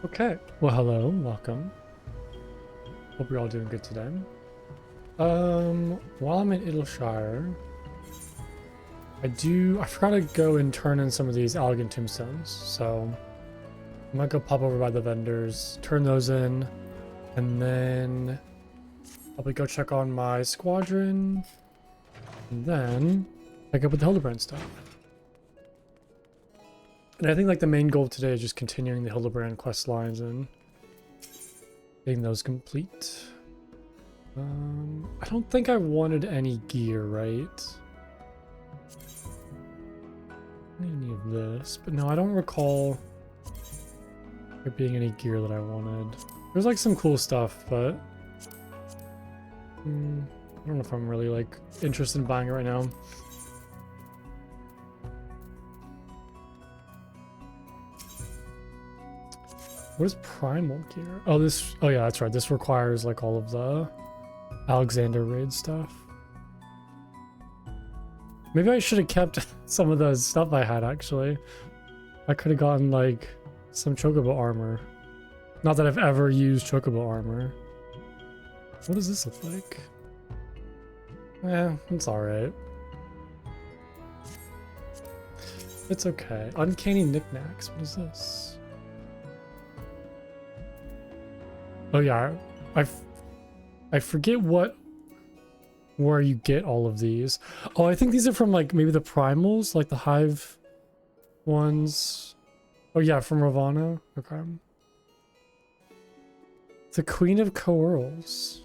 Okay, well hello, welcome. Hope you're all doing good today. While I'm in Idleshire, I forgot to go and turn in some of these elegant tombstones, so I might go pop over by the vendors, turn those in, and then probably go check on my squadron, and then pick up with the Hildibrand stuff. And I think like the main goal today is just continuing the Hildibrand quest lines and getting those complete. I don't think I wanted any gear, right? Any of this, but no, I don't recall there being any gear that I wanted. There's like some cool stuff, but I don't know if I'm really like interested in buying it right now. What is primal gear? Oh, oh yeah, that's right. This requires like all of the Alexander raid stuff. Maybe I should have kept some of the stuff I had, actually. I could have gotten like some chocobo armor. Not that I've ever used chocobo armor. What does this look like? It's alright. It's okay. Uncanny knickknacks. What is this? Oh yeah, I forget where you get all of these. Oh, I think these are from like maybe the primals, like the hive ones. Oh yeah, from Ravana. Okay. The Queen of Coeurls.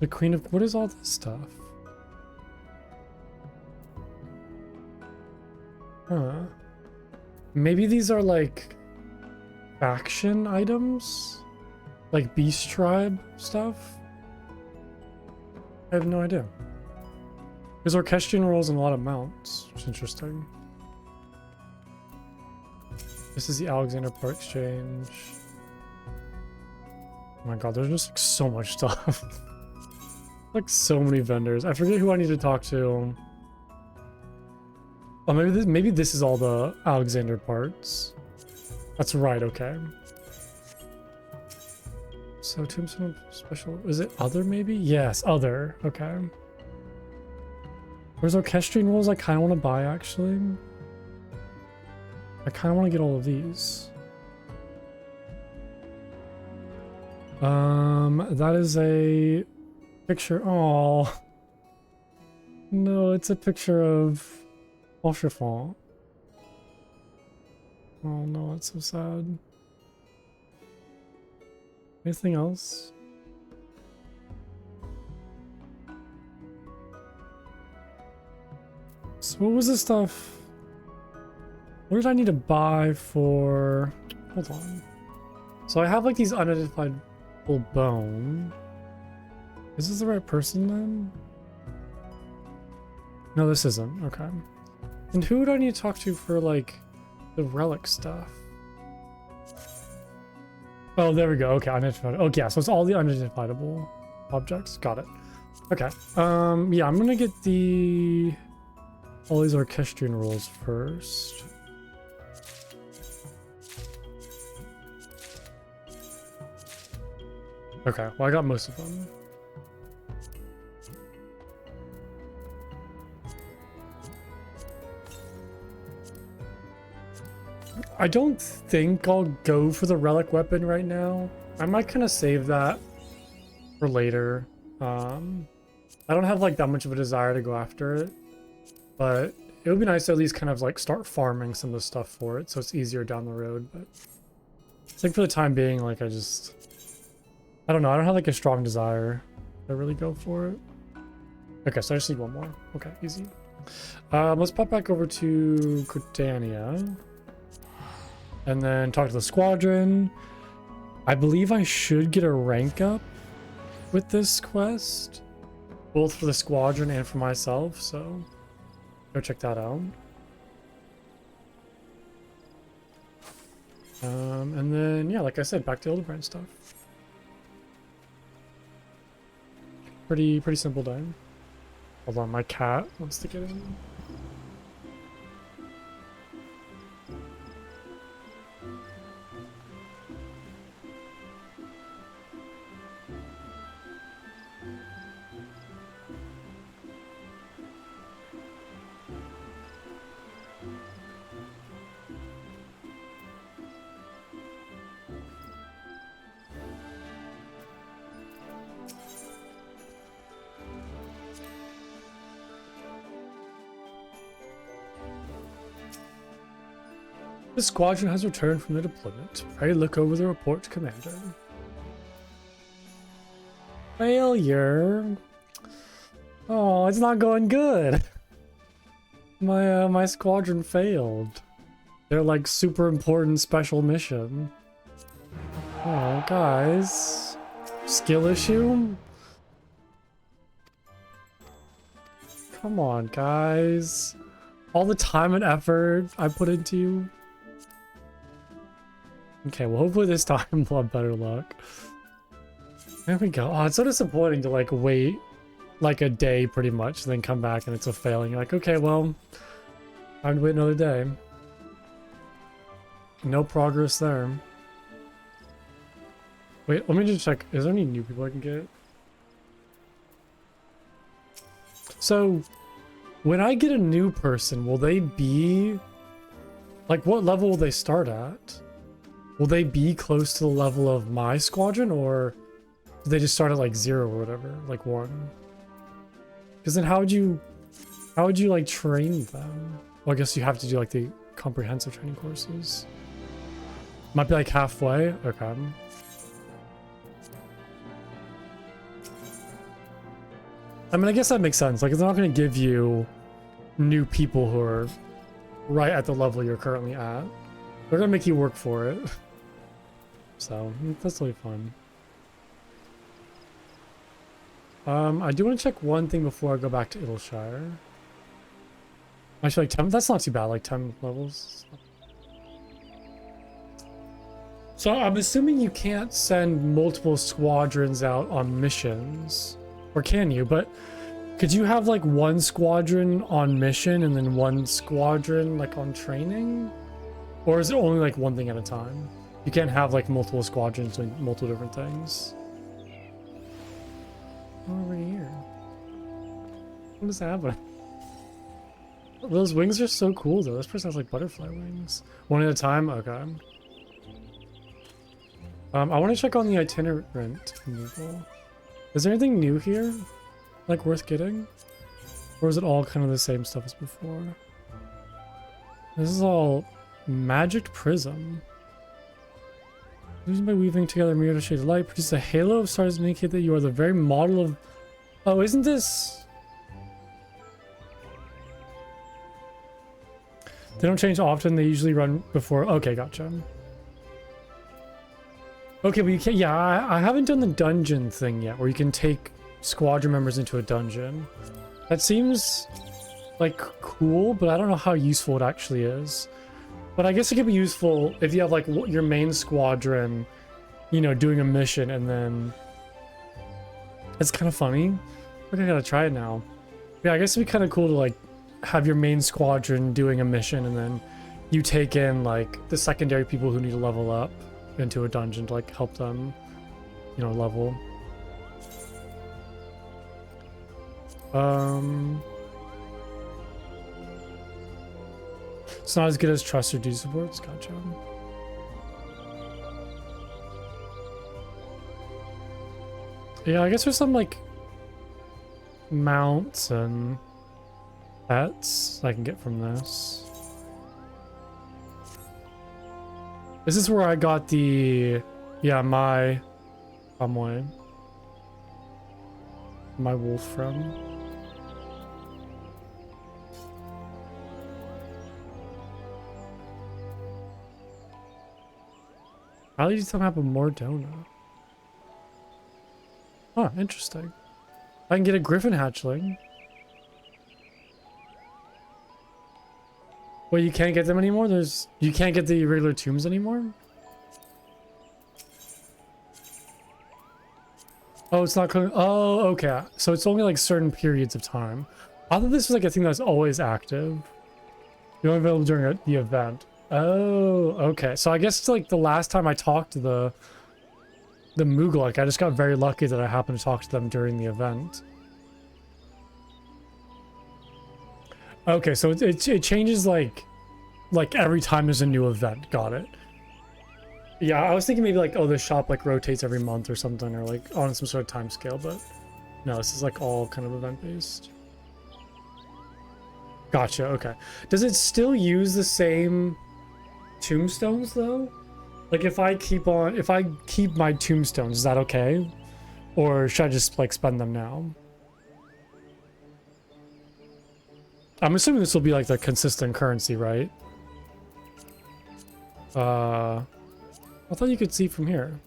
The Queen of... What is all this stuff? Huh. Maybe these are like faction items? Like Beast Tribe stuff? I have no idea. There's orchestrion rolls and a lot of mounts, which is interesting. This is the Alexander Part Exchange. Oh my god, there's just like so much stuff. Like so many vendors. I forget who I need to talk to. Oh, maybe this is all the Alexander parts. That's right, okay. So tombstone special, is it other maybe? Yes, other, okay. There's orchestrion rolls I kind of want to buy actually. I kind of want to get all of these. That is a picture, oh. No, it's a picture of Chiffon. Oh no, that's so sad. Anything else? So what was the stuff? What did I need to buy for... Hold on. So I have like these unidentified bone. Is this the right person then? No, this isn't. Okay. And who do I need to talk to for like the relic stuff? Oh, there we go. Okay, unidentified. Okay, yeah, so it's all the unidentifiable objects. Got it. Okay. Yeah, I'm gonna get all these orchestrion rules first. Okay, well I got most of them. I don't think I'll go for the relic weapon right now. I might kind of save that for later. I don't have like that much of a desire to go after it, but it would be nice to at least kind of like start farming some of the stuff for it so it's easier down the road. But I think for the time being, like I don't know, I don't have like a strong desire to really go for it. Okay, so I just need one more. Okay, easy. Let's pop back over to Cordania. And then talk to the squadron. I believe I should get a rank up with this quest, both for the squadron and for myself, so go check that out. And then, yeah, like I said, back to Hildibrand stuff. Pretty simple day. Hold on, my cat wants to get in. The squadron has returned from their deployment. Pray look over the report to Commander. Failure. Oh, it's not going good. My squadron failed. They're like super important special mission. Oh, guys. Skill issue? Come on, guys. All the time and effort I put into you. Okay, well, hopefully this time we'll have better luck. There we go. Oh, it's so disappointing to like wait like a day pretty much, and then come back and it's a failing. You're like, okay, well, time to wait another day. No progress there. Wait, let me just check. Is there any new people I can get? So, when I get a new person, will they be... Like, what level will they start at? Will they be close to the level of my squadron, or do they just start at, like, 0 or whatever? Like, 1? Because then how would you, like, train them? Well, I guess you have to do, like, the comprehensive training courses. Might be, like, halfway? Okay. I mean, I guess that makes sense. Like, it's not going to give you new people who are right at the level you're currently at. They're going to make you work for it. So, that's really fun. I do want to check one thing before I go back to Idleshire. Actually, like 10, that's not too bad, like 10 levels. So, I'm assuming you can't send multiple squadrons out on missions. Or can you? But could you have like one squadron on mission and then one squadron like on training? Or is it only like one thing at a time? You can't have like multiple squadrons doing multiple different things. Over here. What is happening? Those wings are so cool though. This person has like butterfly wings. One at a time? Okay. I want to check on the itinerant removal. Is there anything new here? Like worth getting? Or is it all kind of the same stuff as before? This is all magic prism. Used by weaving together a mirror shade of light, produces a halo of stars to indicate that you are the very model of... Oh, isn't this... They don't change often, they usually run before... Okay, gotcha. Okay, but you can't... Yeah, I haven't done the dungeon thing yet, where you can take squadron members into a dungeon. That seems, like, cool, but I don't know how useful it actually is. But I guess it could be useful if you have, like, your main squadron, you know, doing a mission, and then... It's kind of funny. Okay, I gotta try it now. Yeah, I guess it'd be kind of cool to, like, have your main squadron doing a mission, and then you take in, like, the secondary people who need to level up into a dungeon to like help them, you know, level. It's not as good as trust or duty supports. Gotcha. Yeah, I guess there's some like mounts and pets I can get from this. Is this where I got the... Yeah, my wolf from? How did you somehow have a Mordona? Huh, interesting. I can get a Griffin hatchling. Well, you can't get them anymore? You can't get the regular tombs anymore? Oh, it's not... Oh, okay. So it's only like certain periods of time. I thought this was like a thing that was always active. You're only available during the event. Oh, okay. So I guess it's like the last time I talked to the Moogle, like I just got very lucky that I happened to talk to them during the event. Okay, so it changes like every time there's a new event. Got it. Yeah, I was thinking maybe like, oh, the shop like rotates every month or something, or like on some sort of time scale, but no, this is like all kind of event based. Gotcha. Okay. Does it still use the same tombstones though? Like if I keep my tombstones, is that okay? Or should I just like spend them now? I'm assuming this will be like the consistent currency, right? I thought you could see from here.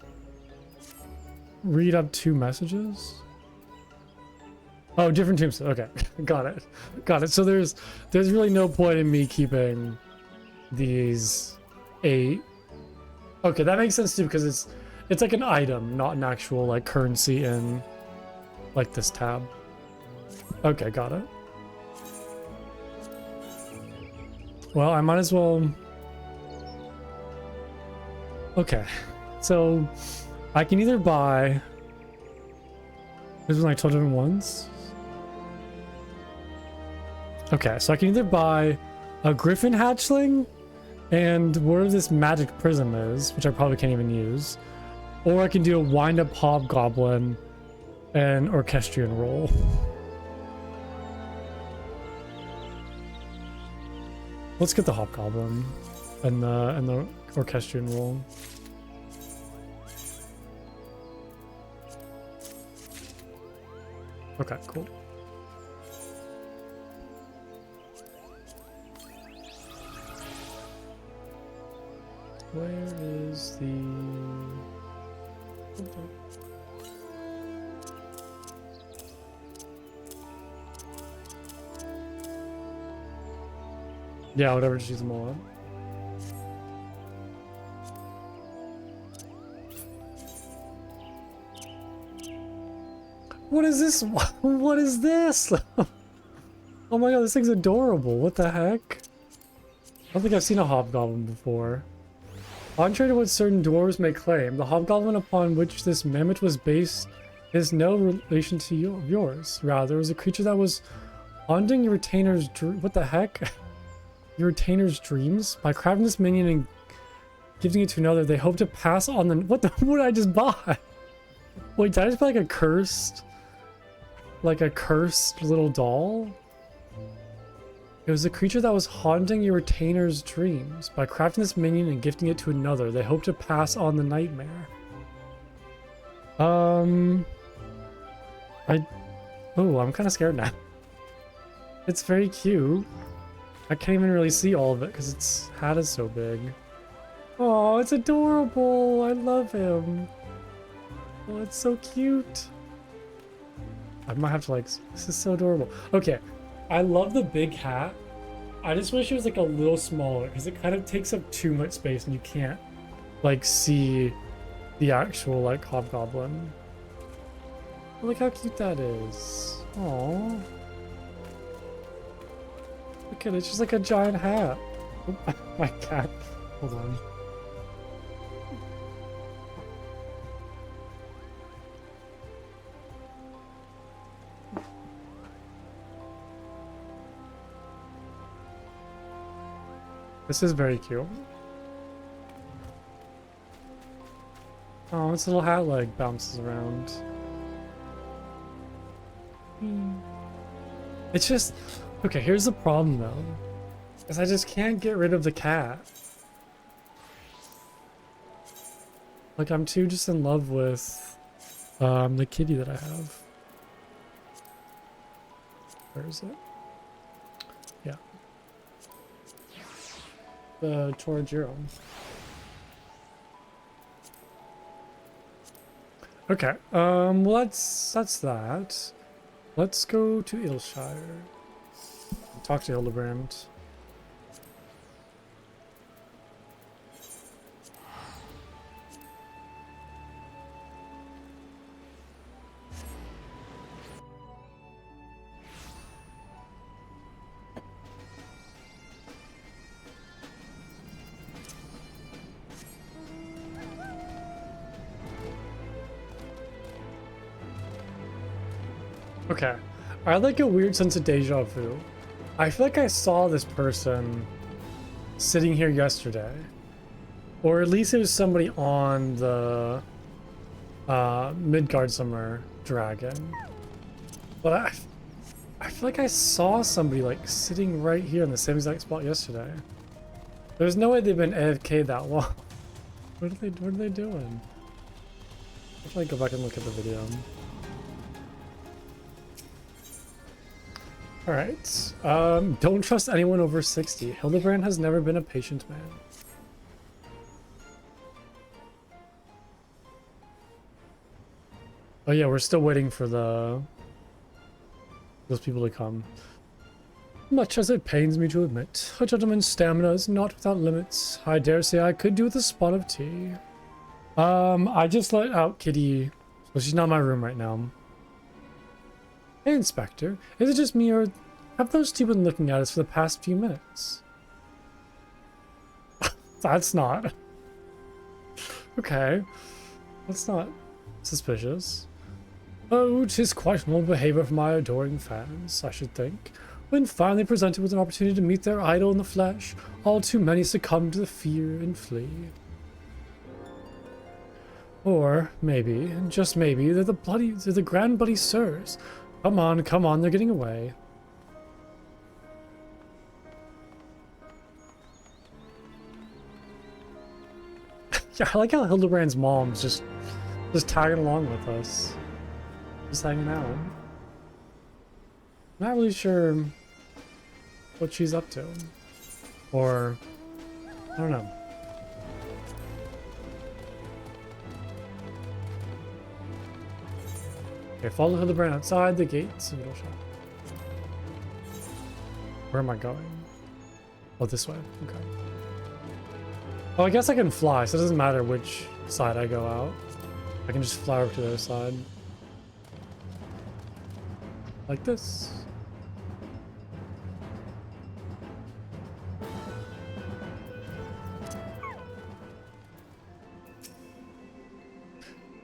Read up 2 messages? Oh, different tombstones. Okay, got it. Got it. So there's really no point in me keeping these 8. Okay, that makes sense too, because it's like an item, not an actual like currency in like this tab. Okay, got it. Well, I might as well. Okay, so I can either buy. This was like 12 different ones. Okay, so I can either buy a griffin hatchling and whatever this magic prism is, which I probably can't even use, or I can do a wind-up hobgoblin and orchestrion roll. Let's get the hobgoblin and the orchestrion roll. Okay, cool. Where is the... Yeah, whatever, just use them all up. What is this? What is this? Oh my god, this thing's adorable. What the heck? I don't think I've seen a hobgoblin before. Contrary to what certain dwarves may claim, the hobgoblin upon which this mammoth was based is no relation to yours. Rather, it was a creature that was haunting your retainer's what the heck? Your retainer's dreams? By crafting this minion and giving it to another, they hope to pass on the... What did I just buy? Wait, did I just buy like a cursed... Like a cursed little doll? It was a creature that was haunting your retainer's dreams. By crafting this minion and gifting it to another, they hope to pass on the nightmare. Oh, I'm kind of scared now. It's very cute. I can't even really see all of it because its hat is so big. Oh, it's adorable. I love him. Oh, it's so cute. I might have to like... This is so adorable. Okay. I love the big hat. I just wish it was like a little smaller because it kind of takes up too much space and you can't like see the actual like hobgoblin. Look how cute that is. Aww. Look at it, it's just like a giant hat. Oh, my cat. Hold on. This is very cute. Oh, its little hat leg bounces around. It's just... Okay, here's the problem though. Is I just can't get rid of the cat. Like, I'm too just in love with the kitty that I have. Where is it? Yeah. The Torajiro. Okay, well that's that. Let's go to Ilshire. Talk to Hildibrand. Okay, I had like a weird sense of deja vu. I feel like I saw this person sitting here yesterday. Or at least it was somebody on the Midgardsummer Dragon. But I feel like I saw somebody like sitting right here in the same exact spot yesterday. There's no way they've been AFK that long. What are they doing? I'll probably go back and look at the video. Alright. Don't trust anyone over 60. Hildibrand has never been a patient man. Oh yeah, we're still waiting for those people to come. Much as it pains me to admit, a gentleman's stamina is not without limits. I dare say I could do with a spot of tea. I just let out Kitty, so she's not in my room right now. Hey, Inspector, is it just me or have those two been looking at us for the past few minutes? That's not. Okay. That's not suspicious. Oh, 'tis quite normal behavior for my adoring fans, I should think. When finally presented with an opportunity to meet their idol in the flesh, all too many succumb to the fear and flee. Or maybe, just maybe, they're the grand bloody sirs. Come on, they're getting away. Yeah, I like how Hildibrand's mom's just tagging along with us. Just hanging out. Not really sure what she's up to. Or, I don't know. Okay, follow Hildibrand outside the gates of Middle Shop. Where am I going? Oh, this way. Okay. Oh, I guess I can fly, so it doesn't matter which side I go out. I can just fly over to the other side. Like this.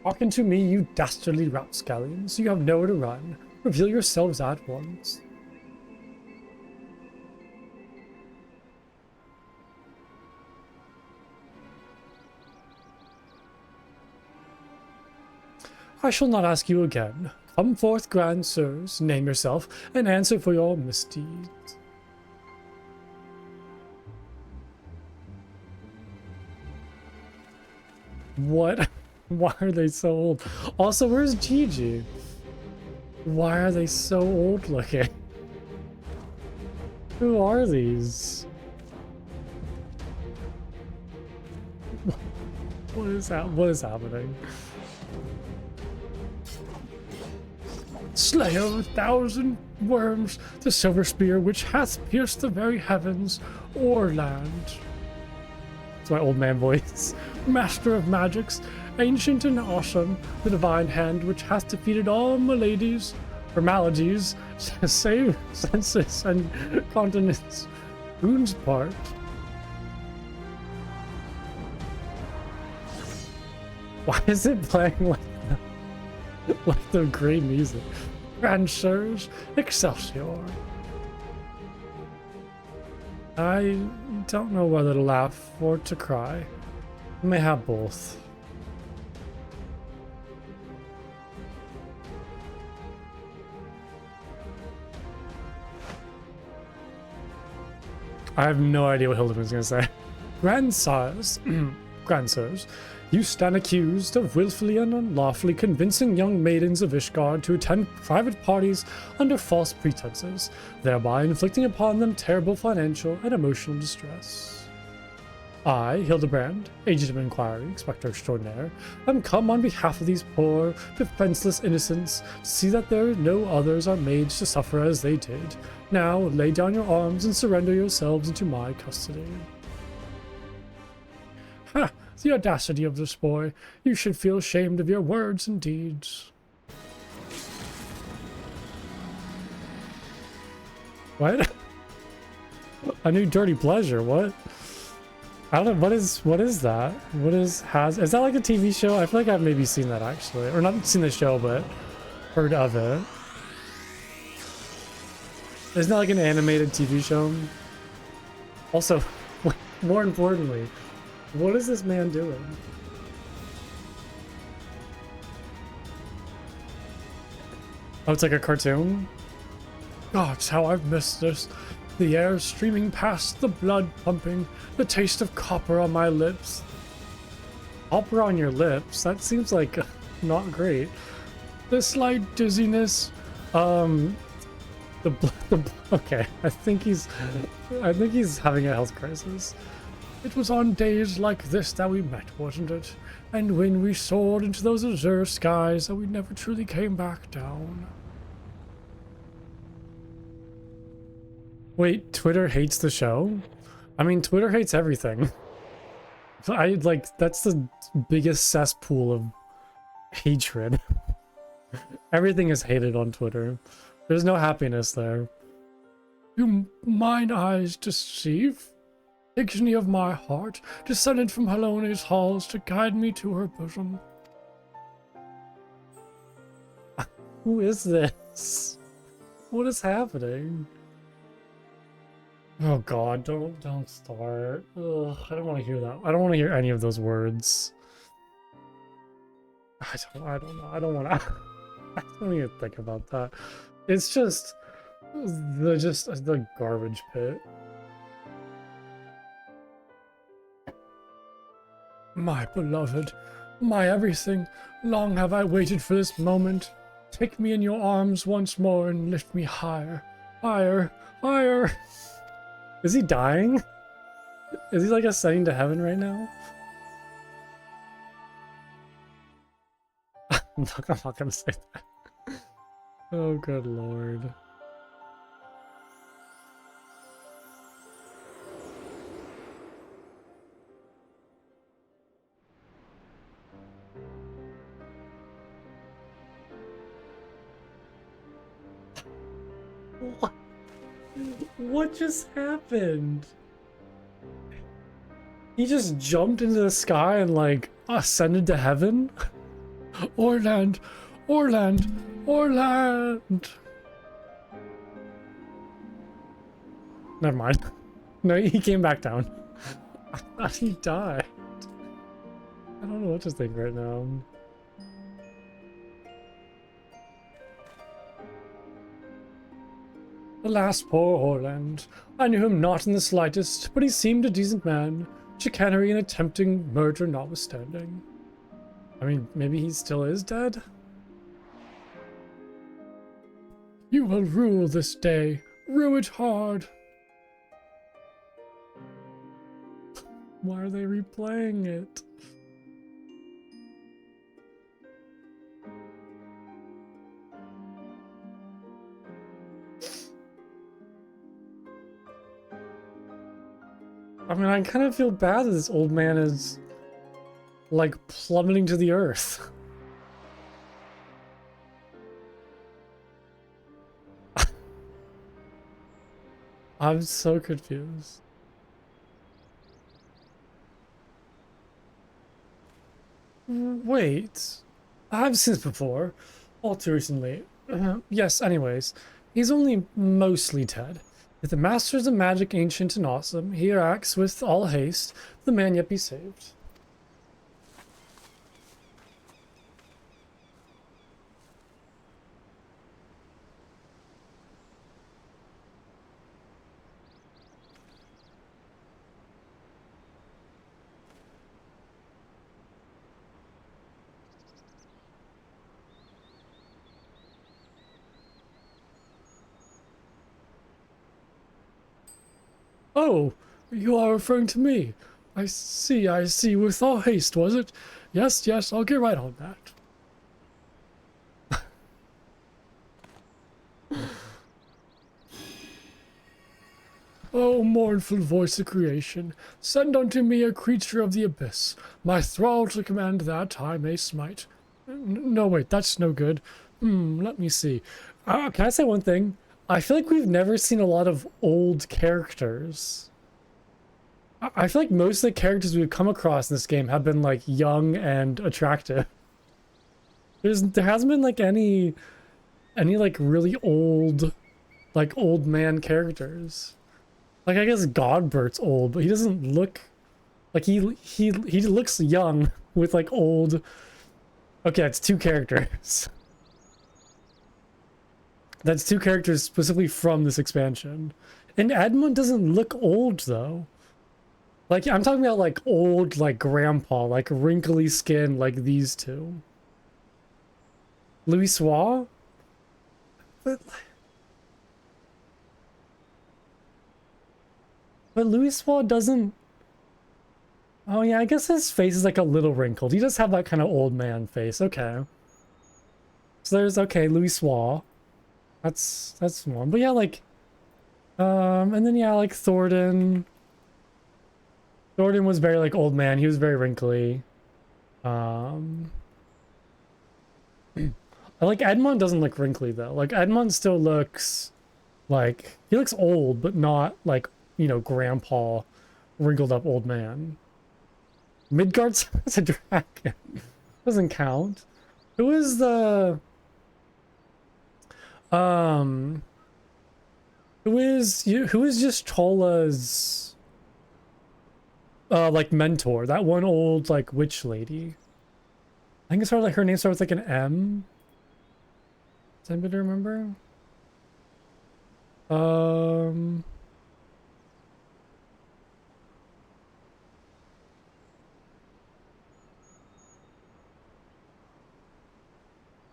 Hearken to me, you dastardly rapscallions. You have nowhere to run. Reveal yourselves at once. I shall not ask you again. Come forth, grand sirs, name yourself, and answer for your misdeeds. What? Why are they so old? Also, where's Gigi? Why are they so old looking? Who are these? What is that? What is happening? Slayer of 1,000 worms, the silver spear which hath pierced the very heavens or land. It's my old man voice. Master of magics, ancient and awesome, the divine hand which hath defeated all maladies, save senses and continence. Boon's part. Why is it playing like the great music? Grand sirs, Excelsior. I don't know whether to laugh or to cry. I may have both. I have no idea what Hildibrand's gonna say. Grandsires, grandsires, you stand accused of willfully and unlawfully convincing young maidens of Ishgard to attend private parties under false pretenses, thereby inflicting upon them terrible financial and emotional distress. I, Hildibrand, agent of inquiry, inspector extraordinaire, am come on behalf of these poor, defenseless innocents to see that no others are made to suffer as they did. Now lay down your arms and surrender yourselves into my custody. Ha! The audacity of this boy. You should feel ashamed of your words and deeds. What? A new dirty pleasure, what? I don't know, what is that? Is that like a TV show? I feel like I've maybe seen that actually. Or not seen the show, but heard of it. Isn't that like an animated TV show? Also, more importantly, what is this man doing? Oh, it's like a cartoon? Gosh, how I've missed this. The air streaming past, the blood pumping, the taste of copper on my lips. Copper on your lips? That seems like not great. The slight dizziness. Okay, I think he's having a health crisis. It was on days like this that we met, wasn't it? And when we soared into those azure skies that we never truly came back down. Wait, Twitter hates the show? I mean, Twitter hates everything. That's the biggest cesspool of hatred. Everything is hated on Twitter. There's no happiness there. Do mine eyes deceive? Dictionary of my heart, descended from Helone's halls to guide me to her bosom. Who is this? What is happening? Oh god, don't start. Ugh, I don't want to hear that. I don't want to hear any of those words. I don't know. I don't want to. I don't even think about that. It's just the garbage pit. My beloved, my everything, long have I waited for this moment. Take me in your arms once more and lift me higher, higher, higher. Is he dying? Is he like ascending to heaven right now? I'm not gonna say that. Oh, good lord. What? What just happened? He just jumped into the sky and like ascended to heaven? Orland! Orland! Orland! Never mind. No, he came back down. I thought he died. I don't know what to think right now. Alas, poor Orland. I knew him not in the slightest, but he seemed a decent man, chicanery and attempting murder notwithstanding. I mean, maybe he still is dead? You will rule this day. Rue it hard. Why are they replaying it? I mean, I kind of feel bad that this old man is, like, plummeting to the earth. I'm so confused. Wait. I've seen this before. All too recently. Yes, anyways. He's only mostly dead. If the masters of magic ancient and awesome, he acts with all haste, the man yet be saved. Oh, you are referring to me. I see, with all haste, was it? Yes, I'll get right on that. Oh, mournful voice of creation, send unto me a creature of the abyss, my thrall to command that I may smite. No, wait, that's no good. Let me see. Can I say one thing? I feel like we've never seen a lot of old characters. I feel like most of the characters we've come across in this game have been like young and attractive. There hasn't been like any like really old man characters. Like I guess Godbert's old, but he doesn't look like he looks young with like old. Okay, it's two characters. That's two characters specifically from this expansion. And Edmund doesn't look old though. Like, I'm talking about like old, like grandpa, like wrinkly skin, like these two. Louis Soir? But Louis Soir doesn't... Oh yeah, I guess his face is like a little wrinkled. He does have that kind of old man face. Okay. So there's, okay, Louis Soir. That's one. But yeah, like... and then yeah, like Thornton. Thornton was very like old man. He was very wrinkly. Like Edmund doesn't look wrinkly though. Like Edmund still looks like he looks old, but not like, you know, grandpa, wrinkled up old man. Midgard's a dragon. Doesn't count. Who is the who is just Chola's like mentor? That one old like witch lady. I think it's sort of like her name starts with like an M. Does anybody remember?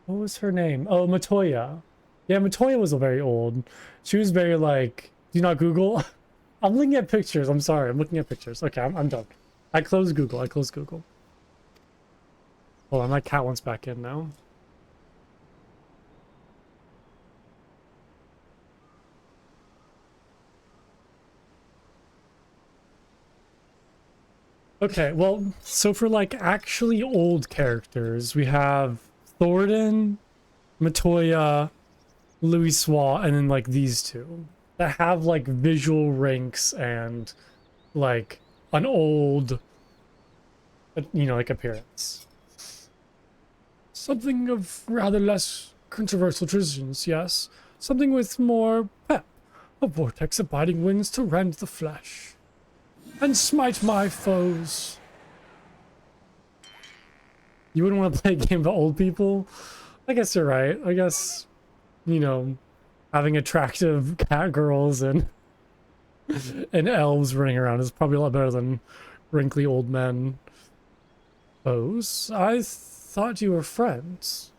What was her name? Oh, Matoya. Yeah, Matoya was very old. She was very like, do you not Google? I'm looking at pictures. I'm sorry. I'm looking at pictures. Okay, I'm done. I closed Google. I closed Google. Hold on, my cat wants back in now. Okay, well, so for like actually old characters, we have Thornton, Matoya, Louis Soir, and then like these two that have like visual ranks and like an old, you know, like appearance. Something of rather less controversial traditions, yes. Something with more pep. A vortex of biting winds to rend the flesh and smite my foes. You wouldn't want to play a game about old people? I guess you're right. I guess, you know, having attractive cat girls and and elves running around is probably a lot better than wrinkly old men. Foes? I thought you were friends.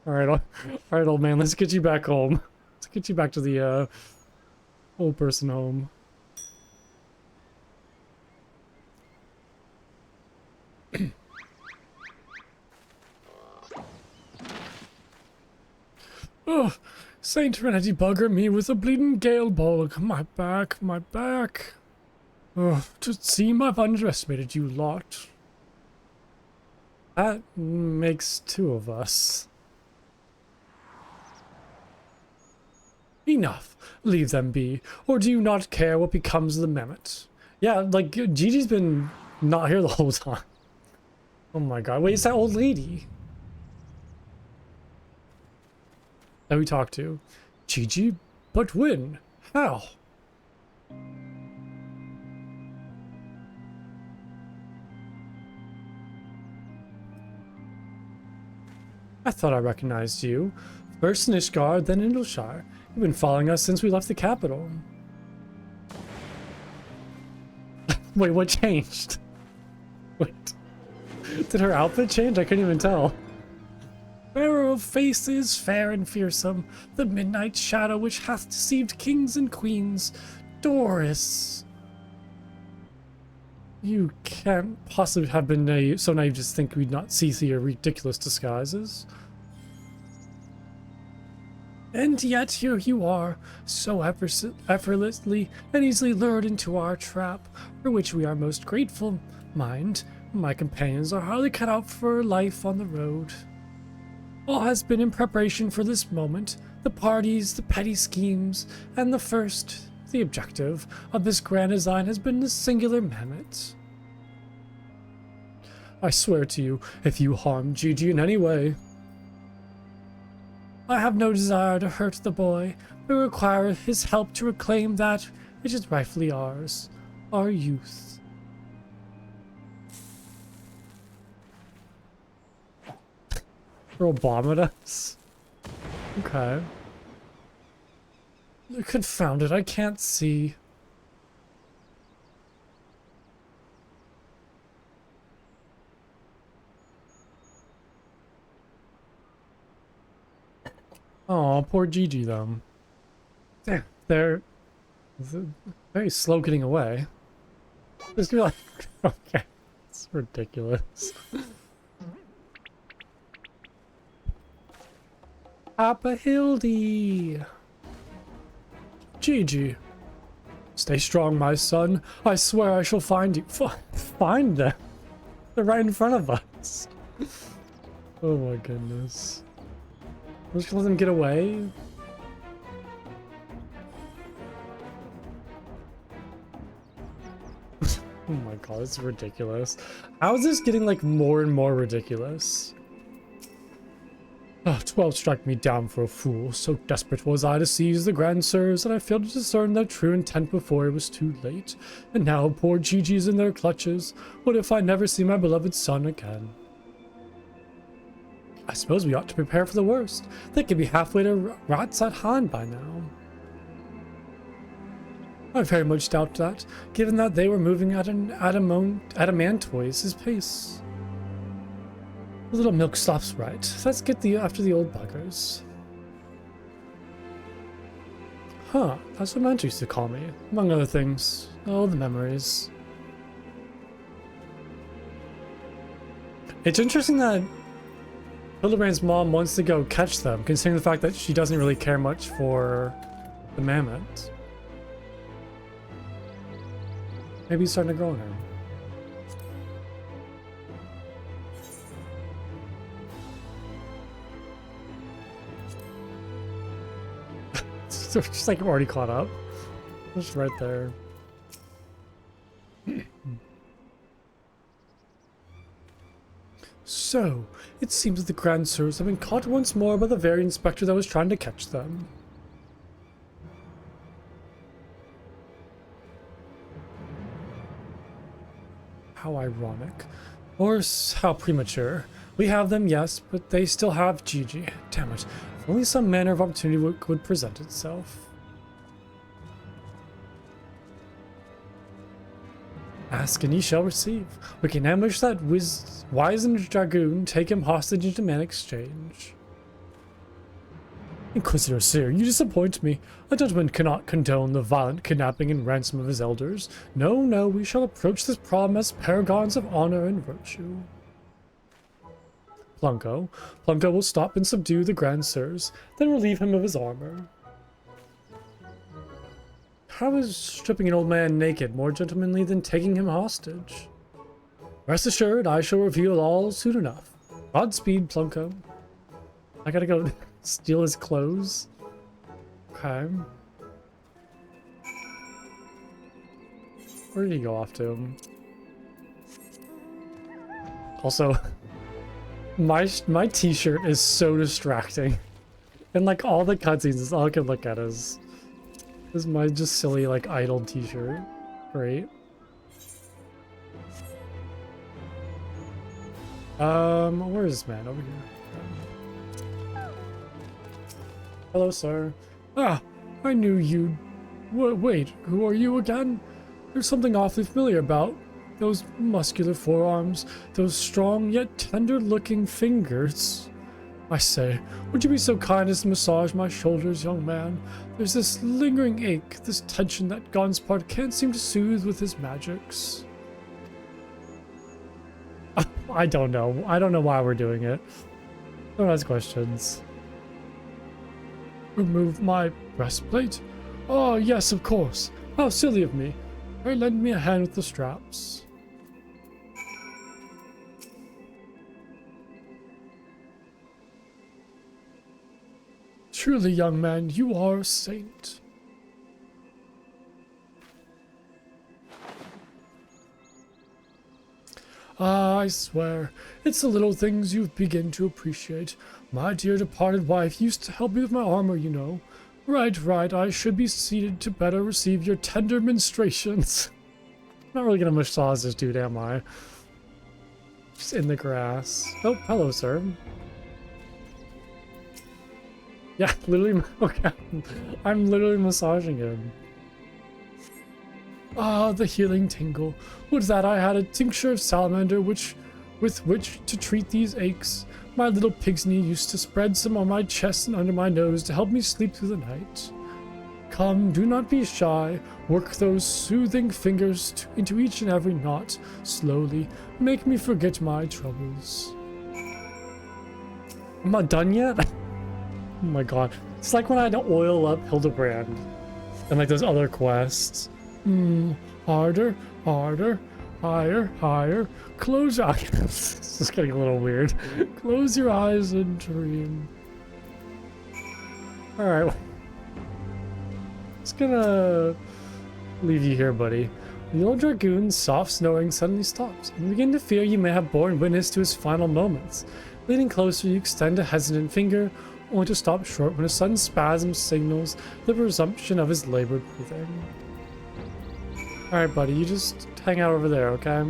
All right, old man. Let's get you back home. Let's get you back to the old person home. Oh, Saint Renety bugger me with a bleeding gale bulg. My back, my back. Oh, to seem I've underestimated you lot. That makes two of us. Enough. Leave them be. Or do you not care what becomes of the Mehmet? Yeah, like, Gigi's been not here the whole time. Oh my god. Wait, it's that old lady that we talked to. Gigi? But when? How? I thought I recognized you. First in Ishgard, then in Ilshire. You've been following us since we left the capital. Wait, what changed? Wait. Did her outfit change? I couldn't even tell. Bearer of faces, fair and fearsome, the midnight shadow which hath deceived kings and queens, Doris. You can't possibly have been so naive to think we'd not see through your ridiculous disguises. And yet here you are, so effortlessly and easily lured into our trap, for which we are most grateful. Mind, my companions are hardly cut out for life on the road. All has been in preparation for this moment, the parties, the petty schemes, and the objective of this grand design has been the singular Mehmet. I swear to you, if you harm Gigi in any way, I have no desire to hurt the boy, but require his help to reclaim that which is rightfully ours, our youth. Throw a bomb at us? Okay. Confound it, I can't see. Oh, poor Gigi though. They're very slow getting away. Just be like, okay, it's ridiculous. Papa Hildy! Gigi! Stay strong, my son. I swear I shall find you. Find them? They're right in front of us. Oh my goodness. Let's just let them get away. Oh my god, this is ridiculous. How is this getting like more and more ridiculous? Oh, 12 struck me down for a fool. So desperate was I to seize the Grand Sirs that I failed to discern their true intent before it was too late. And now poor Gigi's in their clutches. What if I never see my beloved son again? I suppose we ought to prepare for the worst. They could be halfway to Ratsat Han by now. I very much doubt that, given that they were moving at an adamantoise's pace. The little milk slops right. Let's get after the old buggers. Huh, that's what Mant used to call me, among other things. Oh, the memories. It's interesting that Hildibrand's mom wants to go catch them, considering the fact that she doesn't really care much for the mammoth. Maybe he's starting to grow on her. They're just like already caught up. Just right there. So, it seems that the Grand Sirs have been caught once more by the very inspector that was trying to catch them. How ironic. Or how premature. We have them, yes, but they still have Gigi. Damn it. If only some manner of opportunity would present itself. Ask and ye shall receive. We can ambush that wizened dragoon, take him hostage and demand exchange. Inquisitor Sir, you disappoint me. A gentleman cannot condone the violent kidnapping and ransom of his elders. No, no, we shall approach this problem as paragons of honor and virtue. Plunko will stop and subdue the Grand Sirs, then relieve him of his armor. How is stripping an old man naked more gentlemanly than taking him hostage? Rest assured, I shall reveal all soon enough. Godspeed, Plunko. I gotta go steal his clothes. Okay. Where did he go off to? Also, my t-shirt is so distracting. And like all the cutscenes, all I can look at is my just silly like idle t-shirt. Great. Where is this man? Over here. Hello, sir. Ah, I knew you'd... Wait, who are you again? There's something awfully familiar about those muscular forearms, those strong yet tender-looking fingers. I say, would you be so kind as to massage my shoulders, young man? There's this lingering ache, this tension that Gonspart can't seem to soothe with his magics. I don't know. I don't know why we're doing it. Don't ask questions. Remove my breastplate? Oh, yes, of course. How silly of me. Pray lend me a hand with the straps. Truly, young man, you are a saint. Ah, I swear, it's the little things you begin to appreciate. My dear departed wife used to help me with my armor, you know. Right, I should be seated to better receive your tender ministrations. I'm not really gonna massage this dude, am I? Just in the grass. Oh, hello, sir. Yeah, literally. Okay. I'm literally massaging him. Ah, the healing tingle. Would that I had a tincture of salamander with which to treat these aches. My little pig's knee used to spread some on my chest and under my nose to help me sleep through the night. Come, do not be shy. Work those soothing fingers into each and every knot. Slowly, make me forget my troubles. I'm not done yet? Oh my god. It's like when I had to oil up Hildibrand and like those other quests. Harder, harder, higher, higher. Close your eyes. This is getting a little weird. Close your eyes and dream. Alright. Just gonna leave you here, buddy. The old dragoon's soft snoring suddenly stops, and you begin to fear you may have borne witness to his final moments. Leaning closer, you extend a hesitant finger, only to stop short when a sudden spasm signals the resumption of his labored breathing. Alright, buddy, you just hang out over there, okay?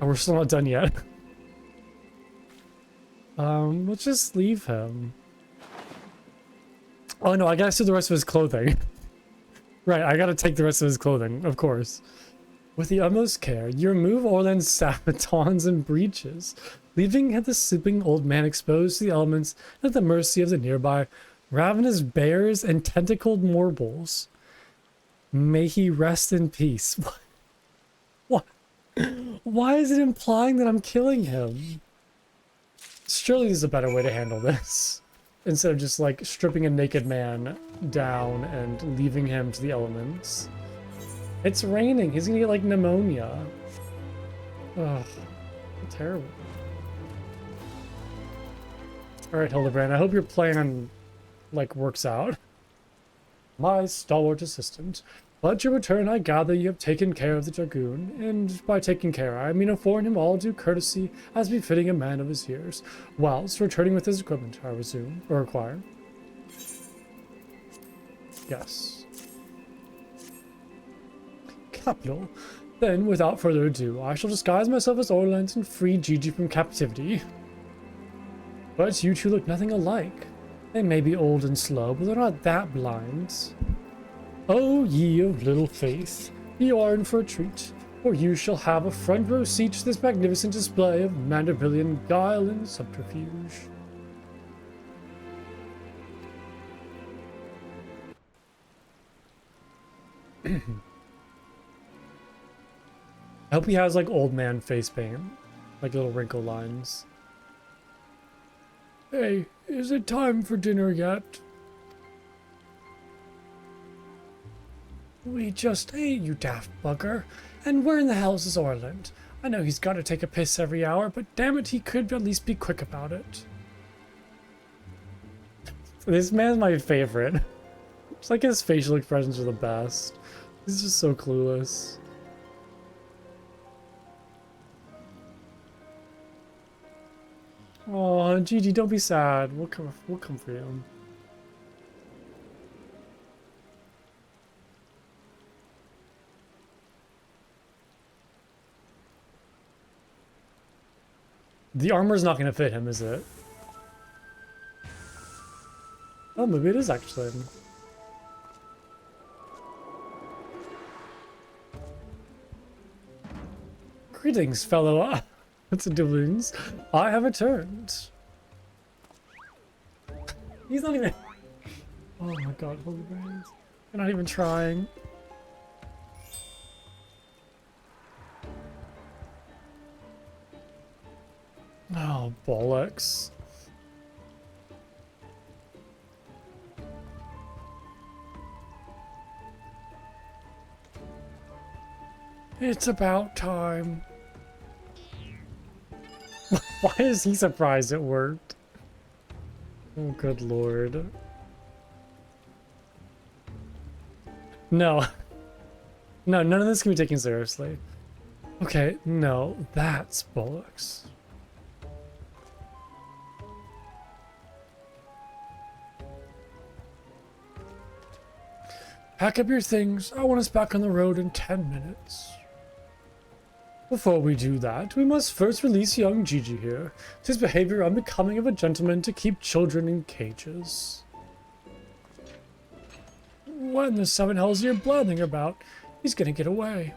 Oh, we're still not done yet. Let's just leave him. Oh no, I gotta see the rest of his clothing. Right, I gotta take the rest of his clothing, of course. With the utmost care, you remove Orland's sabatons and breeches, leaving the sleeping old man exposed to the elements at the mercy of the nearby ravenous bears and tentacled morbles. May he rest in peace. What? Why is it implying that I'm killing him? Surely there's a better way to handle this. Instead of just like stripping a naked man down and leaving him to the elements. It's raining. He's gonna get like pneumonia. Ugh. Terrible. Alright, Hildibrand, I hope your plan like works out. My stalwart assistant. But your return, I gather you have taken care of the dragoon, and by taking care, I mean affording him all due courtesy as befitting a man of his years, whilst returning with his equipment, I resume, or require. Yes. Capital. Then, without further ado, I shall disguise myself as Orland and free Gigi from captivity. But you two look nothing alike. They may be old and slow, but they're not that blind. O ye of little faith, ye are in for a treat, for you shall have a front row seat to this magnificent display of Mandervillian guile and subterfuge. I hope he has like old man face paint, like little wrinkle lines. Hey, is it time for dinner yet? We just ate, you daft bugger. And where in the hell's is Orland? I know he's got to take a piss every hour, but damn it, he could at least be quick about it. This man's my favorite. It's like his facial expressions are the best. He's just so clueless. Oh, Gigi, don't be sad. We'll come for you. The armor's not going to fit him, is it? Oh, maybe it is actually. Greetings, fellow. It's a doubloons. I have returned. He's not even. Oh my god, holy brains. They're not even trying. Oh, bollocks. It's about time. Why is he surprised it worked? Oh, good lord. No. No, none of this can be taken seriously. Okay, no, that's bollocks. Pack up your things. I want us back on the road in 10 minutes. Before we do that, we must first release young Gigi here. 'Tis behavior unbecoming of a gentleman to keep children in cages. What in the seven hells are you blathering about? He's gonna get away.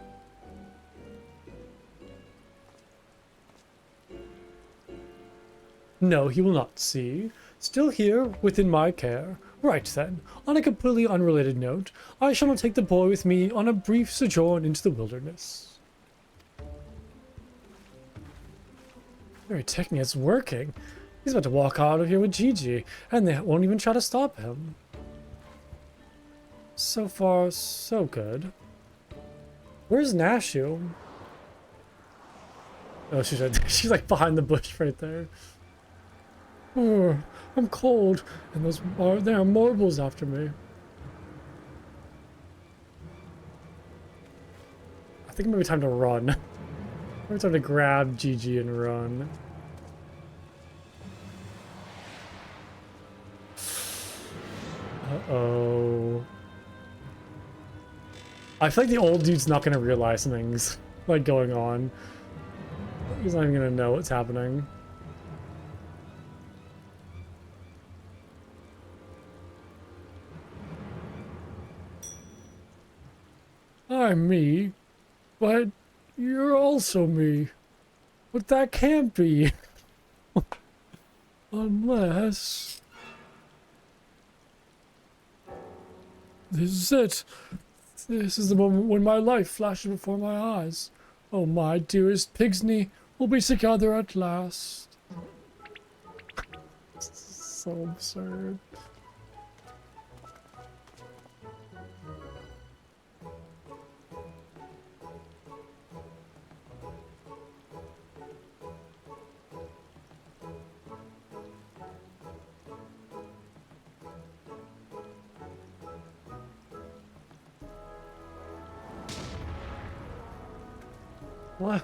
No, he will not see. Still here, within my care. Right then, on a completely unrelated note, I shall not take the boy with me on a brief sojourn into the wilderness. Very technically, it's working. He's about to walk out of here with Gigi, and they won't even try to stop him. So far, so good. Where's Nashu? Oh, she's right there. She's like behind the bush right there. Oh, I'm cold, and there are marbles after me. I think it might be time to run. Maybe time to grab Gigi and run. Uh-oh. I feel like the old dude's not gonna realize something's like going on. He's not even gonna know what's happening. I'm me, but you're also me. But that can't be. Unless... This is it. This is the moment when my life flashes before my eyes. Oh, my dearest Pigsney, we'll be together at last. So absurd. What?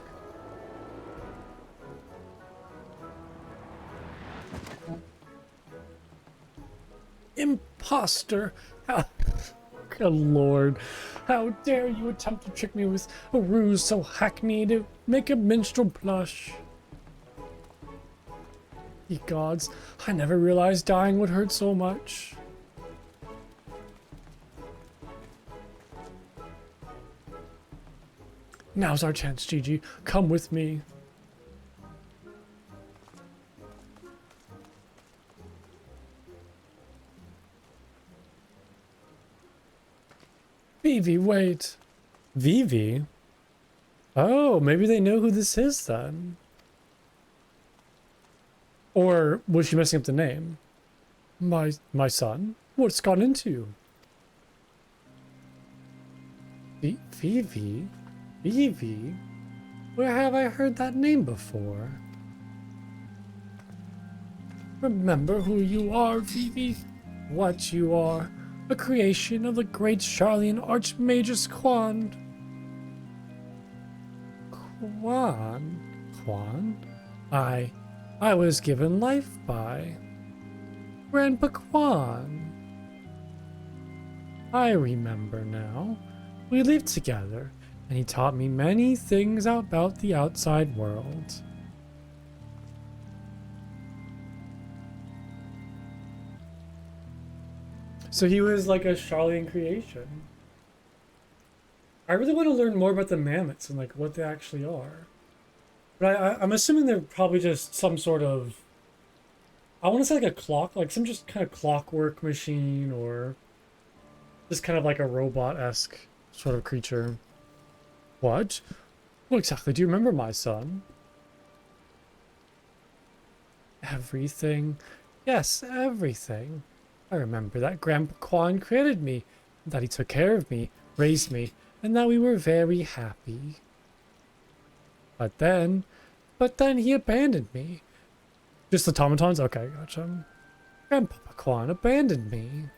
Imposter! How... Good lord. How dare you attempt to trick me with a ruse so hackneyed to make a minstrel blush. Ye gods, I never realized dying would hurt so much. Now's our chance, Gigi. Come with me. Vivi, wait. Vivi? Oh, maybe they know who this is then. Or was she messing up the name? My son? What's gone into you? Vivi? Vivi? Where have I heard that name before? Remember who you are, Vivi? What you are. A creation of the great Charlian Archmagus Quan. Quan? I was given life by Grandpa Quan. I remember now. We lived together, and he taught me many things about the outside world. So he was like a Charlian creation. I really want to learn more about the mammoths and like what they actually are. But I'm assuming they're probably just some sort of, I want to say like a clock, like some just kind of clockwork machine, or just kind of like a robot-esque sort of creature. What? What exactly do you remember, my son? Everything. Yes, everything. I remember that Grandpa Quan created me, that he took care of me, raised me, and that we were very happy. But then he abandoned me. Just the automatons? Okay, gotcha. Grandpa Quan abandoned me.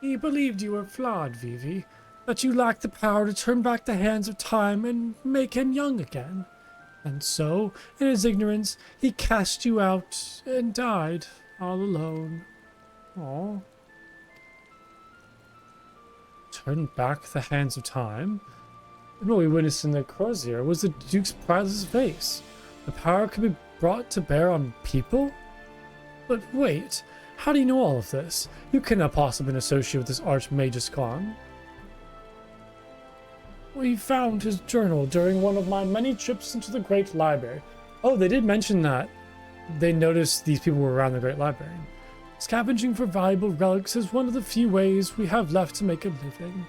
He believed you were flawed, Vivi, that you lacked the power to turn back the hands of time and make him young again. And so, in his ignorance, he cast you out and died all alone. Aww. Turn back the hands of time? And what we witnessed in the Crozier was the Duke's priceless vase. The power could be brought to bear on people? But wait, how do you know all of this? You cannot possibly be associated with this Archmagus Khan. We found his journal during one of my many trips into the Great Library. Oh, they did mention that. They noticed these people were around the Great Library. Scavenging for valuable relics is one of the few ways we have left to make a living.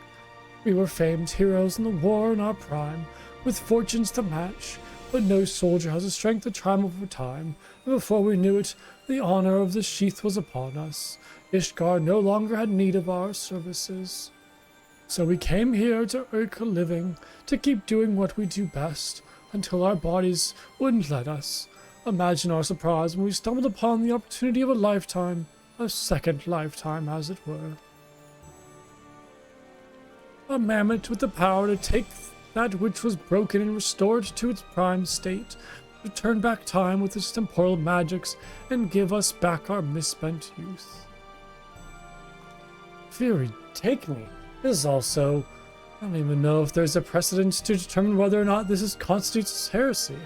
We were famed heroes in the war in our prime, with fortunes to match, but no soldier has the strength to triumph over time, and before we knew it, the honor of the sheath was upon us. Ishgard no longer had need of our services. So we came here to earn a living, to keep doing what we do best, until our bodies wouldn't let us. Imagine our surprise when we stumbled upon the opportunity of a lifetime, a second lifetime as it were. A mammoth with the power to take that which was broken and restore it to its prime state, to turn back time with its temporal magics and give us back our misspent youth. Fury, take me. This is also... I don't even know if there's a precedent to determine whether or not this constitutes heresy.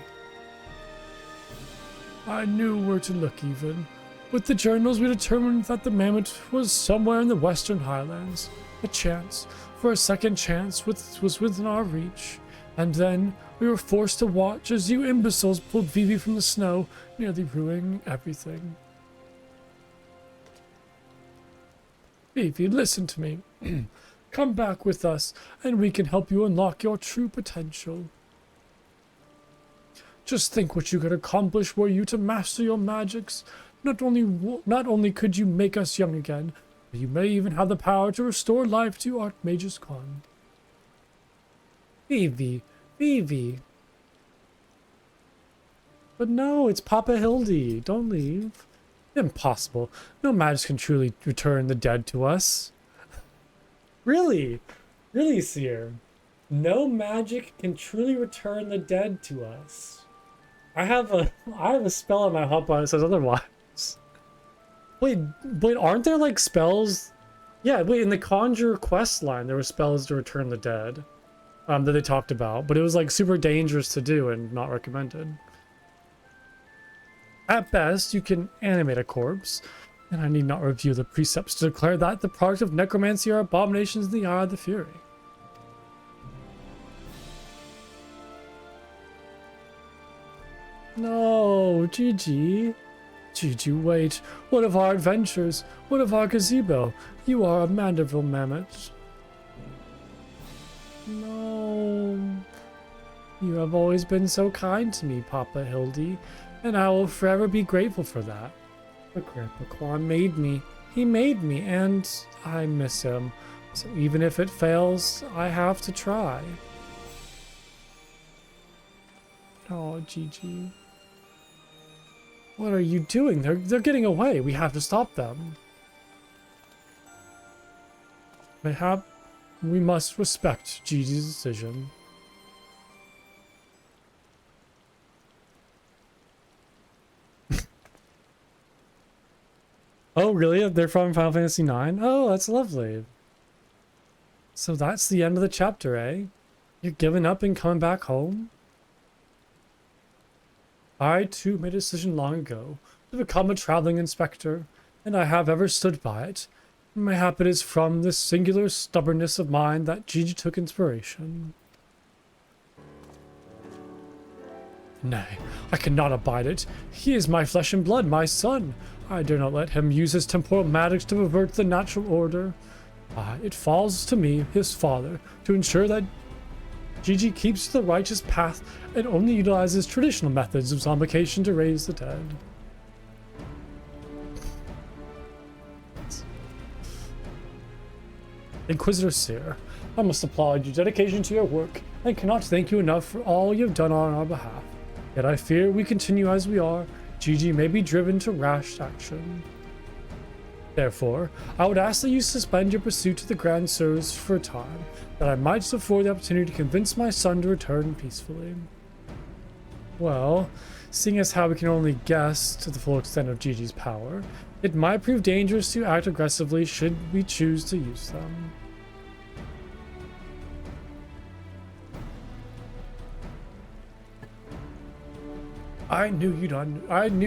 I knew where to look even. With the journals, we determined that the mammoth was somewhere in the Western Highlands. A chance, for a second chance, was within our reach. And then we were forced to watch as you imbeciles pulled Vivi from the snow, nearly ruining everything. Vivi, listen to me. Come back with us, and we can help you unlock your true potential. Just think what you could accomplish were you to master your magics. Not only could you make us young again, but you may even have the power to restore life to Archmagus Khan. Vivi. But no, it's Papa Hildy. Don't leave. Impossible. No magic can truly return the dead to us. Really? Really, Seer? No magic can truly return the dead to us. I have a spell on my hotbar that says otherwise. Wait, aren't there like spells? Yeah, wait, in the Conjure quest line there were spells to return the dead. That they talked about, but it was like super dangerous to do and not recommended. At best, you can animate a corpse, and I need not review the precepts to declare that the product of necromancy are abominations in the eye of the Fury. No, GG. GG, wait. What of our adventures? What of our gazebo? You are a Mandeville mammoth. No. You have always been so kind to me, Papa Hildy, and I will forever be grateful for that. But Grandpa Kwan made me. He made me, and I miss him. So even if it fails, I have to try. Oh, GG. What are you doing? They're getting away. We have to stop them. We must respect Gigi's decision. Oh, really? They're from Final Fantasy IX? Oh, that's lovely. So that's the end of the chapter, eh? You're giving up and coming back home? I, too, made a decision long ago to become a traveling inspector, and I have ever stood by it. Mayhap it is from this singular stubbornness of mine that Gigi took inspiration. Nay, I cannot abide it. He is my flesh and blood, my son. I dare not let him use his temporal magics to pervert the natural order. It falls to me, his father, to ensure that Gigi keeps to the righteous path and only utilizes traditional methods of zombification to raise the dead. Inquisitor Seer, I must applaud your dedication to your work and cannot thank you enough for all you have done on our behalf. Yet I fear we continue as we are, Gigi may be driven to rash action. Therefore, I would ask that you suspend your pursuit to the Grand Sirs for a time, that I might afford the opportunity to convince my son to return peacefully. Well, seeing as how we can only guess to the full extent of Gigi's power, it might prove dangerous to act aggressively should we choose to use them. I knew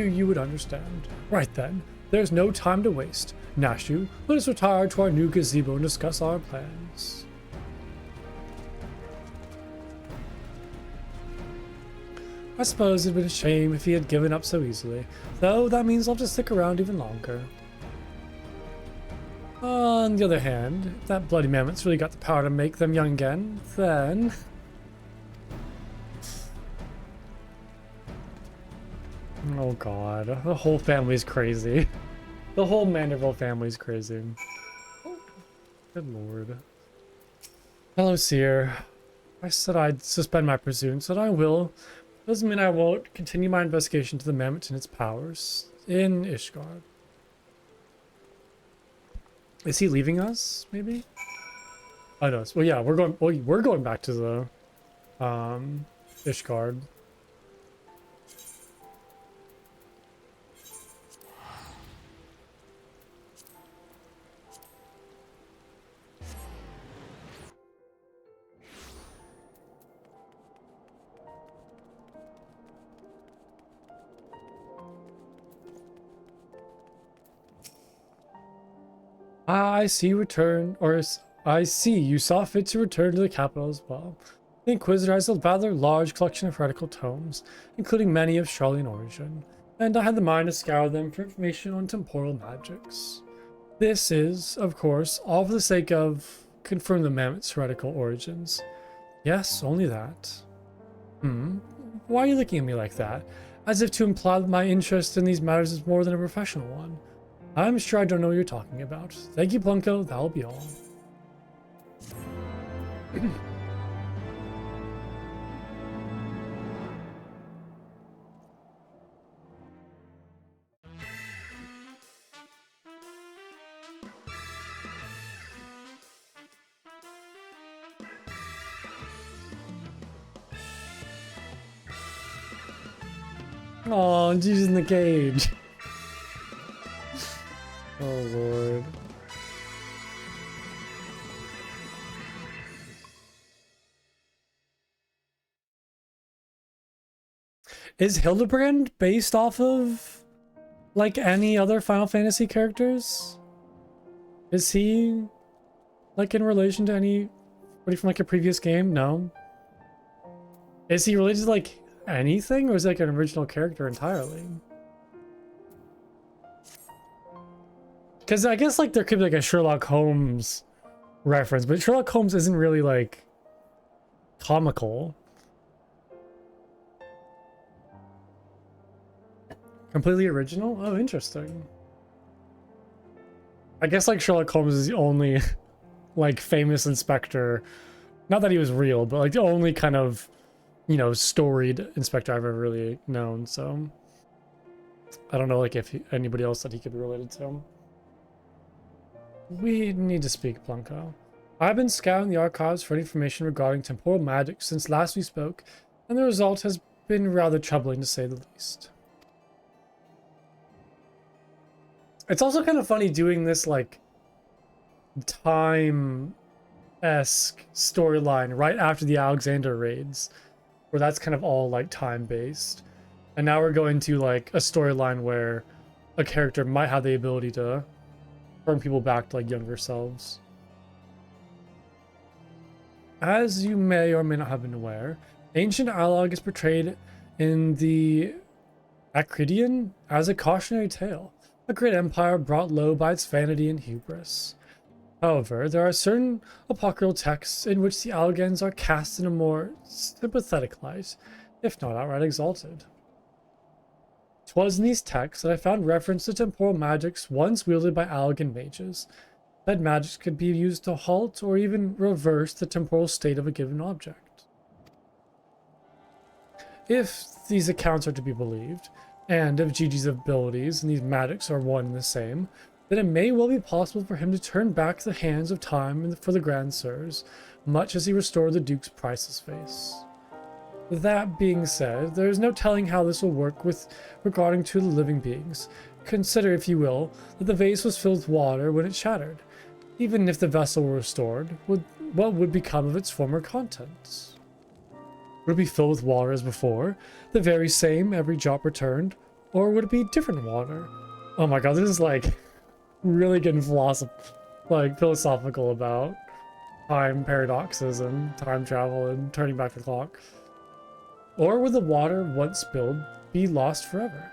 you would understand. Right then, there's no time to waste. Nashu, let us retire to our new gazebo and discuss our plans. I suppose it'd been a shame if he had given up so easily, though that means I'll have to stick around even longer. On the other hand, if that bloody mammoth's really got the power to make them young again, then... Oh god, the whole family's crazy. The whole Manderville family's crazy. Good lord. Hello, Seer. I said I'd suspend my pursuit, and I will. Doesn't mean I won't continue my investigation to the mammoth and its powers in Ishgard. Is he leaving us? Maybe. Oh no. Well, yeah, we're going. Well, we're going back to the Ishgard. I see you saw fit to return to the capital as well. The Inquisitor has a rather large collection of heretical tomes, including many of Charlian origin, and I had the mind to scour them for information on temporal magics. This is, of course, all for the sake of confirming the mammoth's heretical origins. Yes, only that. Why are you looking at me like that? As if to imply that my interest in these matters is more than a professional one. I'm sure I don't know what you're talking about. Thank you, Plunko. That'll be all. Oh, Jesus in the cage. Oh, Lord. Is Hildibrand based off of, like, any other Final Fantasy characters? Is he, like, in relation to anybody from, like, a previous game? No. Is he related to, like, anything? Or is he, like, an original character entirely? Because I guess, like, there could be, like, a Sherlock Holmes reference, but Sherlock Holmes isn't really, like, comical. Completely original? Oh, interesting. I guess, like, Sherlock Holmes is the only, like, famous inspector. Not that he was real, but, like, the only kind of, you know, storied inspector I've ever really known, so... I don't know, like, if anybody else that he could be related to. We need to speak, Plunko. I've been scouring the archives for information regarding temporal magic since last we spoke, and the result has been rather troubling to say the least. It's also kind of funny doing this, like, time-esque storyline right after the Alexander raids, where that's kind of all, like, time-based. And now we're going to, like, a storyline where a character might have the ability to bring people back to, like, younger selves. As you may or may not have been aware, ancient Alog is portrayed in the Acridian as a cautionary tale, a great empire brought low by its vanity and hubris. However, there are certain apocryphal texts in which the Allagans are cast in a more sympathetic light, if not outright exalted. 'Twas in these texts that I found reference to temporal magics once wielded by Allagan mages. Said magics could be used to halt or even reverse the temporal state of a given object. If these accounts are to be believed, and if Gigi's abilities and these magics are one and the same, then it may well be possible for him to turn back the hands of time for the Grand Sirs, much as he restored the Duke's priceless face. That being said, there is no telling how this will work with regarding to the living beings. Consider, if you will, that the vase was filled with water when it shattered. Even if the vessel were restored, what would become of its former contents? Would it be filled with water as before, the very same every drop returned, or would it be different water? Oh my god, this is like really getting philosophical about time paradoxes and time travel and turning back the clock. Or would the water once spilled be lost forever?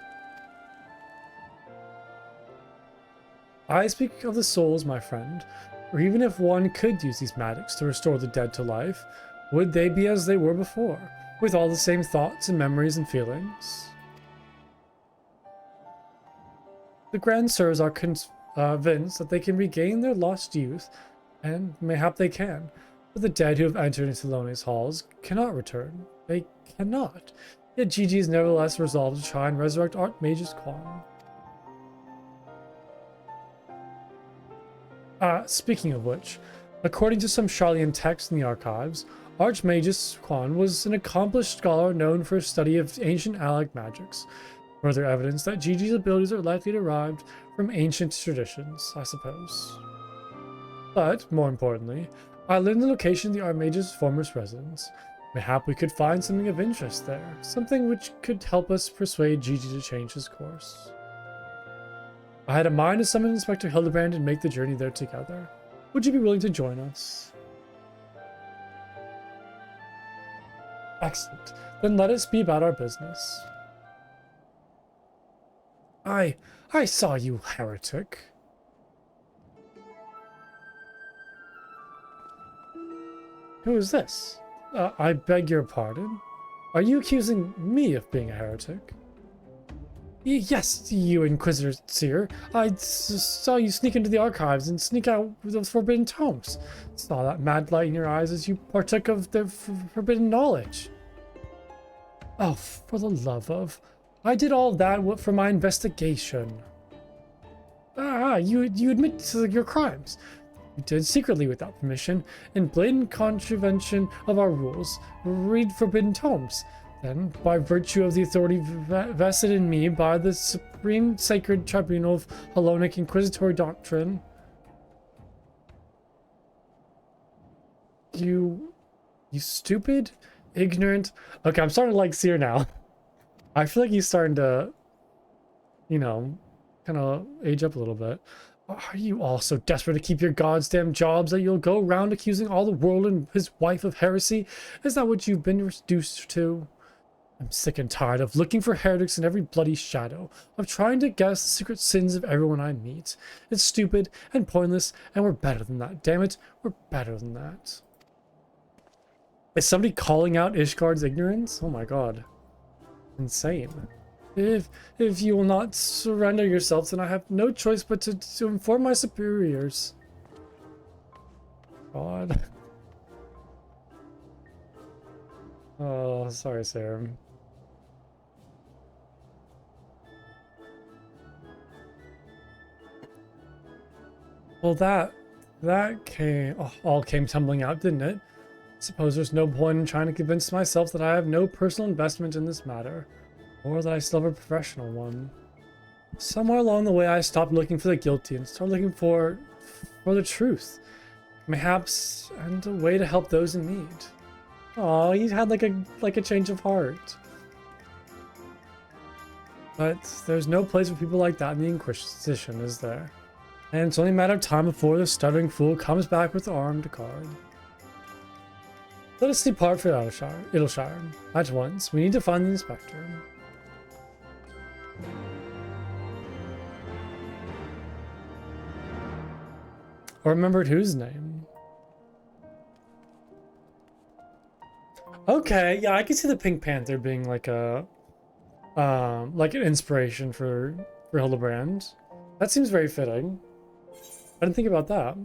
I speak of the souls, my friend, or even if one could use these magics to restore the dead to life, would they be as they were before, with all the same thoughts and memories and feelings? The Grand Sirs are convinced that they can regain their lost youth, and mayhap they can, but the dead who have entered into Lone's halls cannot return. They cannot. Yet Gigi is nevertheless resolved to try and resurrect Archmage's Quan. Speaking of which, according to some Charlian texts in the archives, Archmage's Quan was an accomplished scholar known for his study of ancient allied magics. Further evidence that Gigi's abilities are likely derived from ancient traditions, I suppose. But, more importantly, I learned the location of the Archmage's former residence. Mayhap we could find something of interest there, something which could help us persuade Gigi to change his course. I had a mind to summon Inspector Hildibrand and make the journey there together. Would you be willing to join us? Excellent. Then let us be about our business. I saw you, heretic. Who is this? I beg your pardon? Are you accusing me of being a heretic? Yes, you Inquisitor Seer. I saw you sneak into the archives and sneak out with those forbidden tomes. Saw that mad light in your eyes as you partook of the forbidden knowledge. Oh, for the love of... I did all that for my investigation. You admit to your crimes. You did secretly without permission, in blatant contravention of our rules. Read forbidden tomes. Then, by virtue of the authority vested in me by the Supreme Sacred Tribunal of Hellenic Inquisitory Doctrine, you stupid, ignorant... Okay, I'm starting to like Seer now. I feel like he's starting to, you know, kind of age up a little bit. Are you all so desperate to keep your goddamn jobs that you'll go around accusing all the world and his wife of heresy? Is that what you've been reduced to? I'm sick and tired of looking for heretics in every bloody shadow, of trying to guess the secret sins of everyone I meet. It's stupid and pointless, and we're better than that. Damn it, we're better than that. Is somebody calling out Ishgard's ignorance? Oh my god. Insane. If you will not surrender yourselves, then I have no choice but to inform my superiors. God. Oh, sorry, Sarah. Well, that all came tumbling out, didn't it? Suppose there's no point in trying to convince myself that I have no personal investment in this matter, or that I still have a professional one. Somewhere along the way, I stopped looking for the guilty and started looking for the truth, mayhaps, and a way to help those in need. Oh, he had like a change of heart. But there's no place for people like that in the Inquisition, is there? And it's only a matter of time before the stuttering fool comes back with the armed guard. Let us depart for Idyllshire. At once, we need to find the inspector. Or remembered whose name? Okay, yeah, I can see the Pink Panther being like a like an inspiration for Hildibrand. That seems very fitting. I didn't think about that.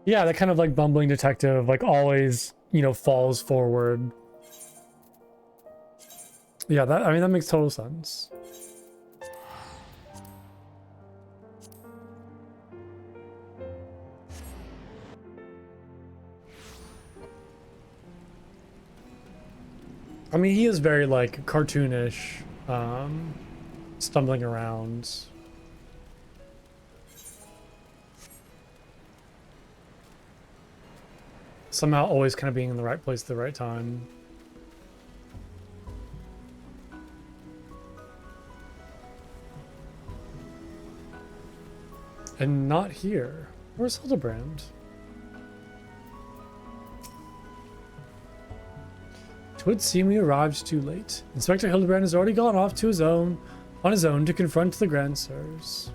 Yeah, that kind of like bumbling detective, like always, you know, falls forward. Yeah, I mean, that makes total sense. I mean, he is very like cartoonish, stumbling around. somehow always kind of being in the right place at the right time. And not here. Where's Hildibrand? It would seem we arrived too late. Inspector Hildibrand has already gone off on his own to confront the Grand Sirs.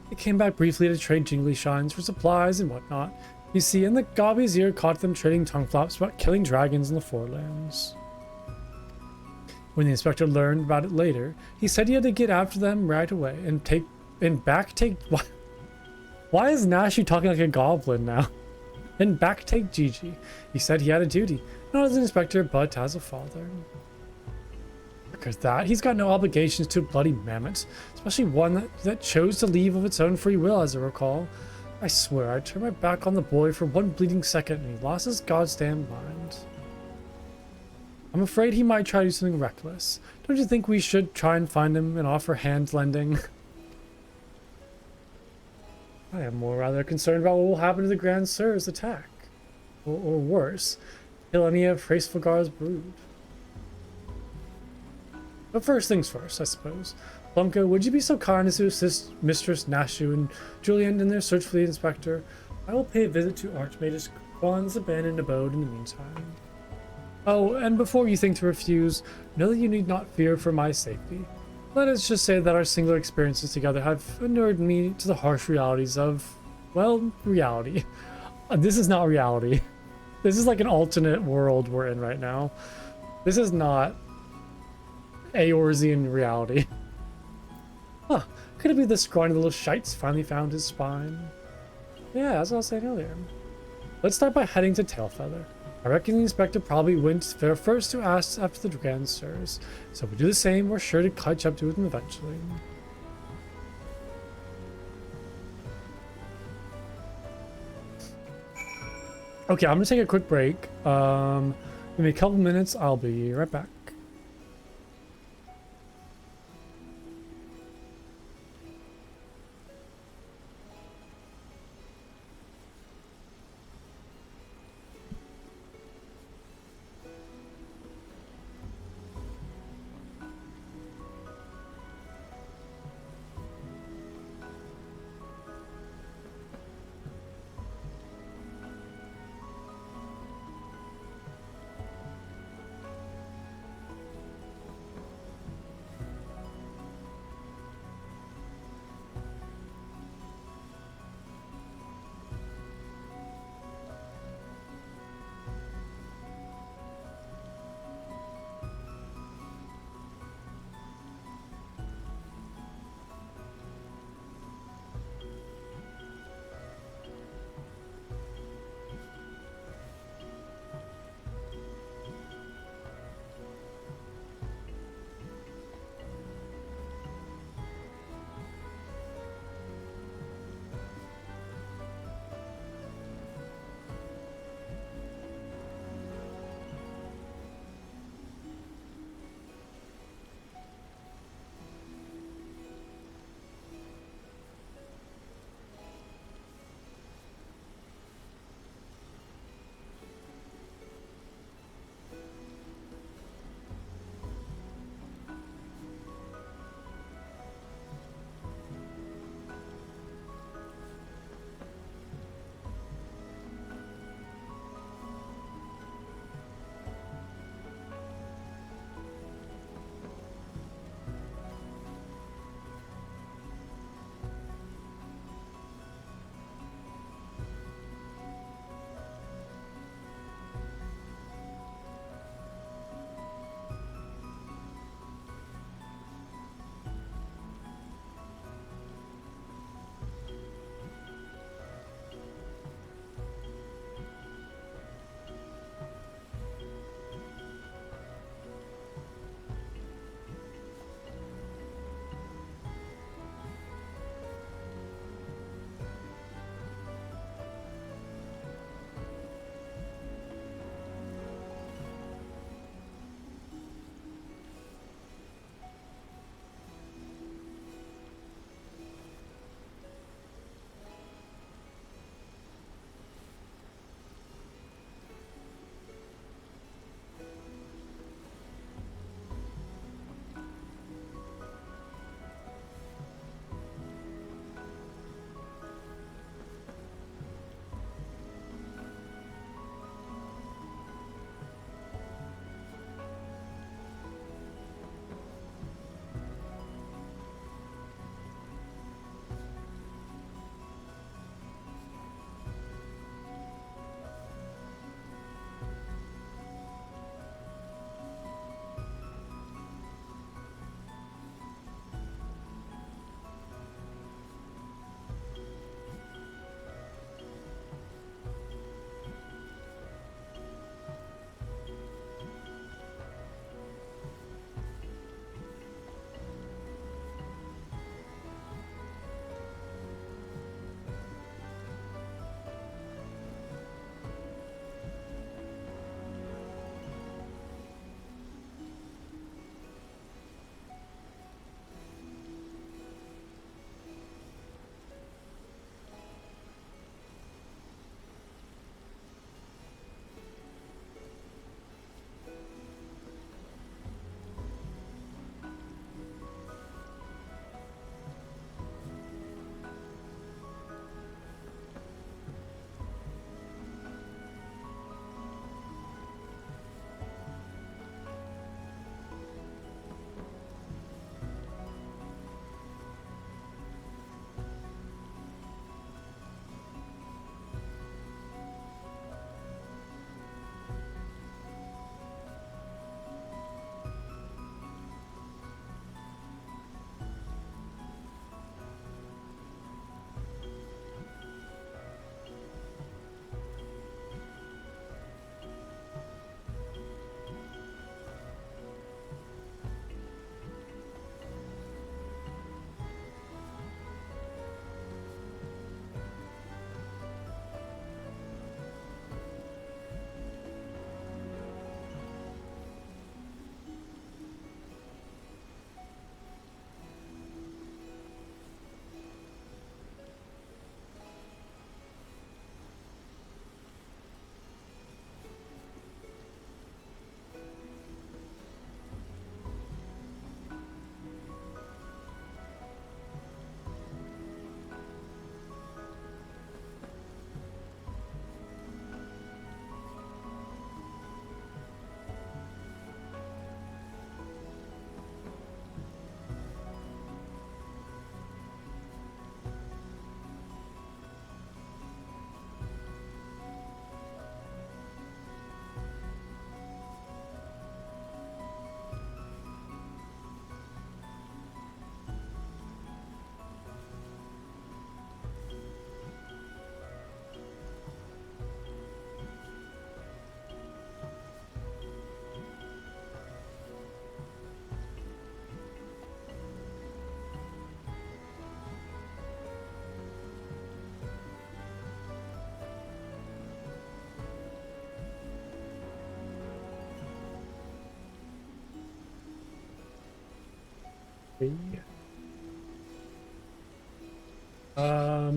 He came back briefly to trade jingly shines for supplies and whatnot. You see, and the Gobby's ear caught them trading tongue flops about killing dragons in the Forelands. When the inspector learned about it later, he said he had to get after them right away and take. Why is Nashu talking like a goblin now? And backtake Gigi. He said he had a duty, not as an inspector, but as a father. Because that, he's got no obligations to a bloody mammoth, especially one that chose to leave of its own free will, as I recall. I swear, I turned my back on the boy for one bleeding second and he lost his goddamn mind. I'm afraid he might try to do something reckless. Don't you think we should try and find him and offer hand lending? I am more rather concerned about what will happen to the Grand Sir's attack. Or worse, kill any of Hraesvelgar's brood. But first things first, I suppose. Blumko, would you be so kind as to assist Mistress Nashu and Julian in their search for the inspector? I will pay a visit to Archmage Quan's abandoned abode in the meantime. Oh, and before you think to refuse, know that you need not fear for my safety. Let us just say that our singular experiences together have inured me to the harsh realities of, well, reality. This is not reality. This is like an alternate world we're in right now. This is not Eorzean reality. Huh, could it be the scrawny little shites finally found his spine? Yeah, as I was saying earlier. Let's start by heading to Tailfeather. I reckon the inspector probably went there first to ask after the Grand Sirs, so if we do the same, we're sure to catch up to them eventually. Okay, I'm gonna take a quick break. Give me a couple minutes, I'll be right back.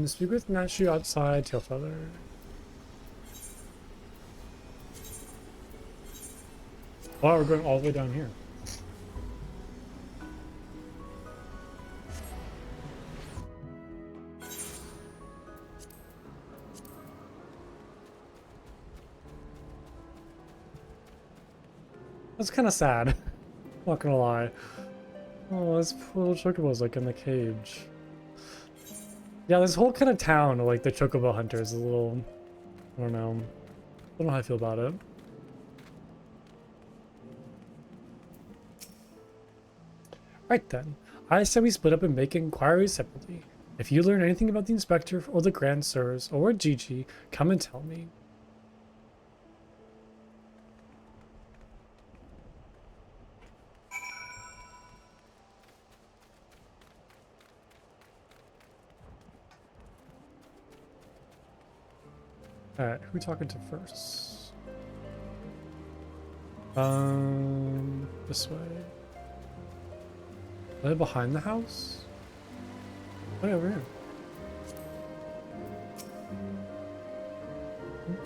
Speak with Nachu outside, Tailfeather. Oh, we're going all the way down here. That's kind of sad. Not gonna lie. Oh, this poor little chocobo's like in the cage. Yeah, this whole kind of town, like the chocobo hunters, is a little. I don't know. I don't know how I feel about it. Right then. I said we split up and make inquiries separately. If you learn anything about the inspector or the Grand Sirs or Gigi, come and tell me. Alright, who are we talking to first? This way. Are they behind the house? Way over here.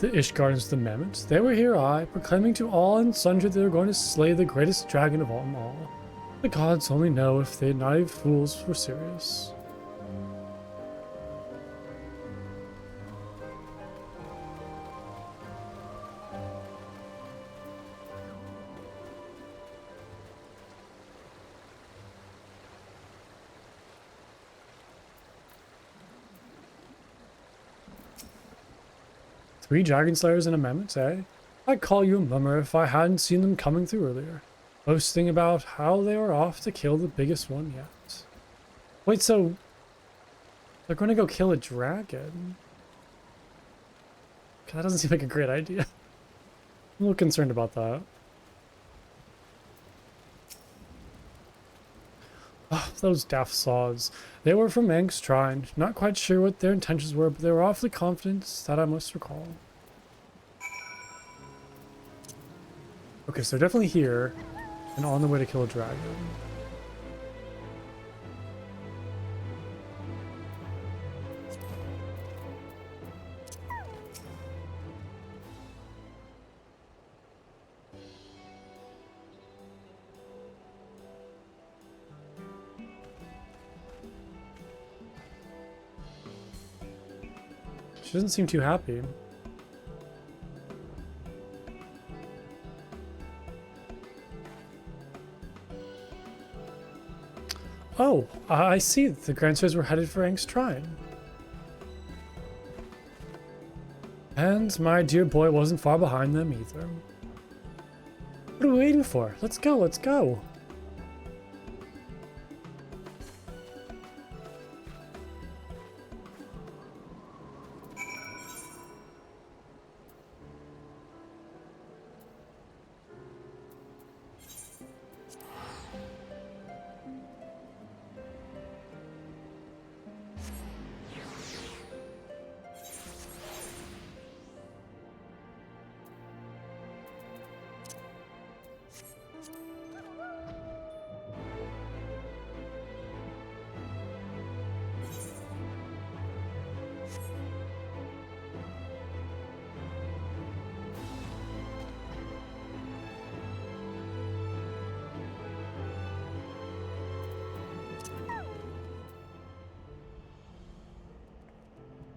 The Ishgardens, the Mammoths. They were here, proclaiming to all and sundry they were going to slay the greatest dragon of them all. The gods only know if they naive fools were serious. Three dragon slayers and a mammoth, eh? I'd call you a mummer if I hadn't seen them coming through earlier, boasting about how they were off to kill the biggest one yet. Wait, so they're going to go kill a dragon? That doesn't seem like a great idea. I'm a little concerned about that. Oh, those daft saws. They were from Ank's Shrine. Not quite sure what their intentions were, but they were awfully confident, that I must recall. Okay, so they're definitely here and on the way to kill a dragon. She doesn't seem too happy. Oh, I see. The Grand Sirs were headed for Ank's Shrine. And my dear boy wasn't far behind them either. What are we waiting for? Let's go, let's go.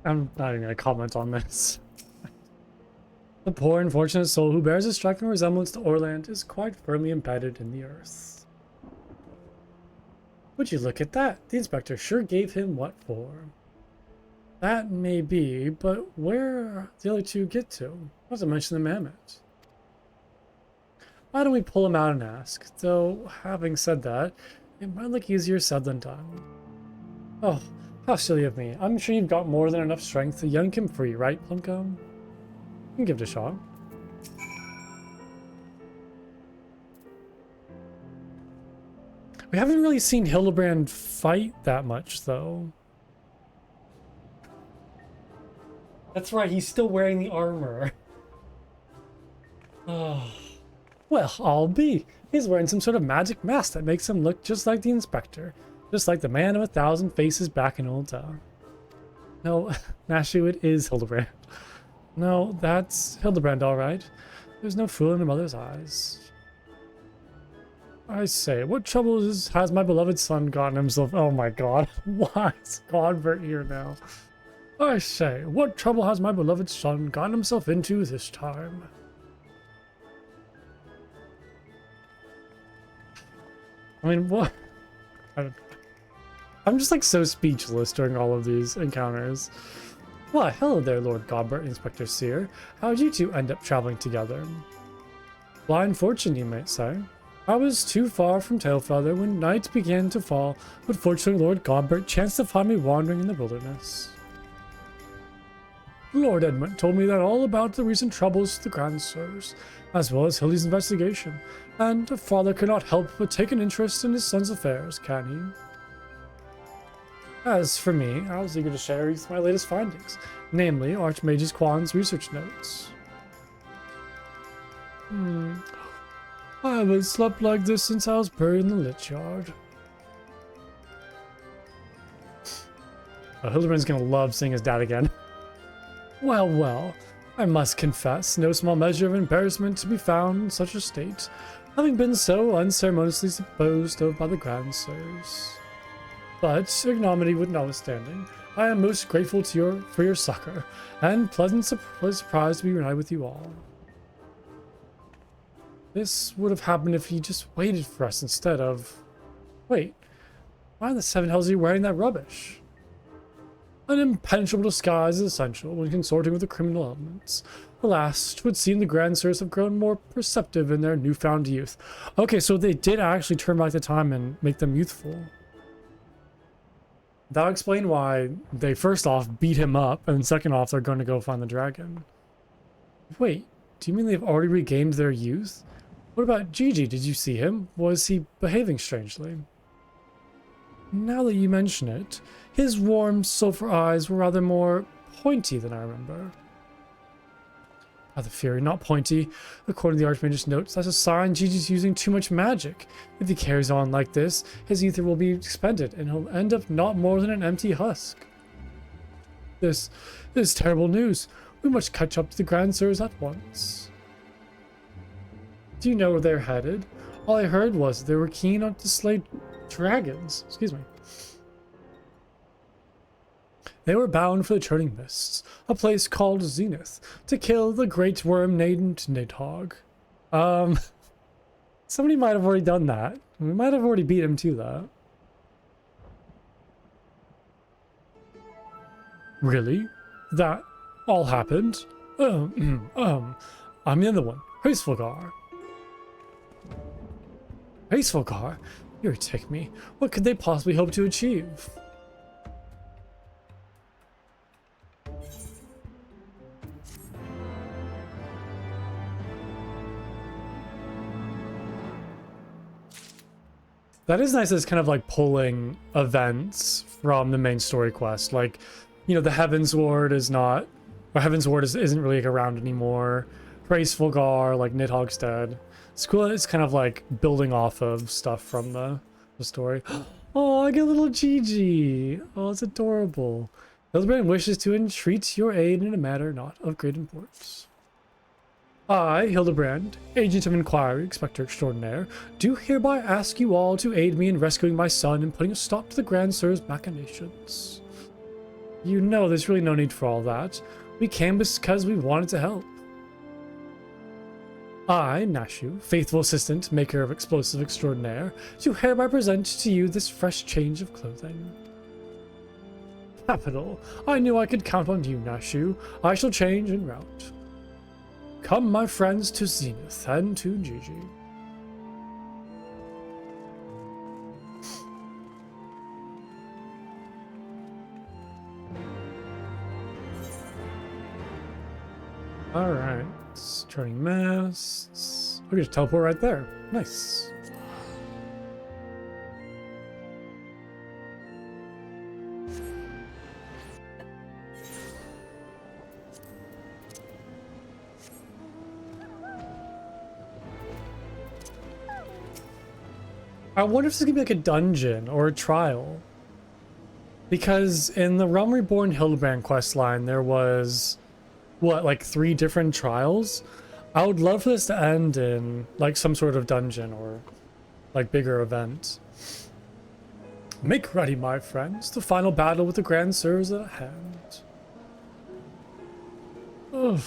I'm not even gonna comment on this. The poor unfortunate soul who bears a striking resemblance to Orland is quite firmly embedded in the earth. Would you look at that? The inspector sure gave him what for. That may be, but where the other two get to? Not to mention the mammoth. Why don't we pull him out and ask? Though, having said that, it might look easier said than done. Oh, how silly of me. I'm sure you've got more than enough strength to yank him free, right, Plumcomb? You can give it a shot. We haven't really seen Hildibrand fight that much, though. That's right, he's still wearing the armor. Oh, Well, I'll be. He's wearing some sort of magic mask that makes him look just like the inspector. Just like the man of 1,000 faces back in Old Town. No, Nashu, it is Hildibrand. No, that's Hildibrand, all right. There's no fool in a mother's eyes. I say, what trouble has my beloved son gotten himself? Oh my god, why is Godbert here now? I say, what trouble has my beloved son gotten himself into this time? I mean, what? I'm just like so speechless during all of these encounters. Why, hello there, Lord Godbert and Inspector Seer. How'd you two end up traveling together? Blind fortune, you might say. I was too far from Tailfeather when night began to fall, but fortunately Lord Godbert chanced to find me wandering in the wilderness. Lord Edmund told me that all about the recent troubles to the Grand Sirs, as well as Hildy's investigation, and a father cannot help but take an interest in his son's affairs, can he? As for me, I was eager to share my latest findings, namely Archmage Quan's research notes. I haven't slept like this since I was buried in the lich yard. Oh, Hildibrand's gonna love seeing his dad again. Well, well, I must confess, no small measure of embarrassment to be found in such a state, having been so unceremoniously disposed of by the Grand Sirs. But, ignominy notwithstanding, I am most grateful to for your succor, and pleasant surprised to be reunited with you all. This would have happened if he just waited for us instead of... Wait, why in the seven hells are you wearing that rubbish? An impenetrable disguise is essential when consorting with the criminal elements. Alas, it would seem the Grand Sirs have grown more perceptive in their newfound youth. Okay, so they did actually turn back the time and make them youthful. That would explain why they first off beat him up, and second off they're going to go find the dragon. Wait, do you mean they've already regained their youth? What about Gigi? Did you see him? Was he behaving strangely? Now that you mention it, his warm sulphur eyes were rather more pointy than I remember. Rather fiery, not pointy. According to the Archmage's notes, that's a sign Gigi's using too much magic. If he carries on like this, his ether will be expended, and he'll end up not more than an empty husk. This is terrible news. We must catch up to the Grand Sirs at once. Do you know where they're headed? All I heard was they were keen on to slay dragons. Excuse me. They were bound for the Turning Mists, a place called Zenith, to kill the great worm named Nidhogg. Somebody might have already done that. We might have already beat him to that. Really? That all happened? I'm the other one, Heavensward. Heavensward? Irritate me. What could they possibly hope to achieve? That is nice as kind of like pulling events from the main story quest. Like, you know, the Heavensward is not, or Heavensward isn't really like around anymore. Heavensward, like Nidhogg's dead. It's cool. It's kind of like building off of stuff from the story. Oh, I get a little Gigi. Oh, it's adorable. Hildibrand wishes to entreat your aid in a matter not of great importance. I, Hildibrand, Agent of Inquiry, Inspector Extraordinaire, do hereby ask you all to aid me in rescuing my son and putting a stop to the Grand Sir's machinations. You know there's really no need for all that. We came because we wanted to help. I, Nashu, faithful assistant, maker of explosive extraordinaire, do hereby present to you this fresh change of clothing. Capital. I knew I could count on you, Nashu. I shall change en route. Come, my friends, to Zenith and to Gigi. Alright. Turning masts. We can just teleport right there. Nice. I wonder if this is gonna be like a dungeon or a trial. Because in the Realm Reborn Hildibrand questline, there was, what, like 3 different trials? I would love for this to end in like some sort of dungeon or like bigger event. Make ready, my friends. The final battle with the Grand Sir is at hand. Ugh.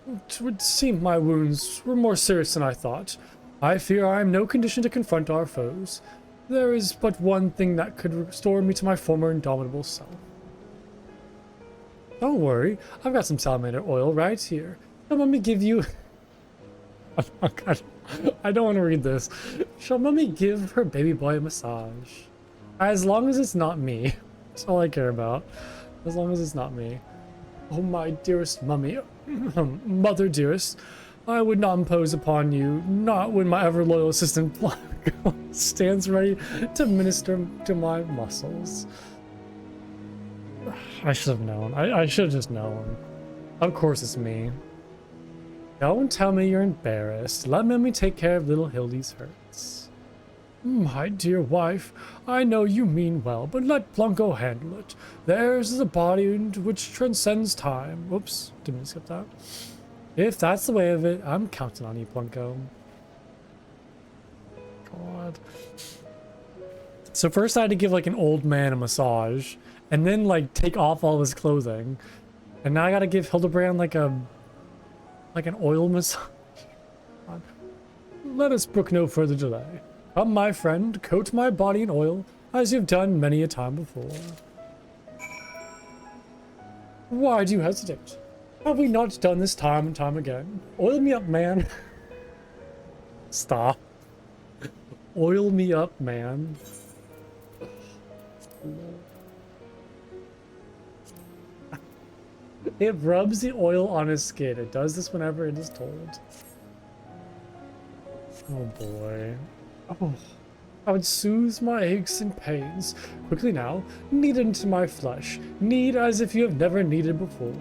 It would seem my wounds were more serious than I thought. I fear I am no condition to confront our foes. There is but one thing that could restore me to my former indomitable self. Don't worry, I've got some salamander oil right here. Now let me give you... Oh God, I don't want to read this. Shall Mummy give her baby boy a massage? As long as it's not me. That's all I care about. As long as it's not me. Oh my dearest Mummy. Mother dearest. I would not impose upon you, not when my ever-loyal assistant stands ready to minister to my muscles. I should have known. I should have just known. Of course it's me. Don't tell me you're embarrassed. Let Mummy take care of little Hildy's hurts. My dear wife, I know you mean well, but let Plunko handle it. Theirs is a body which transcends time. Whoops, didn't skip that. If that's the way of it, I'm counting on you, Plunko. God. So first I had to give like an old man a massage, and then like take off all his clothing. And now I gotta give Hildibrand like an oil massage. God. Let us brook no further delay. Come, my friend, coat my body in oil, as you've done many a time before. Why do you hesitate? Have we not done this time and time again? Oil me up, man. Stop. Oil me up, man. It rubs the oil on his skin. It does this whenever it is told. Oh boy. Oh. I would soothe my aches and pains. Quickly now, knead into my flesh. Knead as if you have never kneaded before.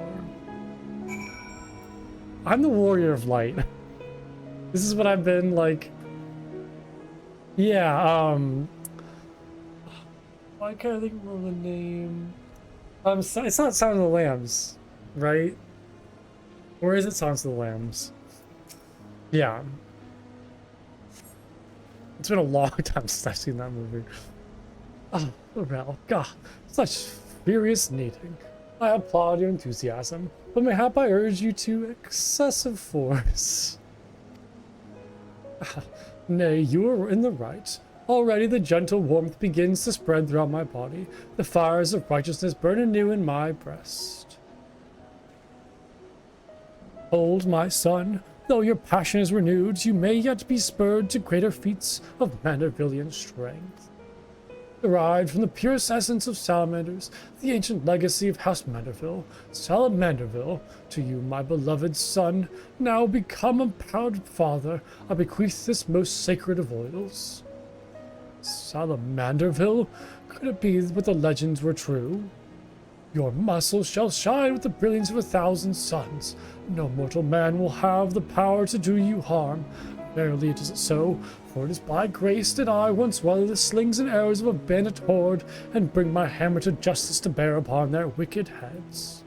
I'm the warrior of light. This is what I've been like. Yeah, why can't I think of the name? It's not Sound of the Lambs, right? Or is it Sounds of the Lambs? Yeah. It's been a long time since I've seen that movie. Oh, well, God, such furious kneading. I applaud your enthusiasm, but mayhap I urge you to excessive force. Nay, you are in the right. Already the gentle warmth begins to spread throughout my body. The fires of righteousness burn anew in my breast. Hold, my son, though your passion is renewed, you may yet be spurred to greater feats of Mandervillian strength. Derived from the purest essence of salamanders, the ancient legacy of House Manderville, Salamanderville, to you, my beloved son, now become a proud father, I bequeath this most sacred of oils. Salamanderville? Could it be that the legends were true? Your muscles shall shine with the brilliance of 1,000 suns. No mortal man will have the power to do you harm. Verily it is so, for it is by grace that I once weather the slings and arrows of a bandit horde, and bring my hammer to justice to bear upon their wicked heads.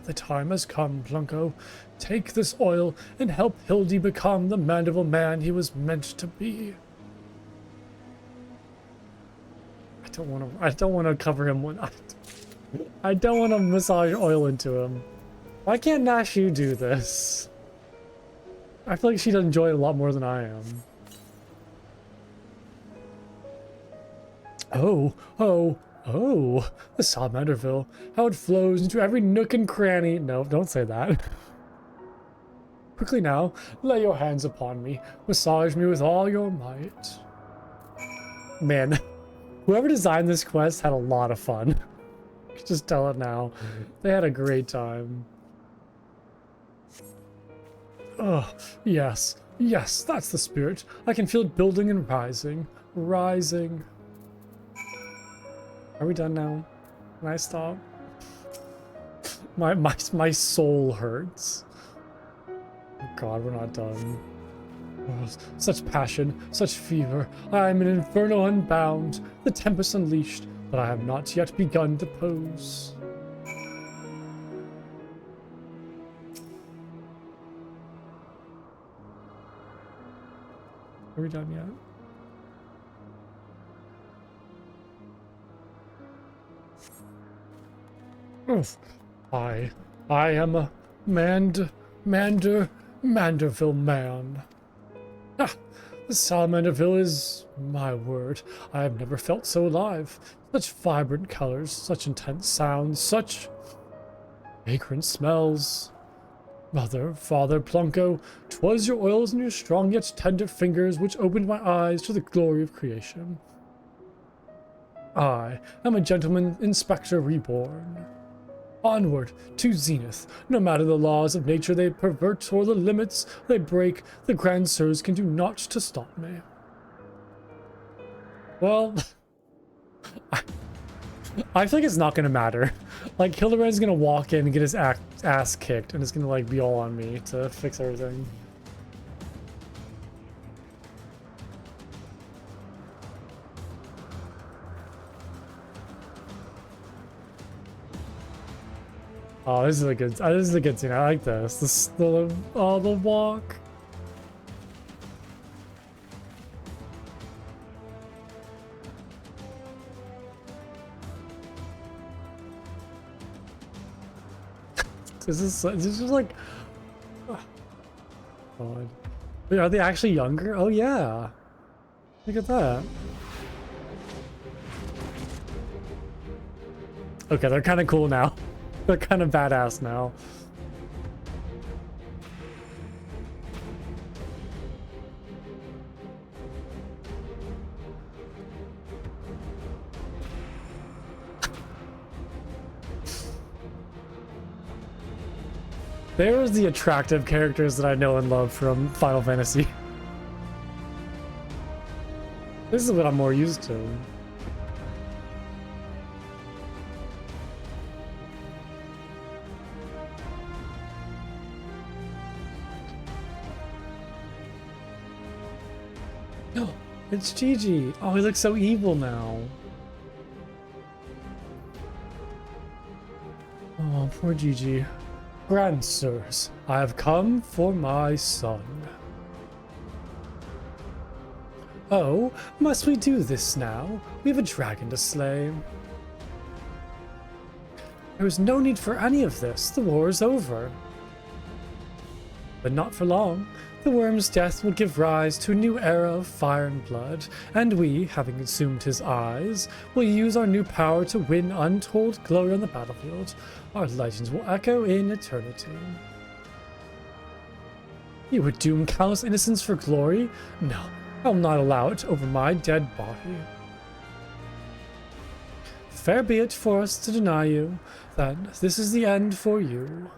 The time has come, Plunko. Take this oil and help Hildy become the Manderville man he was meant to be. I don't want to cover him when I don't want to massage oil into him. Why can't Nashu do this? I feel like she'd enjoy it a lot more than I am. Oh, the Salamanderville. How it flows into every nook and cranny. No, don't say that. Quickly now, lay your hands upon me. Massage me with all your might. Man, whoever designed this quest had a lot of fun. Just tell it now. They had a great time. Oh, yes. Yes, that's the spirit. I can feel it building and rising. Rising. Are we done now? Can I stop? My soul hurts. Oh God, we're not done. Oh, such passion, such fever. I am an inferno unbound, the tempest unleashed, but I have not yet begun to pose. Are we done yet? Oof. I am a Manderville man. Ah, the Salamanderville is my word. I have never felt so alive. Such vibrant colors, such intense sounds, such fragrant smells. Mother, Father, Plunko, 'twas your oils and your strong yet tender fingers which opened my eyes to the glory of creation. I am a gentleman inspector reborn. Onward to zenith. No matter the laws of nature they pervert or the limits they break, the Grand Sirs can do naught to stop me. Well, I feel like it's not gonna matter. Like, Hildibrand's gonna walk in and get his ass kicked, and it's gonna like be all on me to fix everything. Oh, this is a good scene. I like this. The walk. This is just like, oh, God. Wait, are they actually younger? Oh yeah. Look at that. Okay, they're kind of cool now. They're kind of badass now. There's the attractive characters that I know and love from Final Fantasy. This is what I'm more used to. No, it's Gigi. Oh, he looks so evil now. Oh, poor Gigi. Grand Sirs, I have come for my son. Oh, must we do this now? We have a dragon to slay. There is no need for any of this. The war is over. But not for long. The worm's death will give rise to a new era of fire and blood, and we, having consumed his eyes, will use our new power to win untold glory on the battlefield. Our legends will echo in eternity. You would doom countless innocents for glory? No, I will not allow it over my dead body. Fair be it for us to deny you, then this is the end for you.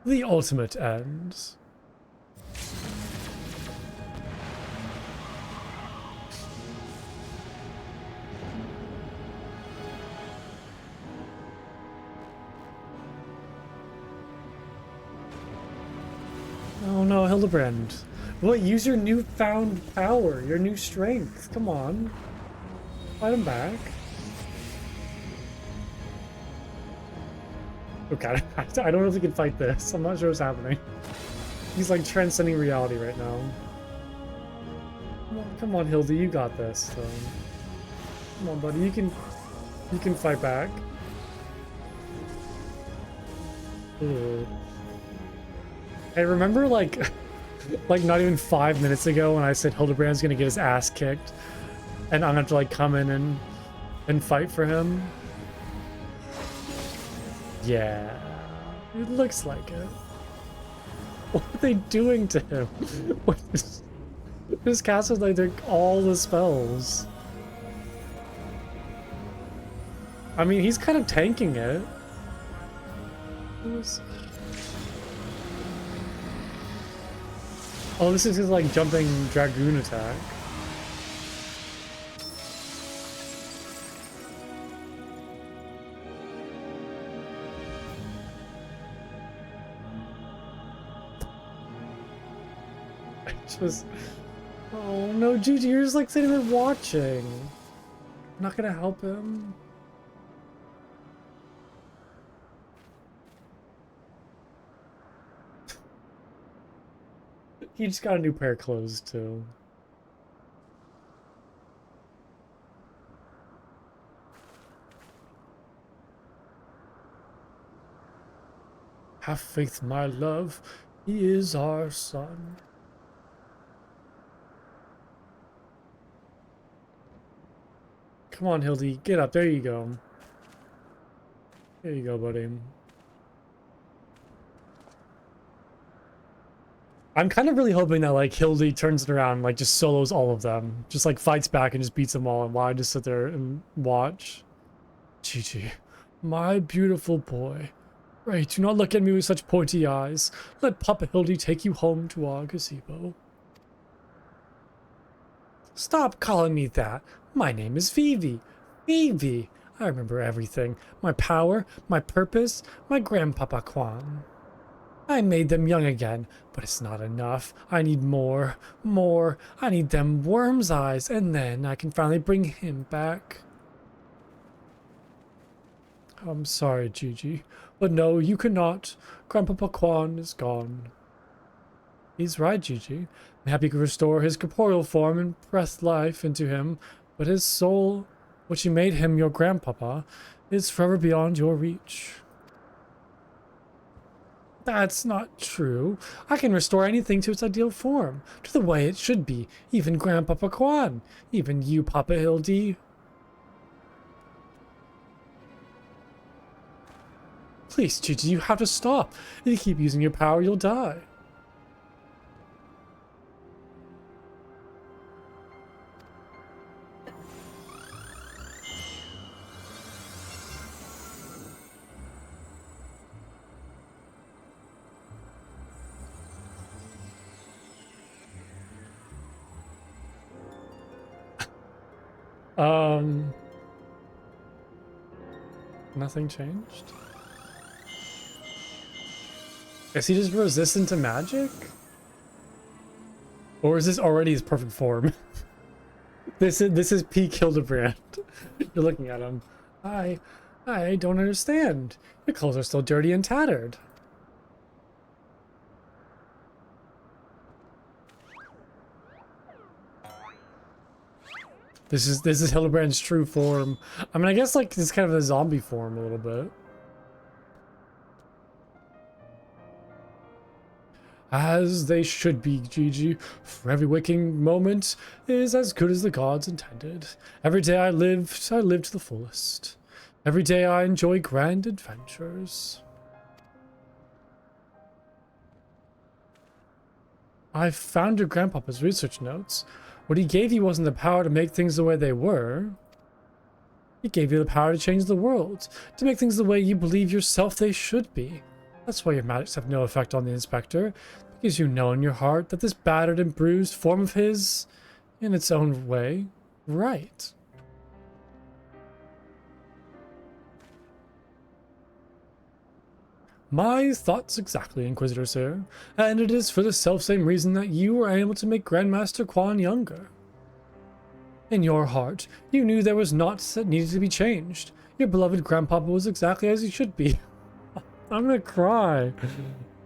The ultimate end. Oh no, Hildibrand. Well, use your newfound power, your new strength. Come on. Fight him back. Okay, I don't know if he can fight this. I'm not sure what's happening. He's like transcending reality right now. Come on, Hildy, you got this. So. Come on, buddy, you can fight back. Ooh. Hey, remember like not even 5 minutes ago when I said Hildibrand's gonna get his ass kicked, and I'm gonna have to like come in and fight for him? Yeah, it looks like it. What are they doing to him? This castle like took all the spells. I mean, he's kind of tanking it. Oh, this is his like jumping dragoon attack. Just... Oh no, Gigi, you're just like sitting there watching. I'm not gonna help him. He just got a new pair of clothes too. Have faith, my love. He is our son. Come on, Hildy. Get up. There you go. There you go, buddy. I'm kind of really hoping that, like, Hildy turns it around, like, just solos all of them. Just, like, fights back and just beats them all. And while I just sit there and watch. Gigi, my beautiful boy. Right, do not look at me with such pointy eyes. Let Papa Hildy take you home to our gazebo. Stop calling me that. My name is Vivi. Vivi. I remember everything. My power, my purpose, my grandpapa Kwan. I made them young again, but it's not enough. I need more, more. I need them worm's eyes, and then I can finally bring him back. I'm sorry, Gigi, but no, you cannot. Grandpapa Kwan is gone. He's right, Gigi. I'm happy to restore his corporeal form and breathe life into him, but his soul, which you made him your grandpapa, is forever beyond your reach. That's not true. I can restore anything to its ideal form, to the way it should be, even Grandpapa Kwan, even you, Papa Hildy. Please, Gigi, you have to stop. If you keep using your power, you'll die. Nothing changed? Is he just resistant to magic? Or is this already his perfect form? This is peak Hildibrand. You're looking at him. I don't understand. Your clothes are still dirty and tattered. This is Hildibrand's true form. I mean, I guess like this is kind of a zombie form a little bit. As they should be, Gigi. For every waking moment is as good as the gods intended. Every day I live to the fullest. Every day I enjoy grand adventures. I found your grandpapa's research notes. What he gave you wasn't the power to make things the way they were. He gave you the power to change the world, to make things the way you believe yourself they should be. That's why your magics have no effect on the inspector, because you know in your heart that this battered and bruised form of his, in its own way, right. My thoughts exactly, Inquisitor Sir, and it is for the selfsame reason that you were able to make Grandmaster Kwan younger. In your heart, you knew there was naught that needed to be changed. Your beloved grandpapa was exactly as he should be. I'm gonna cry.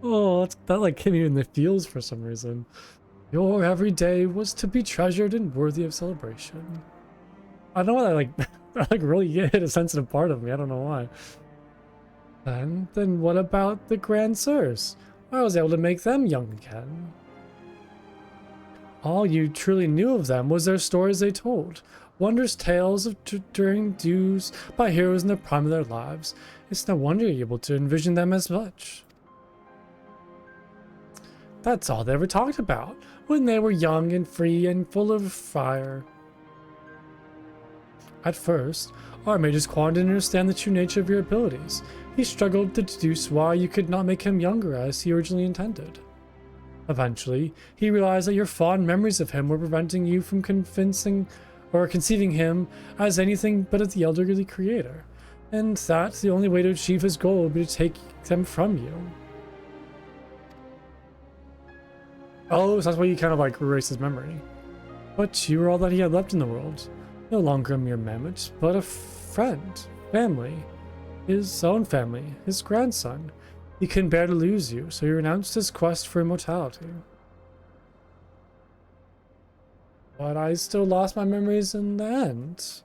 Oh, that like hit me in the feels for some reason. Your every day was to be treasured and worthy of celebration. I don't know why that like really hit a sensitive part of me. I don't know why. And then what about the Grand Sirs? I was able to make them young again. All you truly knew of them was their stories they told. Wondrous tales of during dews by heroes in the prime of their lives. It's no wonder you're able to envision them as much. That's all they ever talked about, when they were young and free and full of fire. At first, Archmage Kwan didn't understand the true nature of your abilities. He struggled to deduce why you could not make him younger as he originally intended. Eventually, he realized that your fond memories of him were preventing you from conceiving him as anything but the elderly creator, and that the only way to achieve his goal would be to take them from you. Oh, so that's why you kind of like erased his memory. But you were all that he had left in the world. No longer a mere mammoth, but a friend, family, his own family, his grandson. He couldn't bear to lose you, so he renounced his quest for immortality. But I still lost my memories in the end.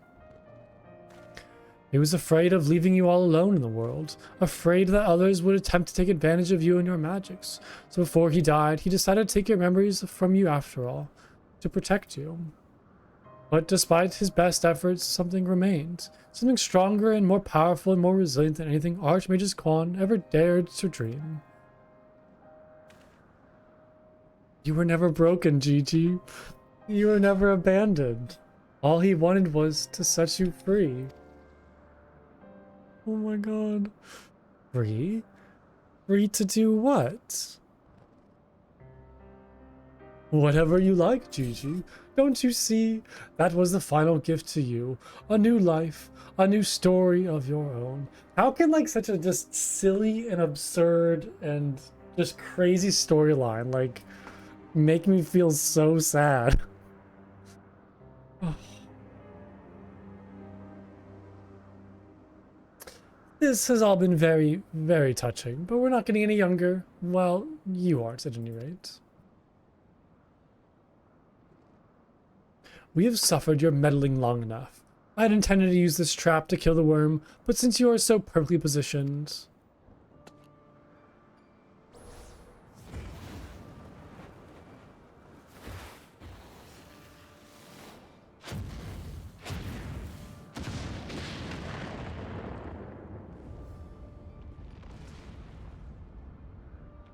He was afraid of leaving you all alone in the world, afraid that others would attempt to take advantage of you and your magics. So before he died, he decided to take your memories from you after all, to protect you. But despite his best efforts, something remained. Something stronger and more powerful and more resilient than anything Archmage's Quan ever dared to dream. You were never broken, Gigi. You were never abandoned. All he wanted was to set you free. Oh my god. Free? Free to do what? Whatever you like, Gigi. Don't you see? That was the final gift to you. A new life. A new story of your own. How can like such a just silly and absurd and just crazy storyline like make me feel so sad? This has all been very, very touching, but we're not getting any younger. Well, you aren't at any rate. We have suffered your meddling long enough. I had intended to use this trap to kill the worm, but since you are so perfectly positioned...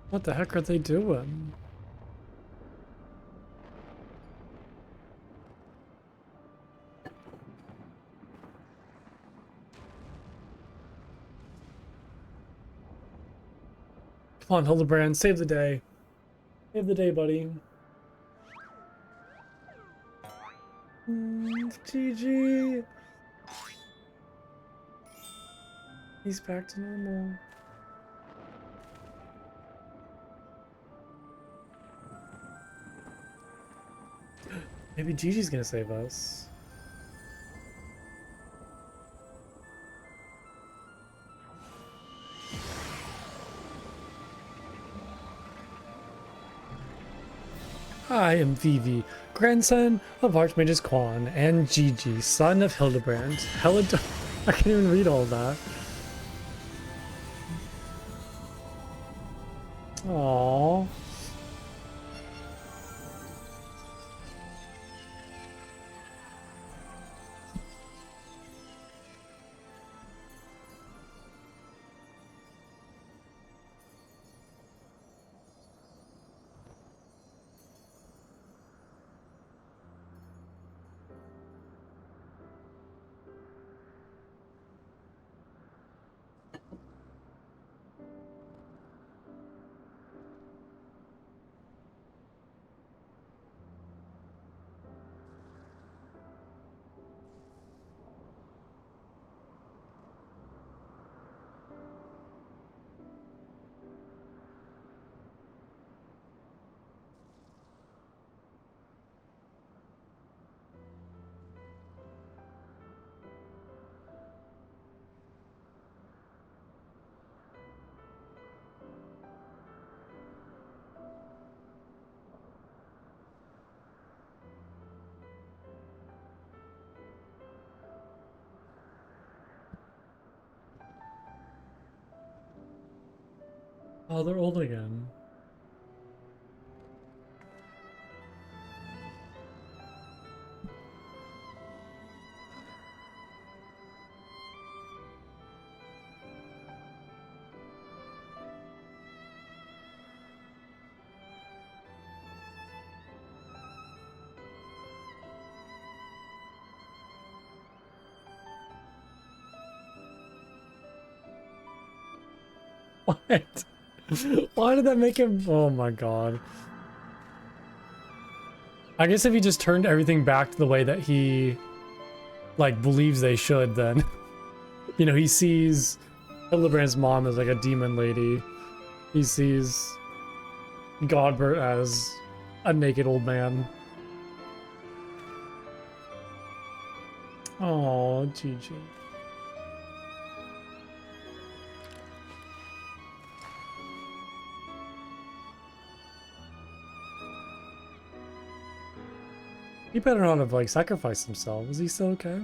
What the heck are they doing? Come on, Hildibrand, save the day. Save the day, buddy. GG. He's back to normal. Maybe Gigi's gonna save us. I am Vivi, grandson of Archmage's Quan, and Gigi, son of Hildibrand. I can't even read all that. Aww. Oh, they're old again. What? Why did that make him? Oh my god. I guess if he just turned everything back to the way that he, like, believes they should, then... You know, he sees Hildibrand's mom as, like, a demon lady. He sees Godbert as a naked old man. Oh, GG. He better not have, like, sacrificed himself. Is he still okay?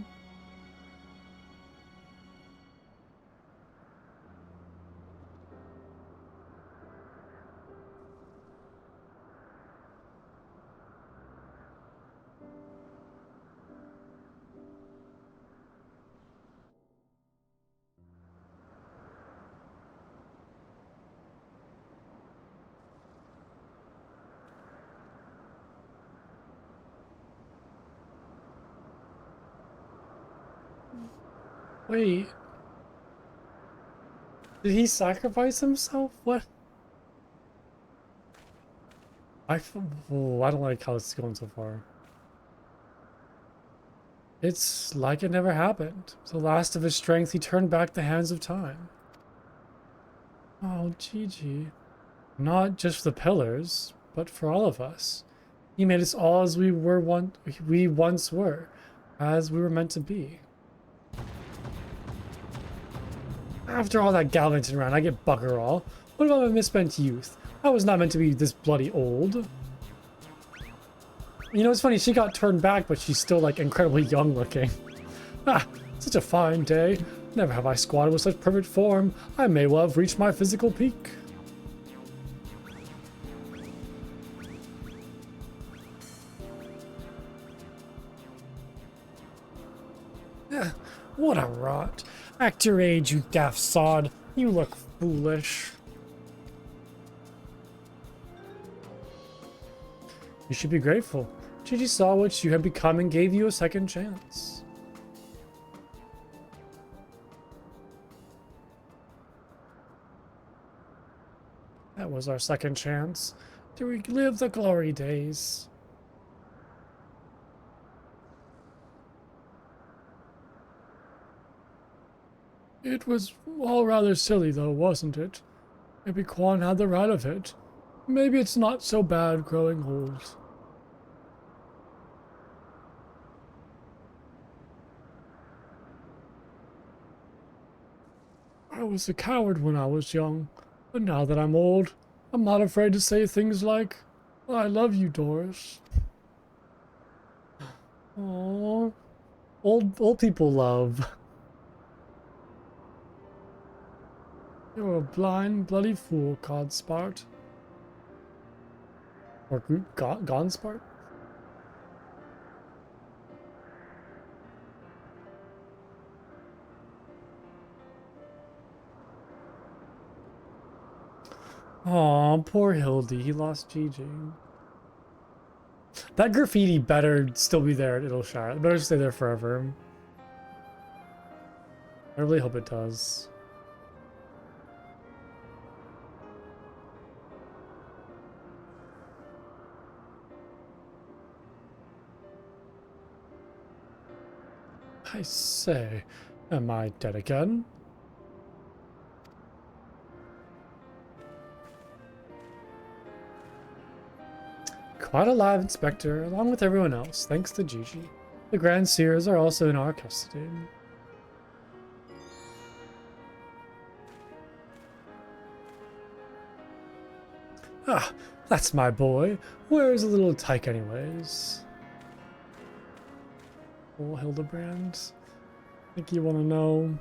Wait. Did he sacrifice himself? What? Oh, I don't like how it's going so far. It's like it never happened. The last of his strength, he turned back the hands of time. Oh, GG. Not just for the pillars, but for all of us. He made us all as we once were, as we were meant to be. After all that gallivanting around, I get bugger all. What about my misspent youth? I was not meant to be this bloody old. You know, it's funny, she got turned back, but she's still, like, incredibly young looking. Ah, such a fine day. Never have I squatted with such perfect form. I may well have reached my physical peak. What a rot. Act your age, you daft sod. You look foolish. You should be grateful. Gigi saw what you had become and gave you a second chance. That was our second chance to relive the glory days. It was all rather silly, though, wasn't it? Maybe Quan had the right of it. Maybe it's not so bad growing old. I was a coward when I was young, but now that I'm old, I'm not afraid to say things like, I love you, Doris. Aww. Old people love. You're a blind, bloody fool, Godspart. Or Gonspart? Aw, poor Hildy. He lost Gigi. That graffiti better still be there at Idleshire. It better stay there forever. I really hope it does. I say, am I dead again? Quite alive, Inspector, along with everyone else, thanks to Gigi. The Grand Seers are also in our custody. Ah, that's my boy. Where is the little tyke anyways? Oh, Hildibrand. I think you want to know.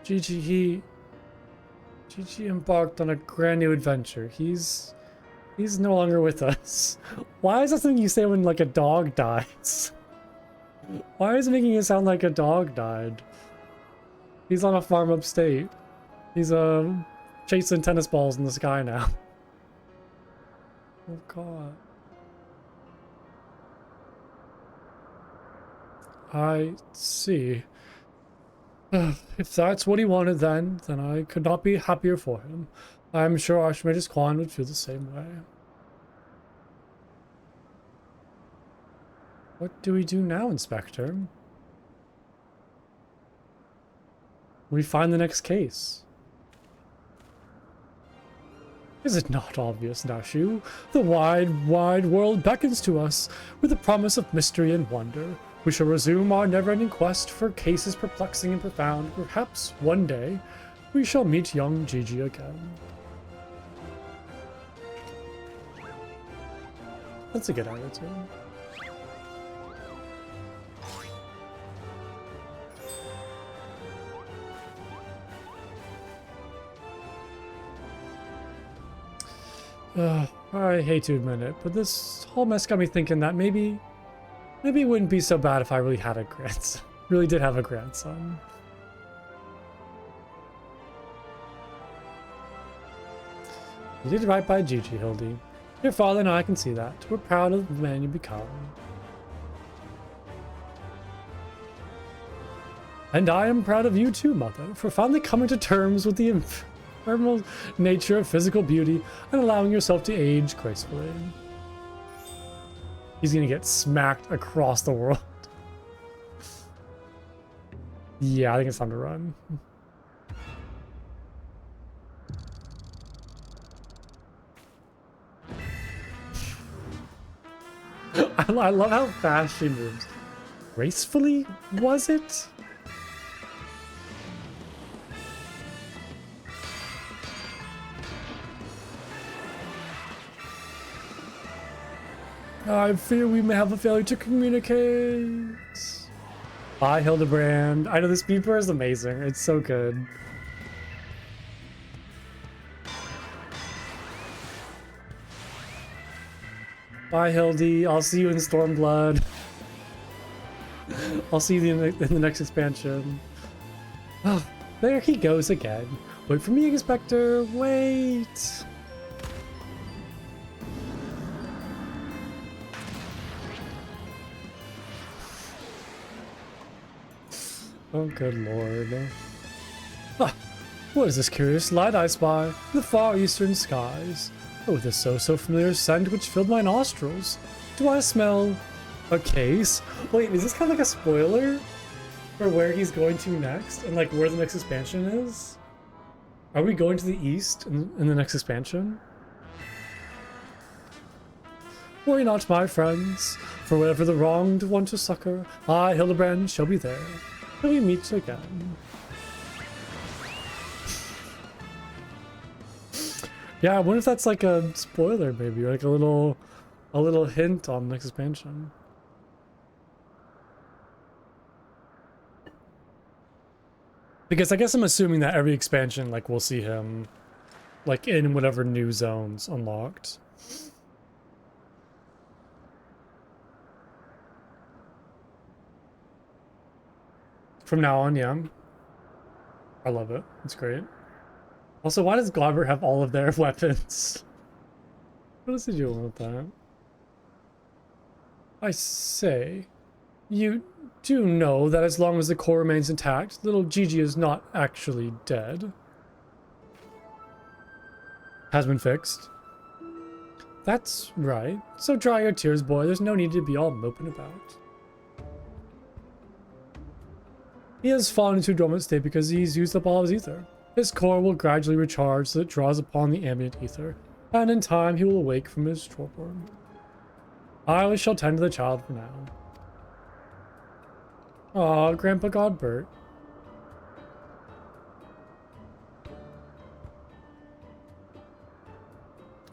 Gigi embarked on a grand new adventure. He's no longer with us. Why is that something you say when, like, a dog dies? Why is it making it sound like a dog died? He's on a farm upstate. He's chasing tennis balls in the sky now. Oh god. I see. If that's what he wanted then I could not be happier for him. I'm sure Archmagus Quan would feel the same way. What do we do now, Inspector? We find the next case. Is it not obvious, Nashu? The wide, wide world beckons to us with the promise of mystery and wonder. We shall resume our never-ending quest for cases perplexing and profound. Perhaps one day we shall meet young Gigi again. That's a good attitude. I hate to admit it, but this whole mess got me thinking that maybe it wouldn't be so bad if I really had a grandson. Really did have a grandson. You did right by Gigi, Hildy. Your father and I can see that. We're proud of the man you become. And I am proud of you too, Mother, for finally coming to terms with the ephemeral nature of physical beauty and allowing yourself to age gracefully. He's gonna get smacked across the world. Yeah, I think it's time to run. I love how fast she moves. Gracefully, was it? I fear we may have a failure to communicate. Bye, Hildibrand. I know this beeper is amazing. It's so good. Bye, Hildy. I'll see you in Stormblood. I'll see you in the next expansion. Oh, there he goes again. Wait for me, Inspector. Wait. Oh, good lord. Ah, what is this curious light I spy in the far eastern skies? Oh, this so familiar scent which filled my nostrils. Do I smell a case? Wait, is this kind of like a spoiler for where he's going to next and like where the next expansion is? Are we going to the east in the next expansion? Worry not, my friends, for wherever the wronged want to succor, I, Hildibrand, shall be there. Till we meet again. Yeah, I wonder if that's like a spoiler, maybe, or like a little hint on the next expansion. Because I guess I'm assuming that every expansion, like, we'll see him, like, in whatever new zones unlocked. From now on, yeah. I love it. It's great. Also, why does Glauber have all of their weapons? What is he doing with that? I say, you do know that as long as the core remains intact, little Gigi is not actually dead. Has been fixed. That's right. So dry your tears, boy. There's no need to be all moping about. He has fallen into a dormant state because he's used up all his ether. His core will gradually recharge so it draws upon the ambient ether, and in time he will awake from his torpor. I shall tend to the child for now. Aw, Grandpa Godbert.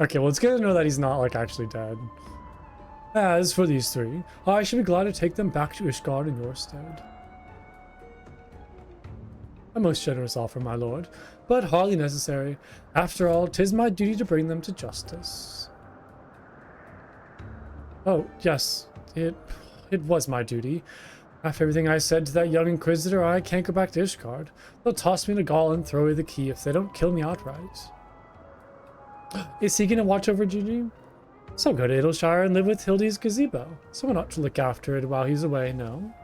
Okay, well, it's good to know that he's not, like, actually dead. As for these three, I should be glad to take them back to Ishgard in your stead. A most generous offer, my lord, but hardly necessary. After all, 'tis my duty to bring them to justice. Oh, yes, it was my duty. After everything I said to that young inquisitor, I can't go back to Ishgard. They'll toss me in a gall and throw away the key if they don't kill me outright. Is he gonna watch over Gigi? So go to Idleshire and live with Hildy's gazebo. Someone ought to look after it while he's away, no?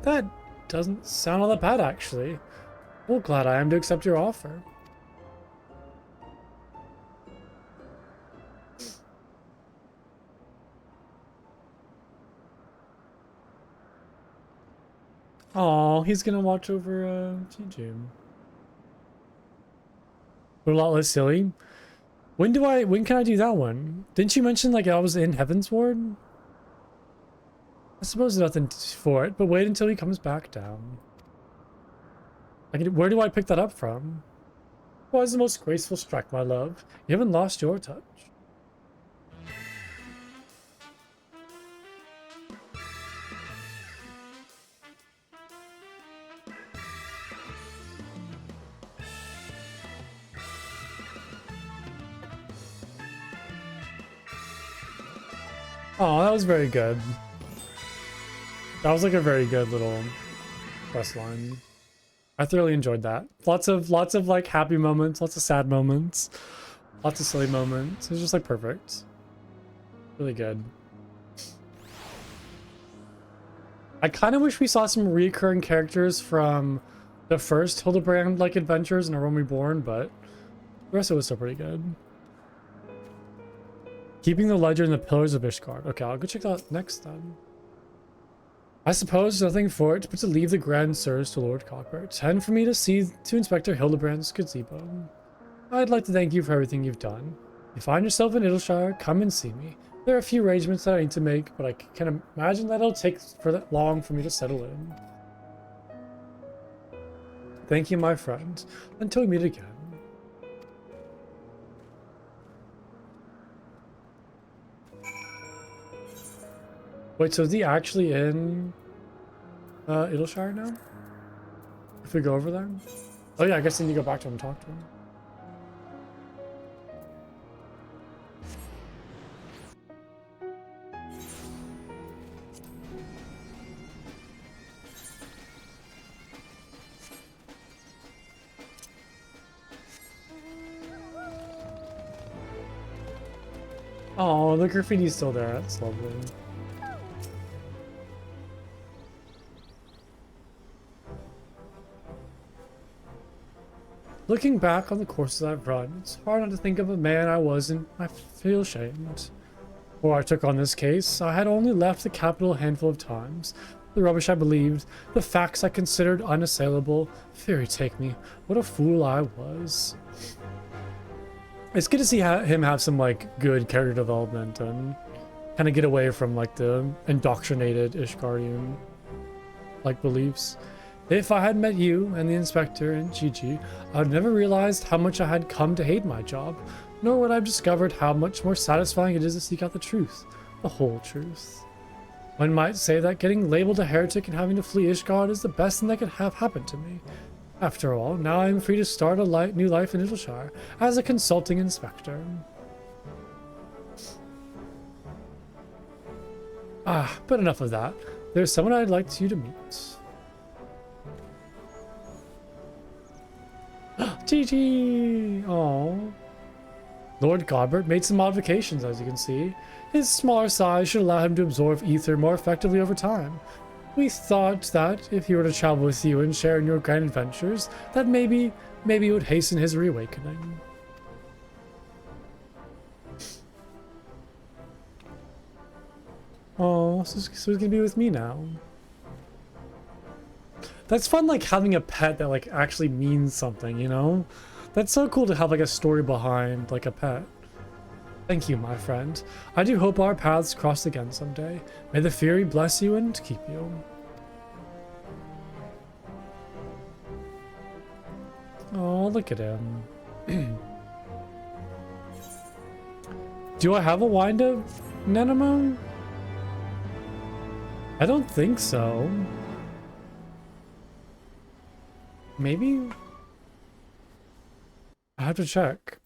That doesn't sound all that bad, actually. Well, glad I am to accept your offer. Oh, he's gonna watch over Gigi. a lot less silly. When can I do that one? Didn't you mention like I was in Heavensward? I suppose there's nothing for it, but wait until he comes back down. Where do I pick that up from? Why is the most graceful strike, my love? You haven't lost your touch. Oh, that was very good. That was like a very good little quest line. I thoroughly enjoyed that. Lots of like happy moments, lots of sad moments, lots of silly moments. It was just like perfect. Really good. I kind of wish we saw some recurring characters from the first Hildibrand like adventures in A Realm Reborn, but the rest of it was still pretty good. Keeping the ledger and the pillars of Ishgard. Okay, I'll go check that out next then. I suppose nothing for it but to leave the grand sirs to Lord Cockbert, and for me to see to Inspector Hildibrand's gazebo. I'd like to thank you for everything you've done. If you find yourself in Idleshire, come and see me. There are a few arrangements that I need to make, but I can imagine that it'll take for that long for me to settle in. Thank you, my friend. Until we meet again. Wait, so is he actually in Idleshire now? If we go over there? Oh yeah, I guess I need to go back to him and talk to him. Oh, the graffiti's still there. That's lovely. Looking back on the courses I've run, it's hard not to think of a man I was and I feel ashamed. Before I took on this case, I had only left the capital a handful of times. The rubbish I believed, the facts I considered unassailable. Fury take me, what a fool I was. It's good to see him have some like good character development and kind of get away from like the indoctrinated Ishgardian like beliefs. If I had met you and the inspector and Gigi, I would never realized how much I had come to hate my job, nor would I have discovered how much more satisfying it is to seek out the truth, the whole truth. One might say that getting labeled a heretic and having to flee Ishgard is the best thing that could have happened to me. After all, now I am free to start a new life in Idleshire as a consulting inspector. But enough of that. There's someone I'd like you to meet. Gigi! Aww. Lord Godbert made some modifications, as you can see. His smaller size should allow him to absorb ether more effectively over time. We thought that if he were to travel with you and share in your grand adventures, that maybe it would hasten his reawakening. Oh, so he's gonna be with me now. That's fun, like having a pet that like actually means something, you know? That's so cool to have like a story behind like a pet. Thank you, my friend. I do hope our paths cross again someday. May the Fury bless you and keep you. Oh, look at him. Do I have a wind-up Nenemo? I don't think so. Maybe? I have to check.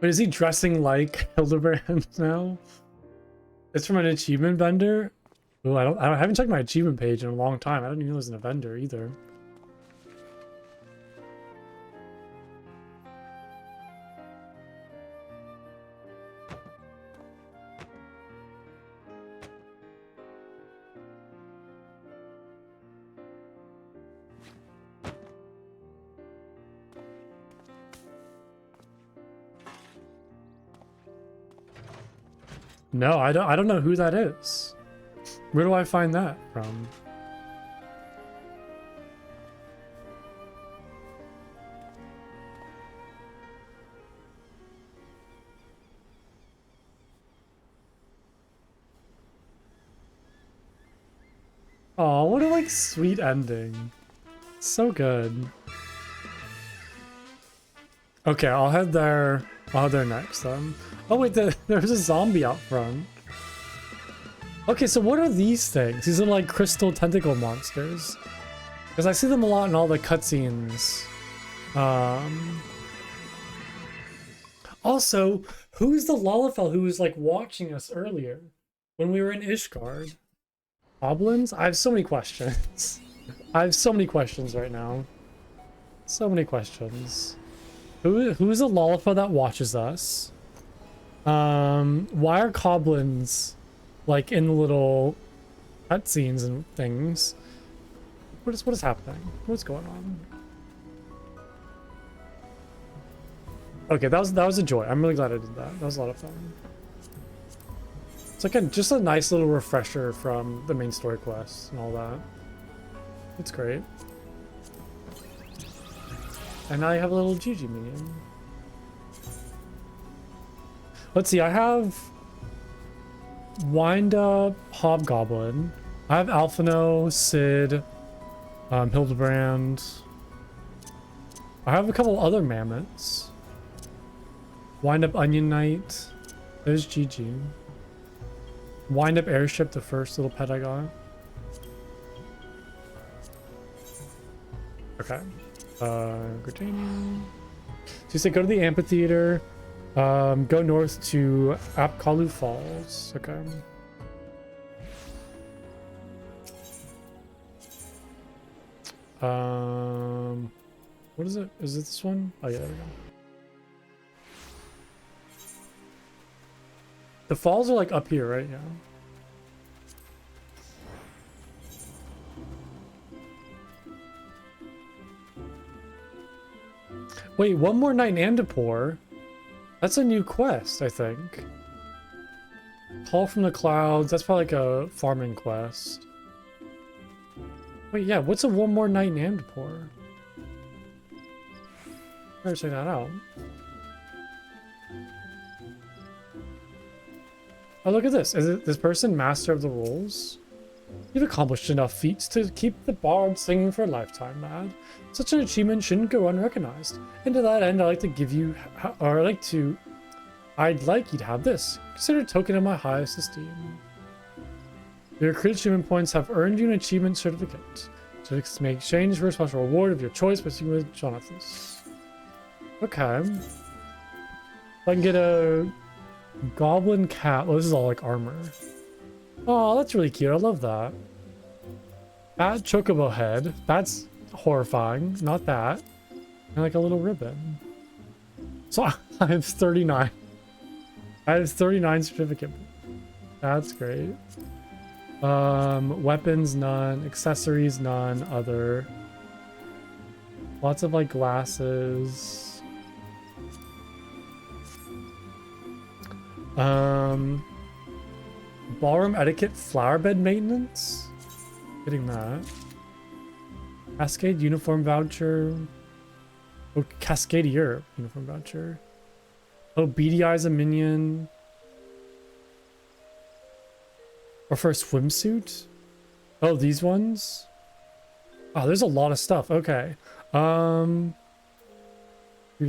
But is he dressing like Hildibrand now? It's from an achievement vendor? Oh, I haven't checked my achievement page in a long time. I didn't even know it was in a vendor either. No, I don't know who that is. Where do I find that from? Oh, what a like sweet ending. So good. Okay, I'll head there. I'll head there next then. Oh wait, there's a zombie out front. Okay, so what are these things? These are like crystal tentacle monsters. Because I see them a lot in all the cutscenes. Also, who's the Lalafell who was like watching us earlier when we were in Ishgard? Goblins? I have so many questions. I have so many questions right now. So many questions. Who's the Lalafell that watches us? Why are goblins like in the little cutscenes and things? What is happening? What's going on? Okay, that was a joy. I'm really glad I did that. That was a lot of fun. It's like just a nice little refresher from the main story quests and all that. It's great. And now you have a little GG minion. Let's see, I have Wind Up, Hobgoblin. I have Alphino, Sid, Hildibrand. I have a couple other mammoths. Wind Up Onion Knight. There's GG. Wind Up Airship, the first little pet I got. Okay. Continue. So you say go to the amphitheater. Go north to Apkalu Falls. Okay. What is it? Is it this one? Oh yeah, there we go. The falls are like up here, right? Yeah. Wait, one more night in Andapur. That's a new quest, I think. Call from the Clouds. That's probably like a farming quest. Wait, yeah. What's a one more night in Andapur? Better check that out. Oh, look at this. Is it this person master of the rules? You've accomplished enough feats to keep the bard singing for a lifetime, lad. Such an achievement shouldn't go unrecognized. And to that end, I'd like you to have this. Consider a token of my highest esteem. Your accrued achievement points have earned you an achievement certificate. Certificates may exchange for a special reward of your choice by speaking with Jonathan. Okay. I can get a goblin cat. Well, this is all like armor. Oh, that's really cute. I love that. That chocobo head. That's horrifying. Not that. And like a little ribbon. So I have 39. I have 39 certificate. That's great. Weapons, none. Accessories, none. Other. Lots of like glasses. Ballroom etiquette, flower bed maintenance. Getting that. Cascade uniform voucher. Oh, Cascadier uniform voucher. Oh, Beady Eyes a minion. Or for a swimsuit. Oh, these ones. Oh, there's a lot of stuff. Okay. Give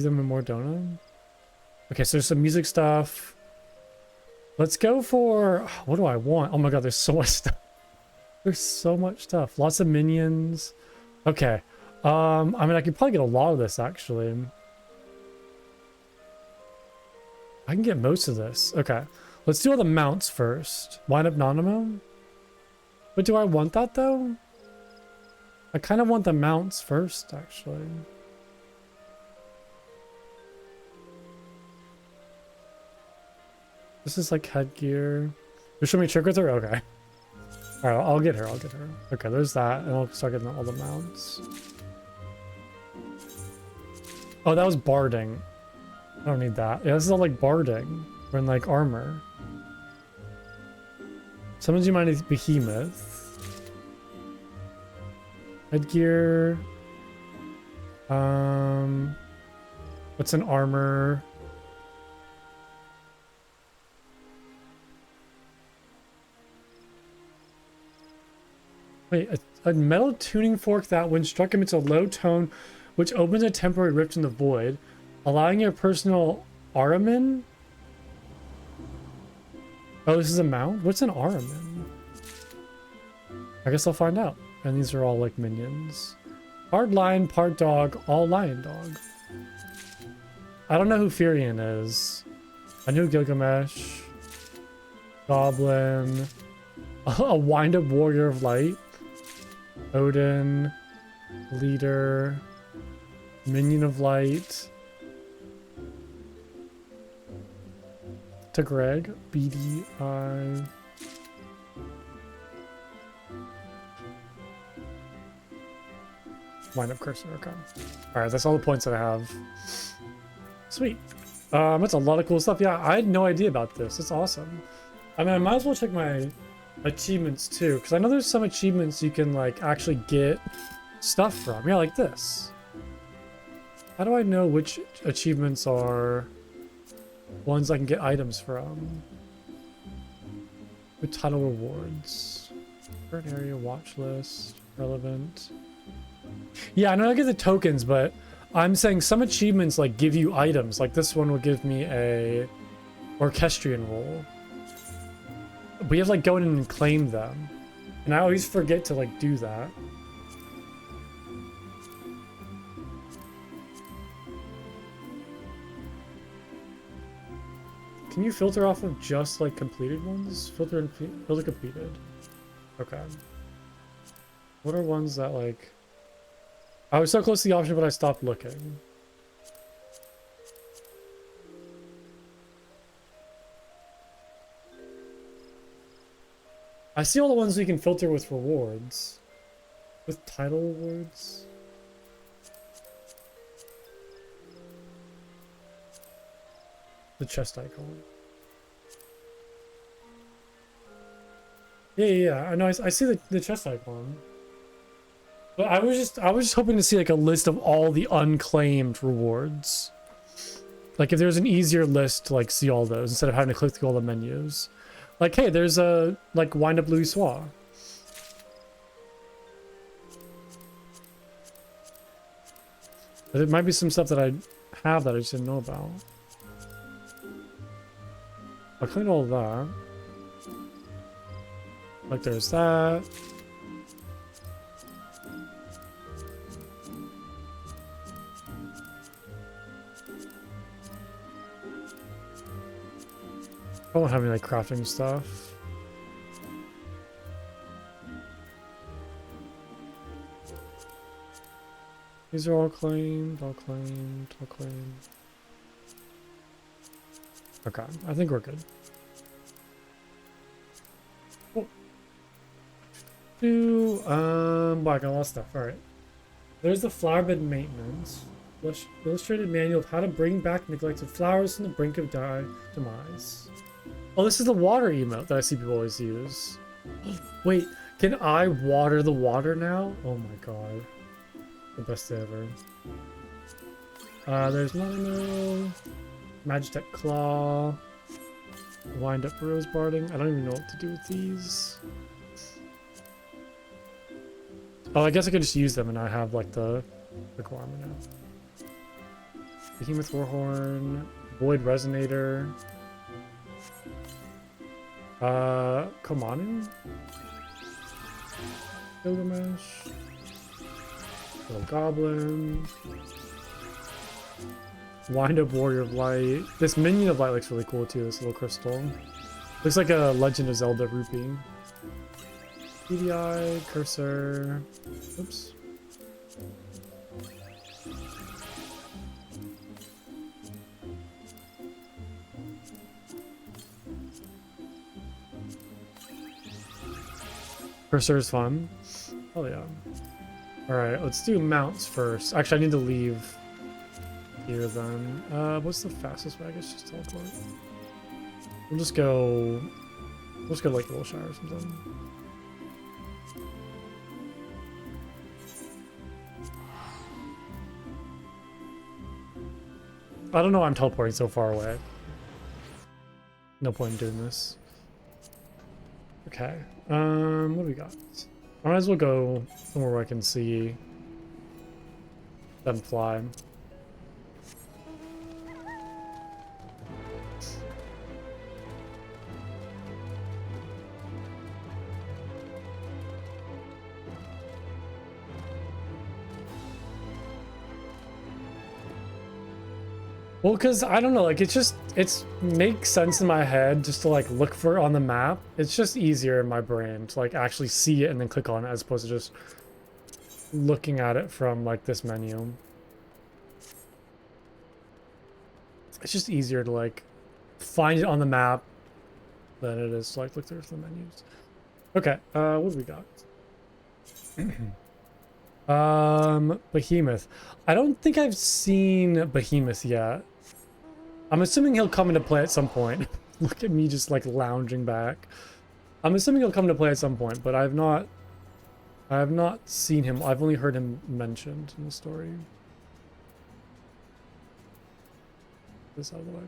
them a more donut. Okay, so there's some music stuff. Let's go for, what do I want? Oh my god, there's so much stuff. There's so much stuff. Lots of minions. Okay. I mean, I could probably get a lot of this, actually. I can get most of this. Okay. Let's do all the mounts first. Wind Up Nonamo? But do I want that, though? I kind of want the mounts first, actually. This is like headgear. You show me trick with her? Okay. Alright, I'll get her. I'll get her. Okay, there's that. And I'll start getting all the mounts. Oh, that was barding. I don't need that. Yeah, this is all like barding. We're in like armor. Summons you mind behemoth. Headgear. What's an armor? Wait, a metal tuning fork that, when struck, emits a low tone, which opens a temporary rift in the void, allowing your personal Araman. Oh, this is a mount? What's an Araman? I guess I'll find out. And these are all like minions. Part lion, part dog, all lion dog. I don't know who Furion is. I knew Gilgamesh. Goblin. A wind-up warrior of light. Odin. Leader. Minion of light. To Greg. BDI. Wind up cursor, okay. Alright, that's all the points that I have. Sweet. That's a lot of cool stuff. Yeah, I had no idea about this. It's awesome. I mean, I might as well check my achievements too, because I know there's some achievements you can like actually get stuff from. Yeah, like this. How do I know which achievements are ones I can get items from? With title rewards. Current area, watch list, relevant. Yeah, I know I get the tokens, but I'm saying some achievements like give you items. Like this one will give me a orchestrion roll. We have to like go in and claim them. And I always forget to like do that. Can you filter off of just like completed ones? Filter completed. Okay. What are ones that like... I was so close to the option, but I stopped looking. I see all the ones we can filter with rewards. With title rewards? The chest icon. Yeah. I know. I see the chest icon. But I was just hoping to see like a list of all the unclaimed rewards. Like if there's an easier list to like see all those instead of having to click through all the menus. Like, hey, there's a like wind up Louis Soir. But it might be some stuff that I have that I just didn't know about. I cleaned all of that. Like there's that. I don't have any like crafting stuff. These are all claimed, all claimed, all claimed. Okay, I think we're good. Well, I got a lot of stuff. All right. There's the flowerbed maintenance. Illustrated manual of how to bring back neglected flowers from the brink of demise. Oh, this is the water emote that I see people always use. Wait, can I water the water now? Oh my god. The best day ever. There's Mono, Magitech Claw, Wind Up Rose Barding. I don't even know what to do with these. Oh, I guess I could just use them and I have like the requirement now. Behemoth Warhorn, Void Resonator. Komanu? Gilgamesh. Little Goblin. Wind Up Warrior of Light. This Minion of Light looks really cool too, this little crystal. Looks like a Legend of Zelda rupee. PDI, cursor. Oops. Cursor is fun. Oh yeah. Alright, let's do mounts first. Actually, I need to leave here then. What's the fastest way? I guess just teleport. We'll just go Let's go like a little shower or something. I don't know why I'm teleporting so far away. No point in doing this. Okay. What do we got? I might as well go somewhere where I can see them fly. Well, because I don't know, like it makes sense in my head just to like look for it on the map. It's just easier in my brain to like actually see it and then click on it as opposed to just looking at it from like this menu. It's just easier to like find it on the map than it is to like look through the menus. Okay, what do we got? Behemoth. I don't think I've seen Behemoth yet. I'm assuming he'll come into play at some point. Look at me just like lounging back. I'm assuming he'll come into play at some point, but I have not seen him. I've only heard him mentioned in the story. This out of the way.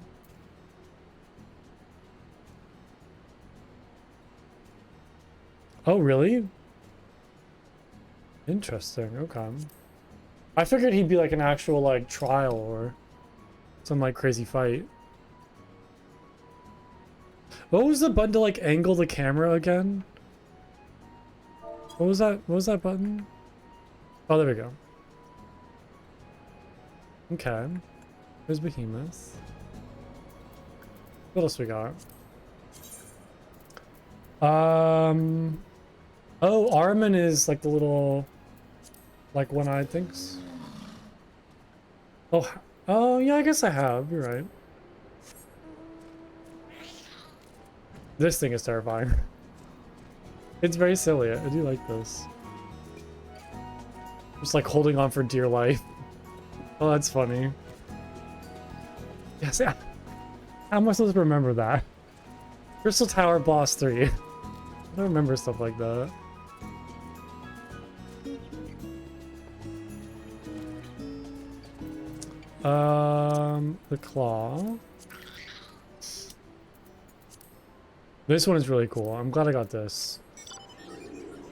Oh, really? Interesting. Okay. I figured he'd be like an actual like trial or some like crazy fight. What was the button to like angle the camera again? What was that? What was that button? Oh, there we go. Okay. There's Behemoth. What else we got? Oh, Armin is like the little, like one-eyed things. Oh, yeah, I guess I have. You're right. This thing is terrifying. It's very silly. I do like this. Just like holding on for dear life. Oh, that's funny. Yes, yeah. How am I supposed to remember that? Crystal Tower Boss 3. I don't remember stuff like that. The claw. This one is really cool. I'm glad I got this.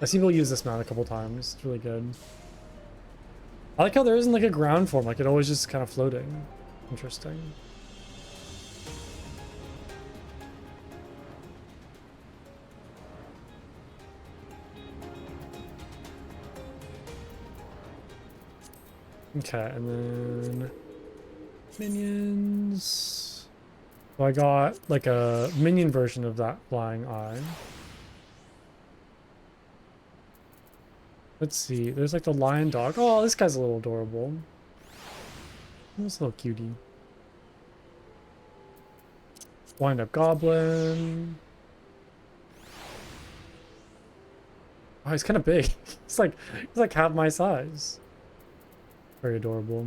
I see people use this mount a couple times. It's really good. I like how there isn't like a ground form. Like it always just kind of floating. Interesting. Okay, and then minions. So I got like a minion version of that flying eye. Let's see. There's like the lion dog. Oh, this guy's a little adorable. This little cutie. Wind up goblin. Oh, he's kind of big. He's like half my size. Very adorable.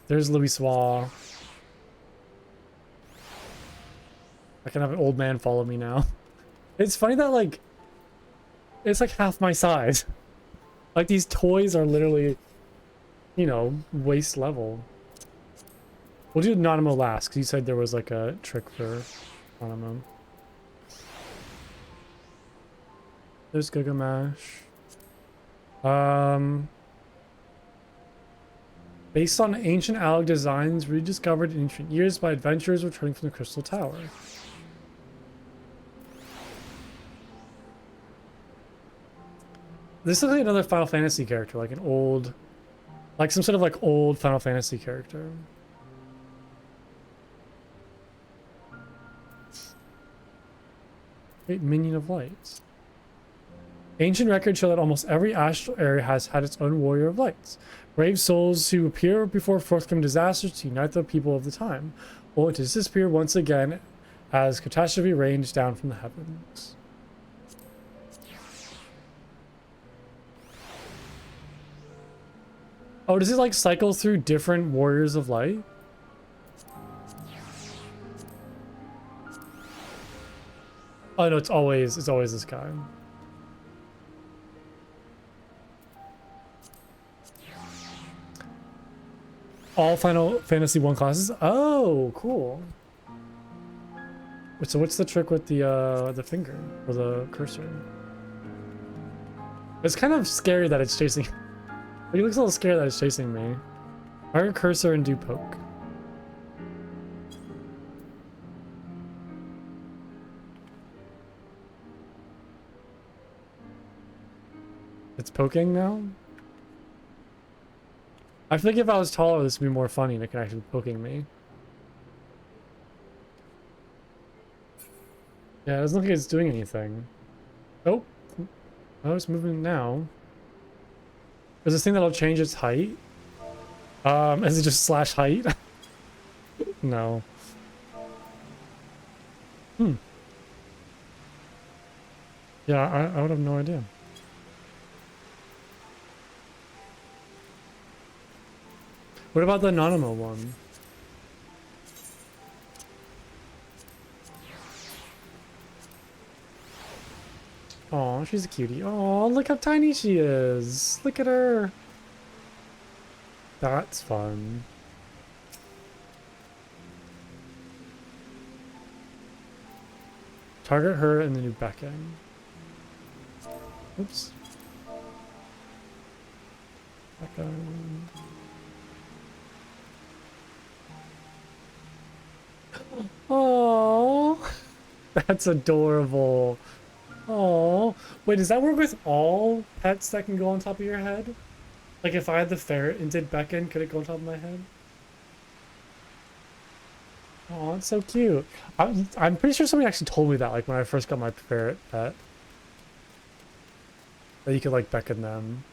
There's Louis Swa. I can have an old man follow me now. It's funny that like it's like half my size. Like these toys are literally, you know, waist level. We'll do Anonymous last because you said there was like a trick for Anonymous. There's Gilgamesh. Based on ancient Alec designs rediscovered in ancient years by adventurers returning from the Crystal Tower. This is like another Final Fantasy character, like an old, like some sort of like old Final Fantasy character. Great Minion of Light. Ancient records show that almost every astral area has had its own warrior of lights. Brave souls who appear before forthcoming disasters to unite the people of the time, only to disappear once again as catastrophe rains down from the heavens. Oh, does it like cycle through different warriors of light? Oh no, it's always this guy. All Final Fantasy 1 classes? Oh, cool. So what's the trick with the finger or the cursor? It's kind of scary that it's chasing. He looks a little scared that it's chasing me. Target cursor and do poke. It's poking now? I feel like if I was taller, this would be more funny and it could actually be poking me. Yeah, it doesn't look like it's doing anything. Oh. Oh, it's moving now. There's this thing that'll change its height. Is it just slash height? No. Yeah, I would have no idea. What about the Nanamo one? Oh, she's a cutie. Oh, look how tiny she is. Look at her. That's fun. Target her and then do back end. Oops. Back end. Oh, that's adorable. Oh, wait, does that work with all pets that can go on top of your head? Like if I had the ferret and did Beckon, could it go on top of my head? Oh, it's so cute. I'm pretty sure somebody actually told me that, like when I first got my ferret pet. That you could like beckon them.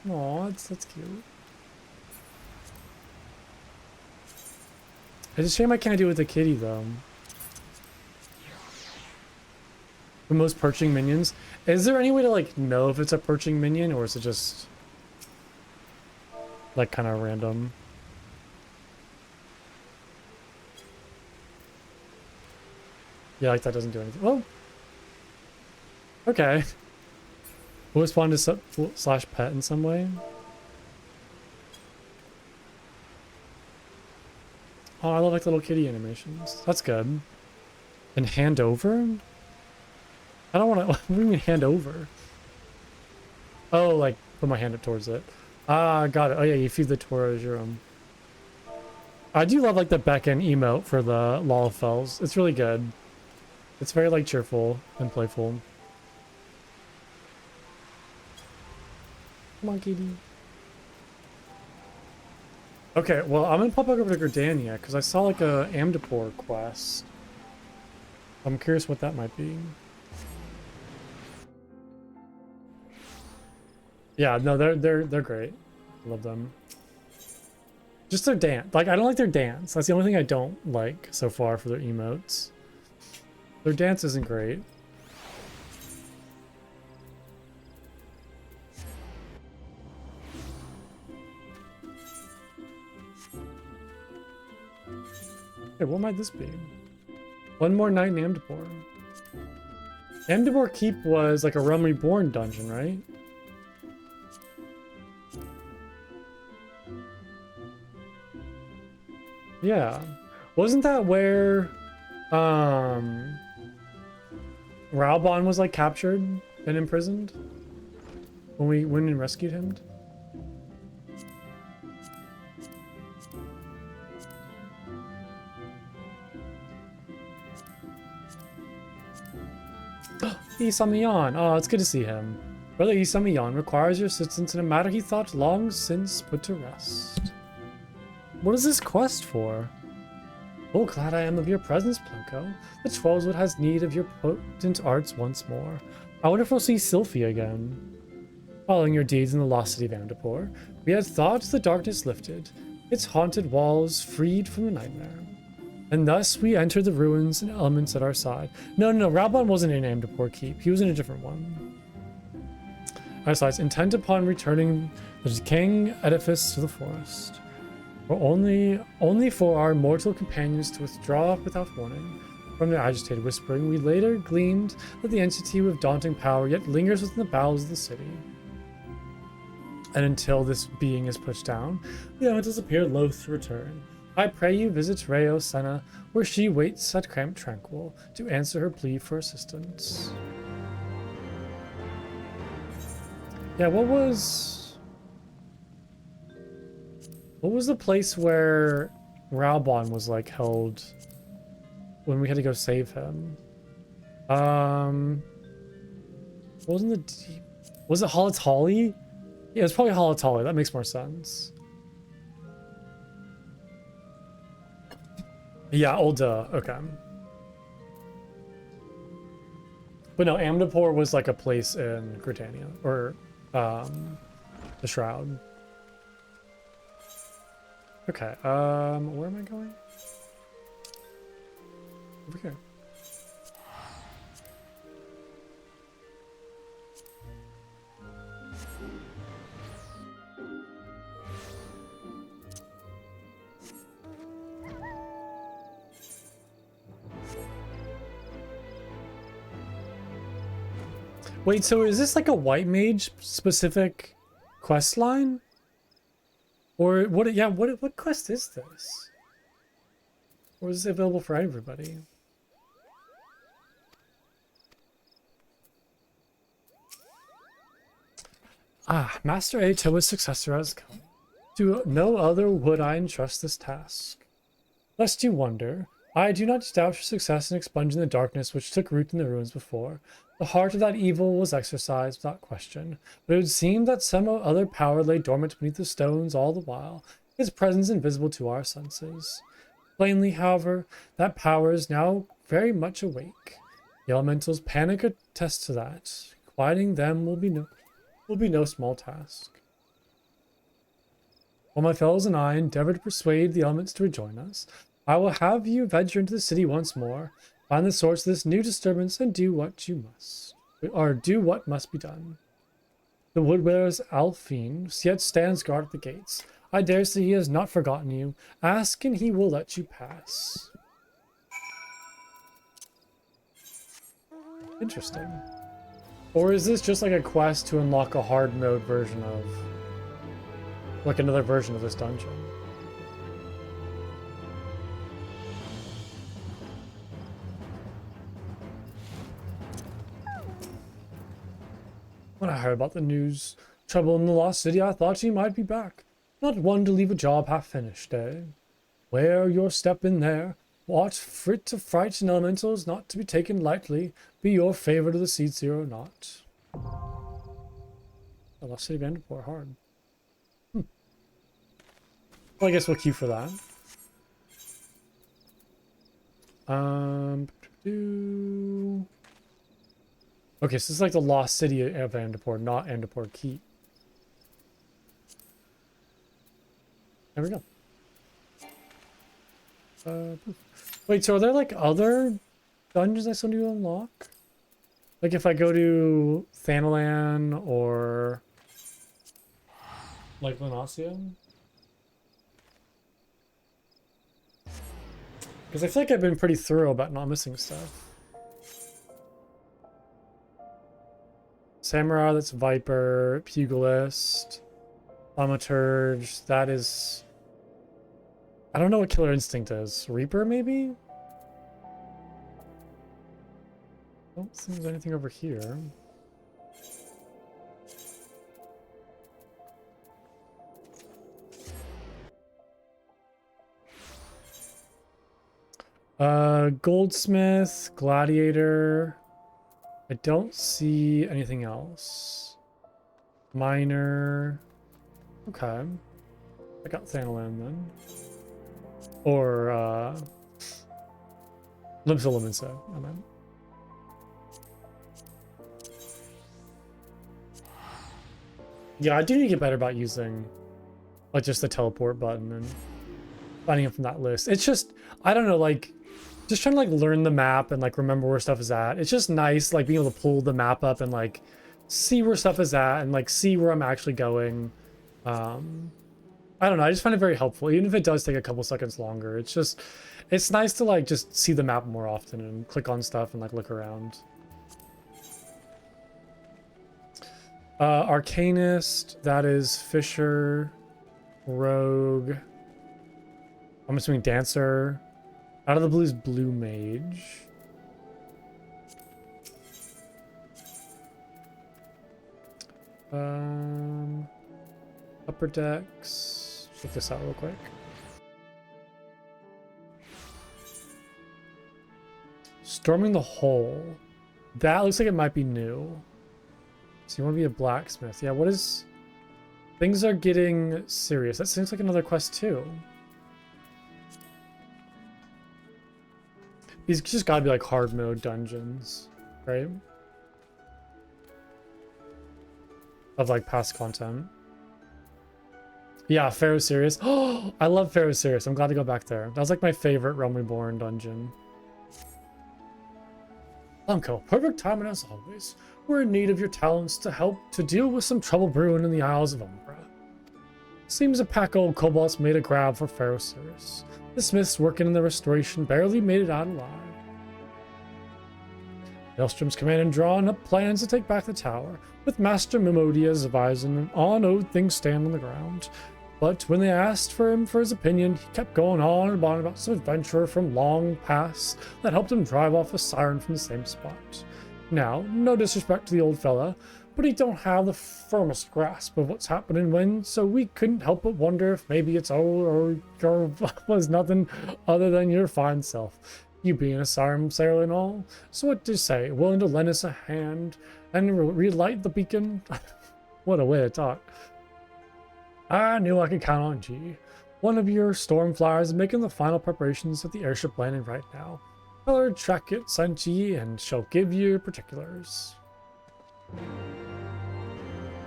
Oh, that's cute. It's a shame I can't do it with the kitty though. The most perching minions. Is there any way to like know if it's a perching minion or is it just like kind of random? Yeah, like that doesn't do anything. Well, okay. Will it spawn to slash pet in some way? Oh, I love like little kitty animations. That's good. And hand over? I don't want to. What do you mean hand over? Oh, like put my hand up towards it. Ah, got it. Oh yeah, you feed the Tora as your own. I do love like the back-end emote for the Lalafels. It's really good. It's very like cheerful and playful. Come on, kitty. Okay, well I'm gonna pop back over to Gridania because I saw like a Amdapor quest. I'm curious what that might be. Yeah, no, they're great. I love them. Just their dance. Like I don't like their dance. That's the only thing I don't like so far for their emotes. Their dance isn't great. Hey, what might this be? One more night in Amdapor. Amdapor Keep was like a Realm Reborn dungeon, right? Yeah. Wasn't that where Raubon was like captured and imprisoned when we went and rescued him? Isamiyan. Oh, it's good to see him. Brother Isamiyan requires your assistance in a matter he thought long since put to rest. What is this quest for? Oh, glad I am of your presence, Plunko. The Trollswood has need of your potent arts once more. I wonder if we'll see Sylphie again. Following your deeds in the lost city of Amdapor, we had thought the darkness lifted, its haunted walls freed from the nightmare. And thus we entered the ruins and elements at our side. No, Raubon wasn't in Amdapor Keep. He was in a different one. Our sides intent upon returning the decaying edifice to the forest. Or only for our mortal companions to withdraw without warning. From their agitated whispering, we later gleaned that the entity with daunting power yet lingers within the bowels of the city. And until this being is pushed down, the elementals appear loath to return. I pray you visit Reo Senna, where she waits at Camp Tranquil to answer her plea for assistance. Yeah, what was the place where Raubon was like held when we had to go save him? Wasn't the deep... Was it Halatali? Yeah, it's probably Halatali. That makes more sense. Yeah, Ulda. Okay. But no, Amdapor was like a place in Gridania, or the Shroud. Okay, where am I going? Over here. Wait, so is this like a white mage specific quest line? Or what? Yeah, what quest is this? Or is it available for everybody? Ah, Master Atoa's successor has come. To no other would I entrust this task. Lest you wonder, I do not doubt your success in expunging the darkness which took root in the ruins before. The heart of that evil was exorcised without question, but it would seem that some other power lay dormant beneath the stones all the while, its presence invisible to our senses. Plainly, however, that power is now very much awake. The elementals' panic attests to that. Quieting them will be no small task. While my fellows and I endeavor to persuade the elements to rejoin us, I will have you venture into the city once more, find the source of this new disturbance, and do what you must, or do what must be done. The Woodwaller's Alphine yet stands guard at the gates. I dare say he has not forgotten you. Ask and he will let you pass. Interesting. Or is this just like a quest to unlock a hard mode version of, like another version of this dungeon? When I heard about the news, trouble in the lost city, I thought you might be back. Not one to leave a job half finished, eh? Wear your step in there. What fit to frighten elementals, not to be taken lightly. Be your favorite of the Seed Zero not. The lost city of Vanderport, hard. Well, I guess we'll queue for that. Okay, so this is like the lost city of Andapur, not Andapur Keep. There we go. Wait, so are there like other dungeons I still need to unlock? Like if I go to Thanalan or like Lunasia? Because I feel like I've been pretty thorough about not missing stuff. Samurai, that's Viper, Pugilist, Thaumaturge, that is... I don't know what Killer Instinct is. Reaper, maybe? I don't think there's anything over here. Goldsmith, Gladiator... I don't see anything else. Miner. Okay. I got Thanalan then. Or, Limsa, I meant. Yeah, I do need to get better about using, like, just the teleport button and finding it from that list. It's just, I don't know, like, just trying to like learn the map and like remember where stuff is at. It's just nice like being able to pull the map up and like see where stuff is at and like see where I'm actually going. I don't know, I just find it very helpful, even if it does take a couple seconds longer. It's nice to like just see the map more often and click on stuff and like look around. Arcanist, that is Fisher, Rogue. I'm assuming Dancer. Out of the Blue's Blue Mage. Upper decks. Check this out real quick. Storming the Hole. That looks like it might be new. So you want to be a blacksmith. Yeah, what is... Things are getting serious. That seems like another quest too. These just gotta be like hard mode dungeons, right? Of like past content. Yeah, Pharaoh Sirius. Oh, I love Pharaoh Sirius. I'm glad to go back there. That was like my favorite Realm Reborn dungeon. Uncle, perfect timing as always. We're in need of your talents to help to deal with some trouble brewing in the Isles of Umbra. Seems a pack of old kobolds made a grab for Pharaoh Sirius. The smiths working in the restoration barely made it out alive. Maelstrom's commanding drawing up plans to take back the tower, with Master Mimodia's advising on old things stand on the ground. But when they asked for him for his opinion, he kept going on and on about some adventurer from long past that helped him drive off a siren from the same spot. Now, no disrespect to the old fella, but he don't have the firmest grasp of what's happening when, so we couldn't help but wonder if maybe it's old or was nothing other than your fine self. You being a siren sailor and all. So what do you say? Willing to lend us a hand and relight the beacon? What a way to talk. I knew I could count on G. One of your Stormflyers is making the final preparations at the airship landing right now. Tell her track it sent ye and she'll give you particulars.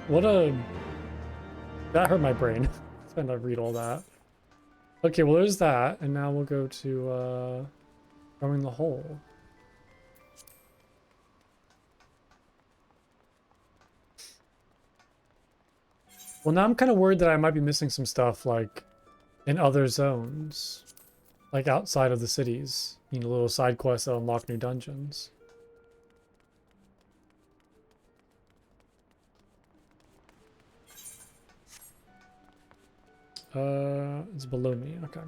What a... That hurt my brain. Trying to read all that. Okay, well there's that, and now we'll go to Throwing the Hole. Well, now I'm kind of worried that I might be missing some stuff, like, in other zones. Like, outside of the cities. You know, little side quests that unlock new dungeons. It's below me, okay.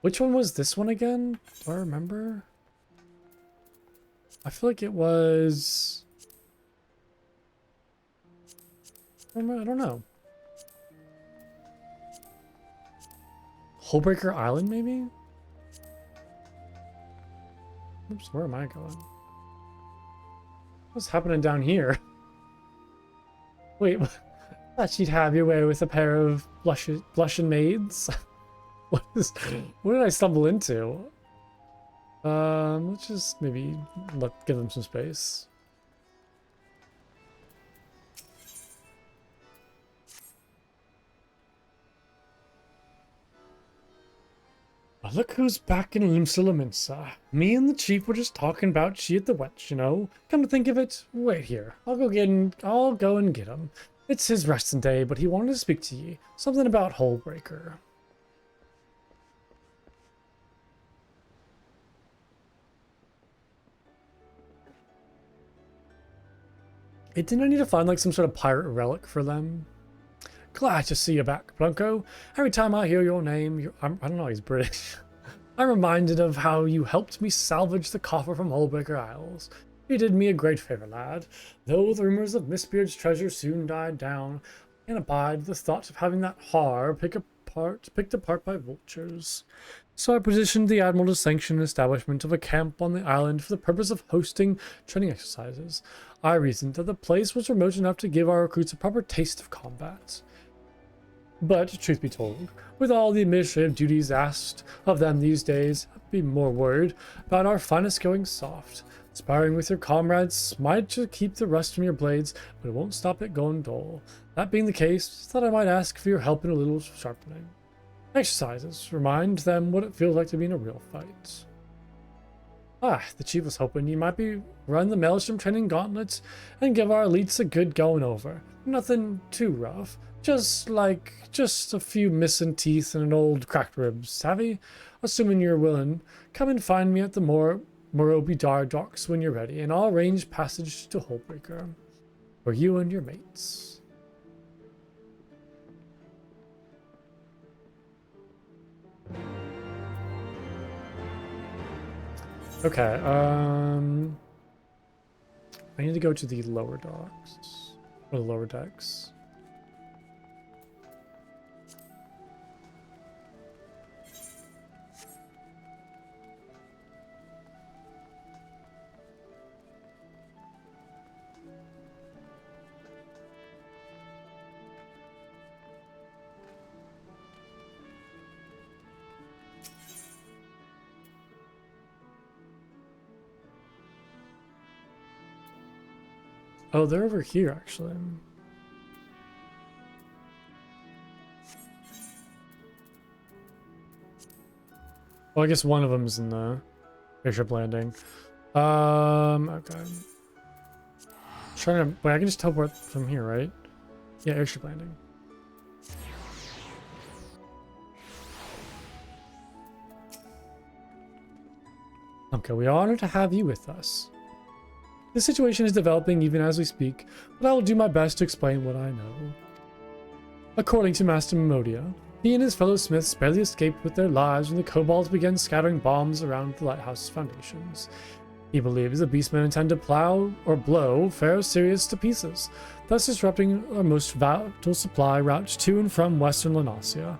Which one was this one again? Do I remember? I feel like it was... I don't know. Hullbreaker Island, maybe? Oops, where am I going? What's happening down here? Wait, thought she'd have your way with a pair of blushing maids. What did I stumble into? Let's just maybe give them some space. Look who's back in Limsalaminsa. Me and the chief were just talking about she at the wench, you know? Come to think of it, wait here. I'll go and get him. It's his resting day, but he wanted to speak to ye. Something about Hullbreaker. Didn't I need to find like some sort of pirate relic for them? Glad to see you back, Blanco. Every time I hear your name, I don't know, he's British. I'm reminded of how you helped me salvage the coffer from Hullbreaker Isles. You did me a great favor, lad. Though the rumors of Mistbeard's treasure soon died down, I can't abide the thought of having that har picked apart by vultures. So I petitioned the Admiral to sanction the establishment of a camp on the island for the purpose of hosting training exercises. I reasoned that the place was remote enough to give our recruits a proper taste of combat. But, truth be told, with all the administrative duties asked of them these days, I'd be more worried about our finest going soft. Sparring with your comrades might just keep the rust from your blades, but it won't stop it going dull. That being the case, thought I might ask for your help in a little sharpening. Exercises. Remind them what it feels like to be in a real fight. The chief was hoping you might be run the Maelstrom training gauntlets and give our elites a good going over. Nothing too rough. Just a few missing teeth and an old cracked ribs, savvy? Assuming you're willing, come and find me at the Morobi Dar docks when you're ready, and I'll arrange passage to Hullbreaker for you and your mates. Okay, I need to go to the lower docks, or the lower decks. Oh, they're over here, actually. Well, I guess one of them is in the airship landing. Okay. Trying to, wait, I can just teleport from here, right? Yeah, airship landing. Okay, we are honored to have you with us. The situation is developing even as we speak, but I will do my best to explain what I know. According to Master Memodia, he and his fellow smiths barely escaped with their lives when the kobolds began scattering bombs around the lighthouse's foundations. He believes the beastmen intend to plow or blow Pharaoh Sirius to pieces, thus disrupting our most vital supply routes to and from western Lanasia.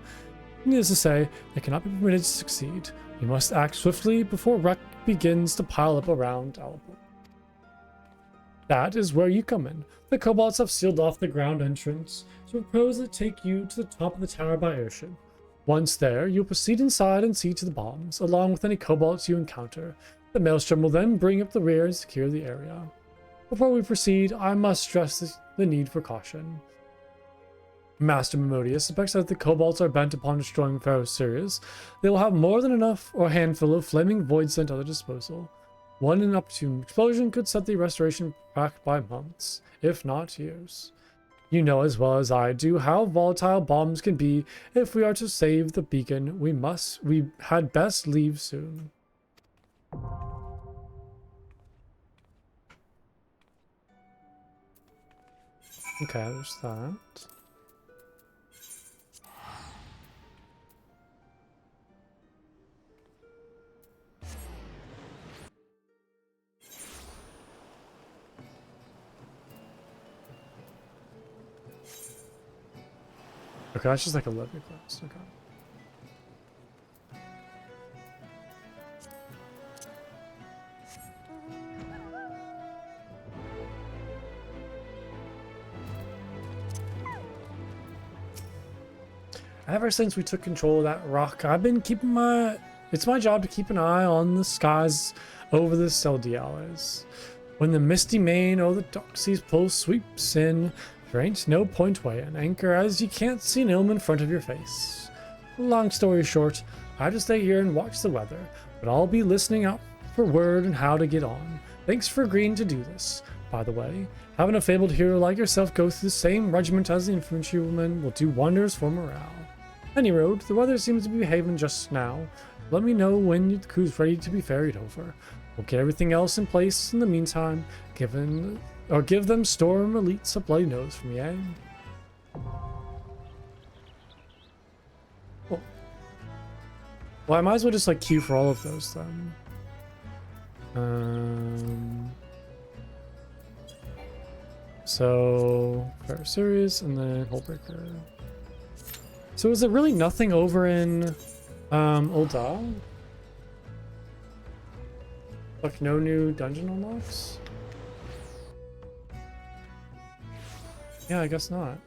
Needless to say, they cannot be permitted to succeed. We must act swiftly before wreck begins to pile up around our port. That is where you come in. The kobolds have sealed off the ground entrance, so propose to take you to the top of the tower by airship. Once there, you'll proceed inside and see to the bombs, along with any kobolds you encounter. The maelstrom will then bring up the rear and secure the area. Before we proceed, I must stress the need for caution. Master Memodia suspects that the kobolds are bent upon destroying Pharaoh Sirius. They will have more than enough or a handful of flaming void sent at their disposal. One inopportune explosion could set the restoration back by months, if not years. You know as well as I do how volatile bombs can be. If we are to save the beacon, we had best leave soon. Okay, there's that. Okay, that's just like a living quest. Okay. Ever since we took control of that rock, I've been keeping it's my job to keep an eye on the skies over the Seldiales. When the misty mane or the dark seas pull sweeps in, there ain't no point weighing anchor as you can't see an ilm in front of your face. Long story short, I just stay here and watch the weather, but I'll be listening out for word and how to get on. Thanks for agreeing to do this. By the way, having a fabled hero like yourself go through the same regiment as the infantrymen will do wonders for morale. Any road, the weather seems to be behaving just now. Let me know when the crew's ready to be ferried over. We'll get everything else in place in the meantime, give them Storm Elites a bloody nose from Yang. Cool. Well, I might as well just like queue for all of those then. So Pharaoh Sirius and then Hullbreaker. So is there really nothing over in Ul'dah? Like no new dungeon unlocks? Yeah, I guess not.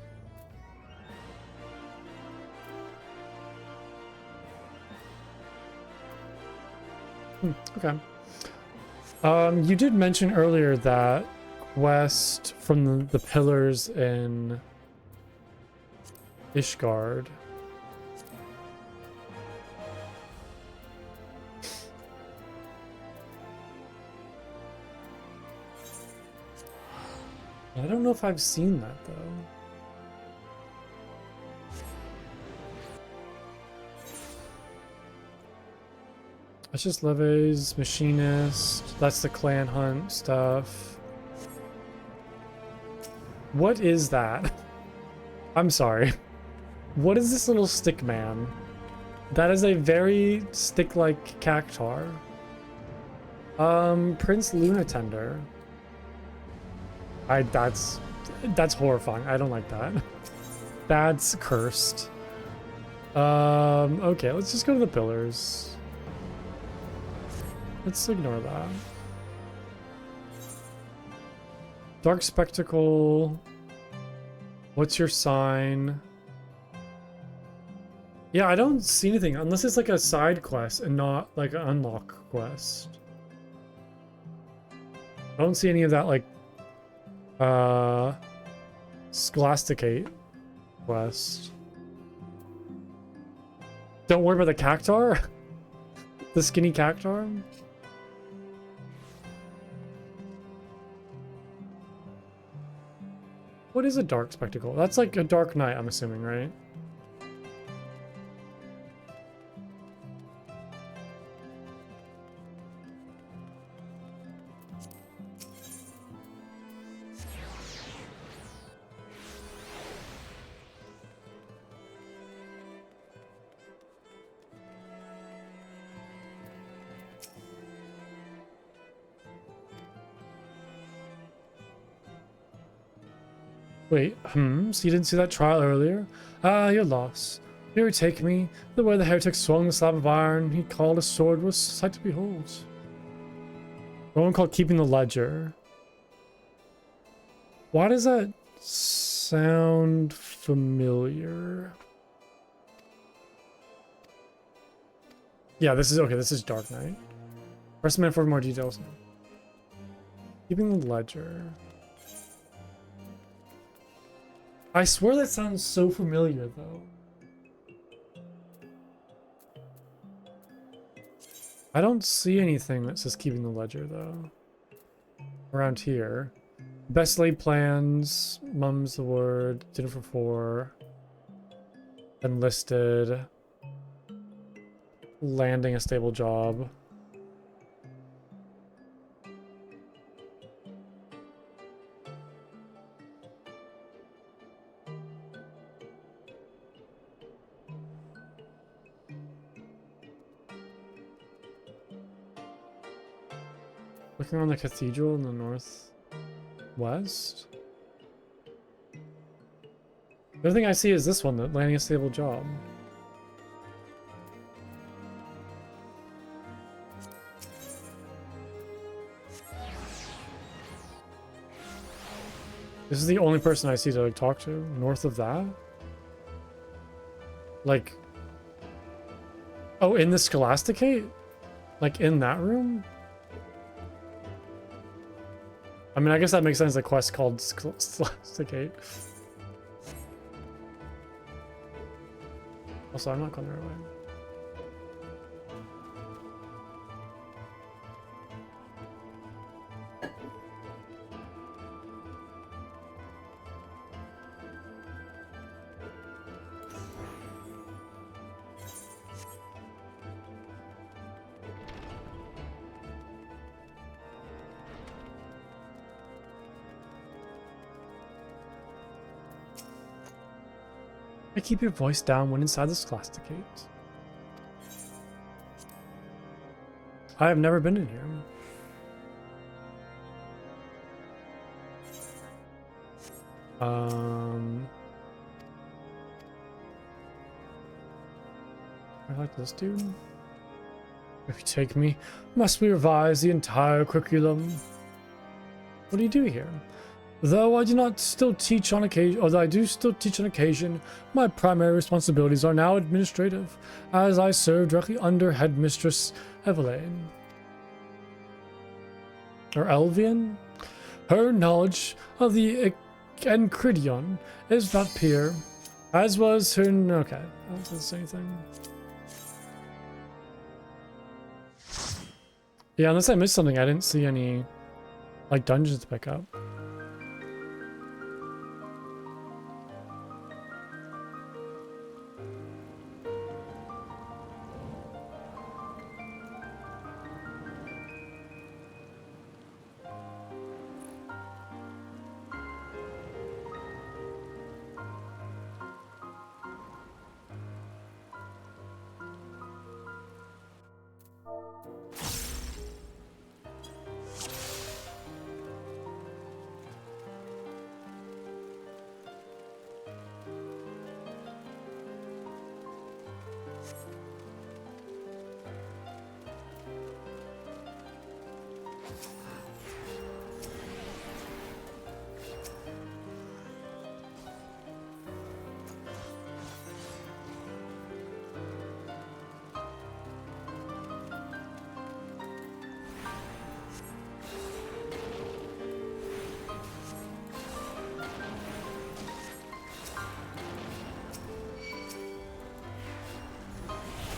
Okay. You did mention earlier that quest from the pillars in Ishgard. I don't know if I've seen that though. That's just levies, machinist. That's the clan hunt stuff. What is that? I'm sorry. What is this little stick man? That is a very stick-like cactar. Prince Lunatender. That's horrifying. I don't like that. That's cursed. Okay, let's just go to the pillars. Let's ignore that. Dark Spectacle. What's your sign? Yeah, I don't see anything unless it's like a side quest and not like an unlock quest. I don't see any of that like Scholasticate quest. Don't worry about the cactar? The skinny cactar? What is a dark spectacle? That's like a dark night, I'm assuming, right? Wait, so you didn't see that trial earlier? Ah, your loss. Here, take me. The way the heretic swung the slab of iron he called a sword was a sight to behold. One called Keeping the Ledger. Why does that sound familiar? Yeah, this is okay. This is Dark Knight. Press man for more details. Keeping the Ledger. I swear that sounds so familiar, though. I don't see anything that says Keeping the Ledger, though. Around here. Best laid plans. Mum's the word. Dinner for 4. Enlisted. Landing a stable job. Looking on the cathedral in the northwest. The other thing I see is this one, that landing a stable job. This is the only person I see to like talk to north of that. Like, oh, in the Scholasticate? Like in that room? I mean, I guess that makes sense. A quest called Scholasticate. Also, I'm not going the right way. Keep your voice down when inside the Scholasticate. I have never been in here. I like this dude. If you take me, must we revise the entire curriculum? What do you do here? Though I do not still teach on occasion, although I do still teach on occasion, my primary responsibilities are now administrative, as I serve directly under Headmistress Evelyn. Or Elvian? Her knowledge of the Encridion is not peer, as was her... Okay, I don't say anything. Yeah, unless I missed something, I didn't see any, like, dungeons to pick up.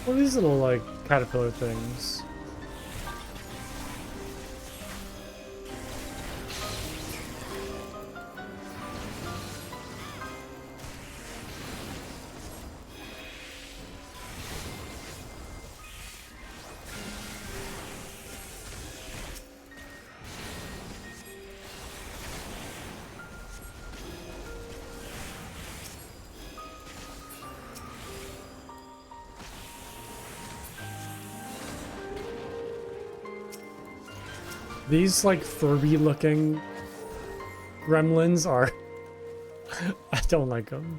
What are these little, like, caterpillar things? These, like, Furby-looking gremlins are... I don't like them.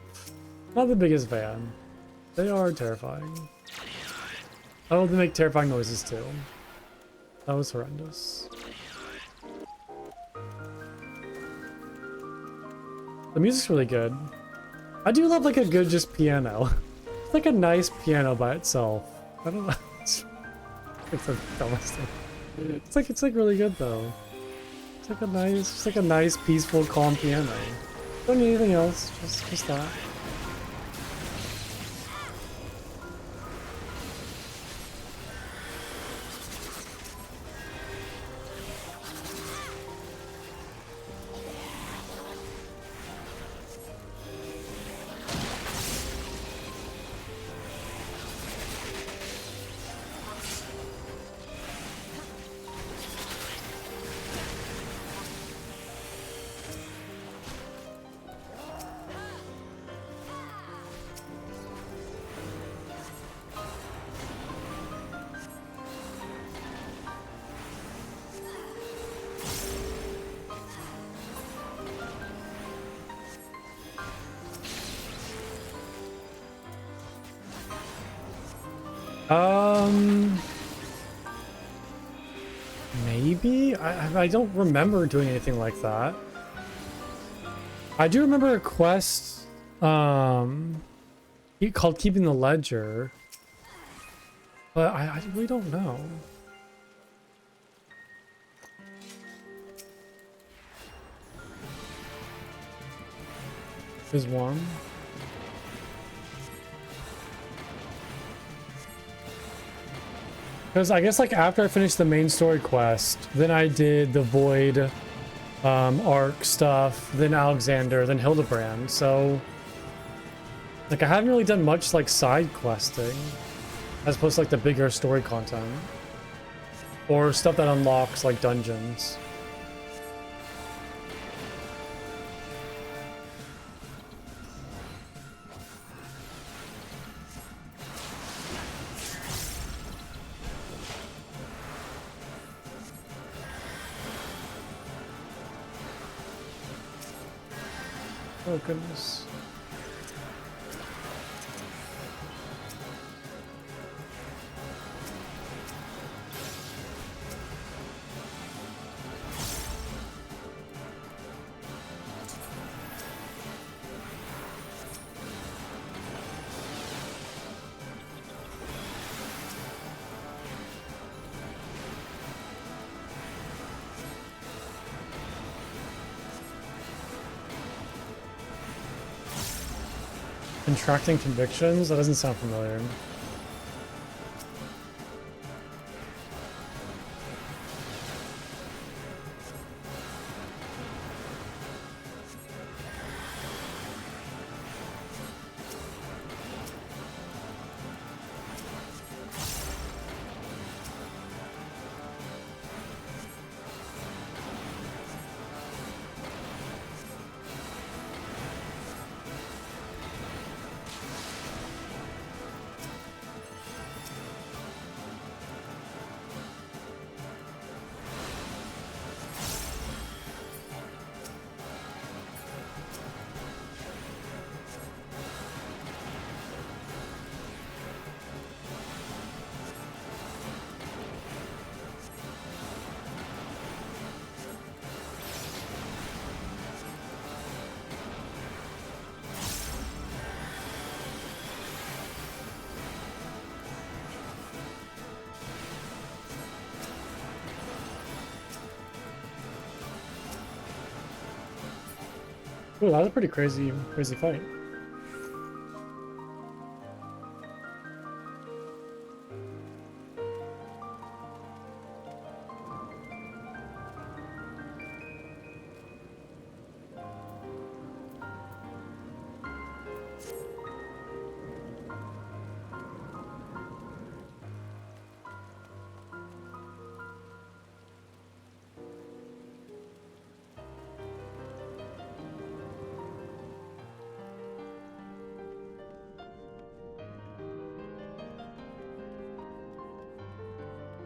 Not the biggest fan. They are terrifying. Oh, they make terrifying noises, too. That was horrendous. The music's really good. I do love, like, a good just piano. It's like a nice piano by itself. I don't know. It's the dumbest thing. It's like really good though. It's like a nice, peaceful, calm piano. Don't need anything else. Just that. Maybe? I don't remember doing anything like that. I do remember a quest called Keeping the Ledger, but I really don't know. There's one. Because I guess, like, after I finished the main story quest, then I did the Void arc stuff, then Alexander, then Hildibrand. So, like, I haven't really done much, like, side questing as opposed to, like, the bigger story content or stuff that unlocks, like, dungeons. Oh goodness. Contracting convictions? That doesn't sound familiar. Ooh, that was a pretty crazy fight.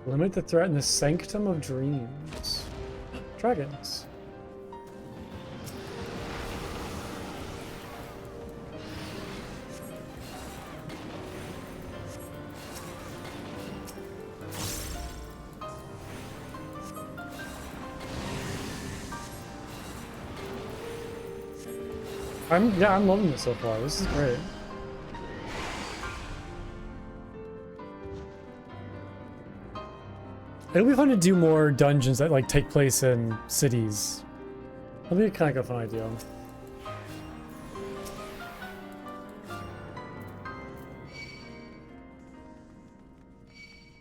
Limit the threat in the Sanctum of Dreams. Dragons. I'm loving this so far. This is great. It'll be fun to do more dungeons that like take place in cities. That'll be kind of a fun idea.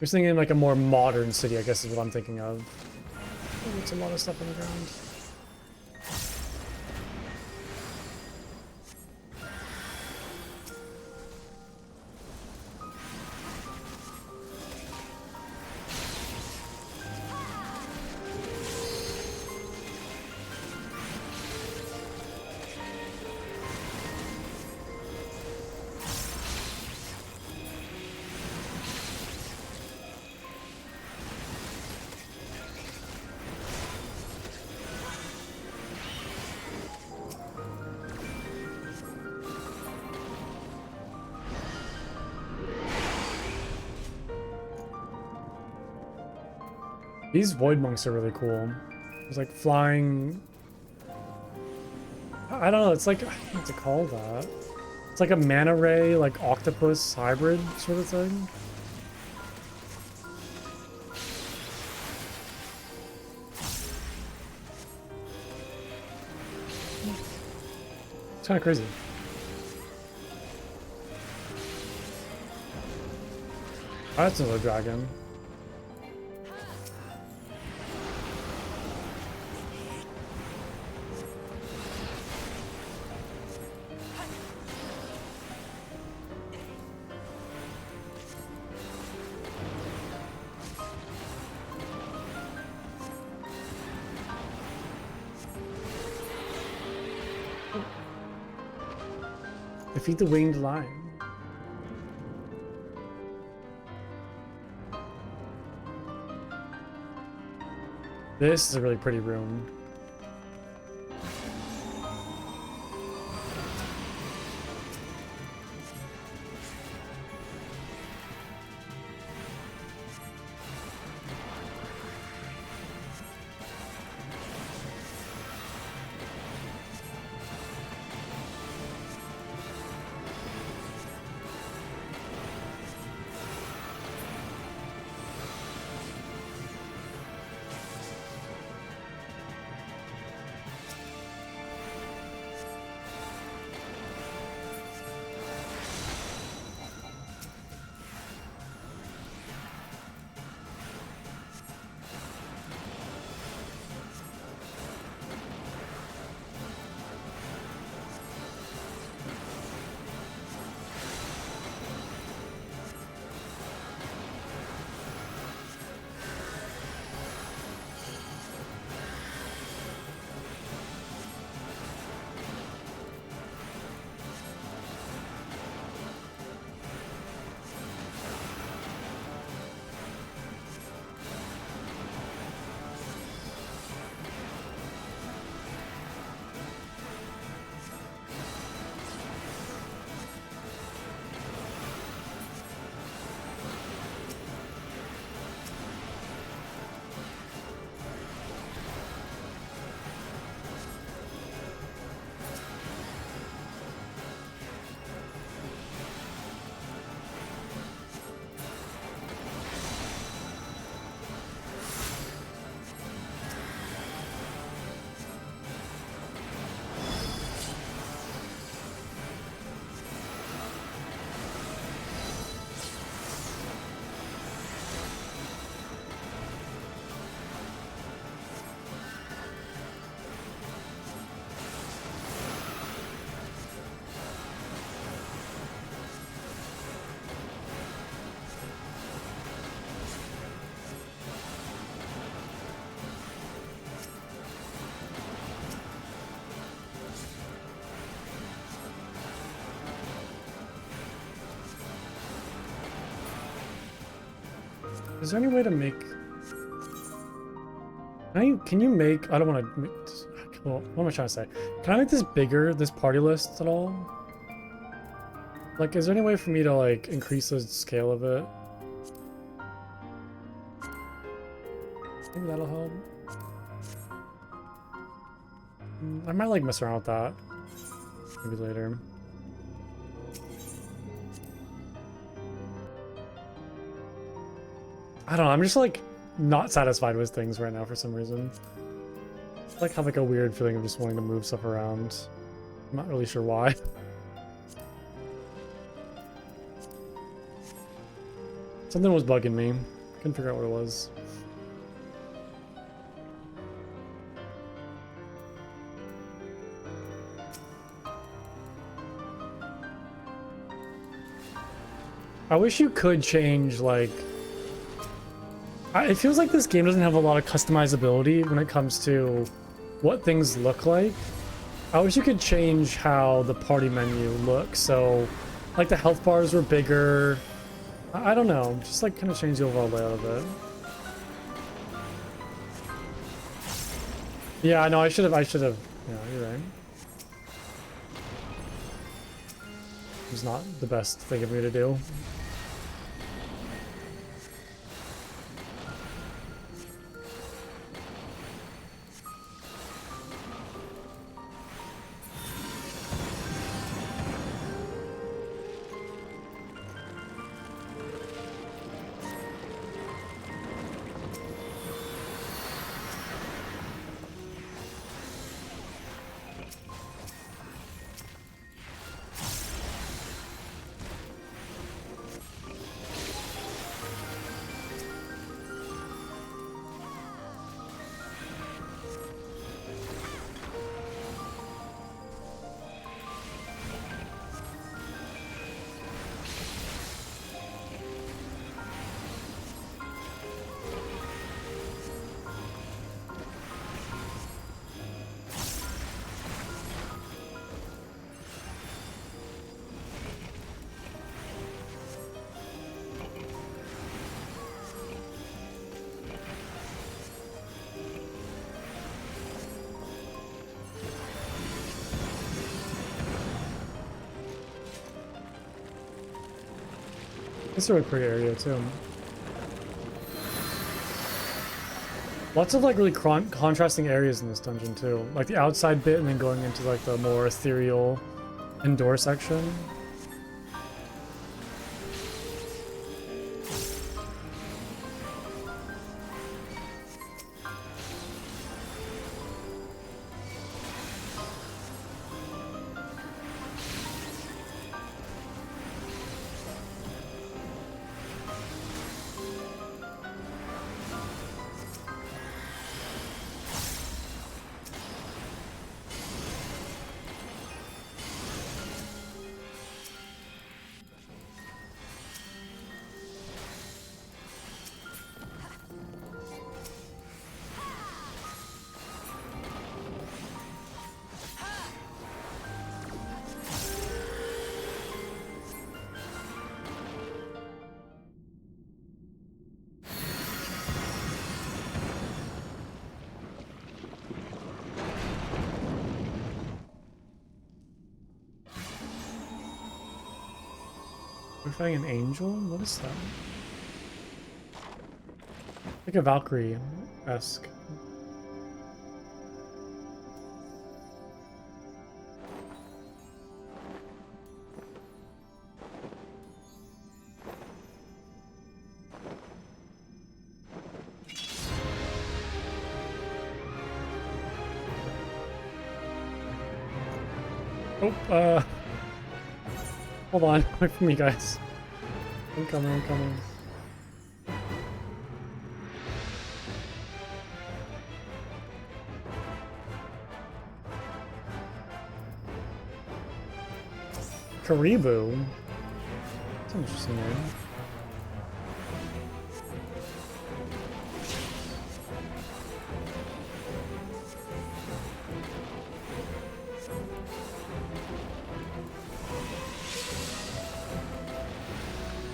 We're thinking like a more modern city, I guess is what I'm thinking of. Oh, there's a lot of stuff on the ground. These void monks are really cool. It's like flying. I don't know. It's like, I don't know what to call that. It's like a mana ray, like octopus hybrid sort of thing. It's kind of crazy. Oh, that's another dragon. Defeat the winged lion. This is a really pretty room. Is there any way to make... Can you make... I don't want to... Well, what am I trying to say? Can I make this bigger, this party list at all? Like, is there any way for me to, like, increase the scale of it? Maybe that'll help. I might, like, mess around with that. Maybe later. I don't know, I'm just, like, not satisfied with things right now for some reason. I like have like a weird feeling of just wanting to move stuff around. I'm not really sure why. Something was bugging me. Couldn't figure out what it was. I wish you could change, like... It feels like this game doesn't have a lot of customizability when it comes to what things look like. I wish you could change how the party menu looks. So, like the health bars were bigger. I don't know. Just like kind of change the overall layout of it. Yeah, I know. I should have. Yeah, you're right. It's not the best thing of me to do. It's a really pretty area too. Lots of like really contrasting areas in this dungeon too. Like the outside bit and then going into like the more ethereal indoor section. We're fighting an angel? What is that? Like a Valkyrie-esque. Oh, hold on, wait for me, guys. I'm coming, I'm coming. Caribou? That's an interesting name.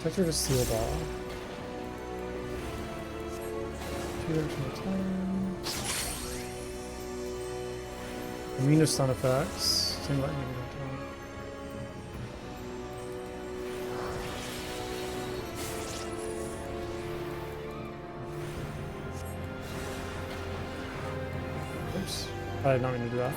Protector to seal ball. Computer to time. Immune to stun effects. Same lightning time. Oops. I did not mean to do that.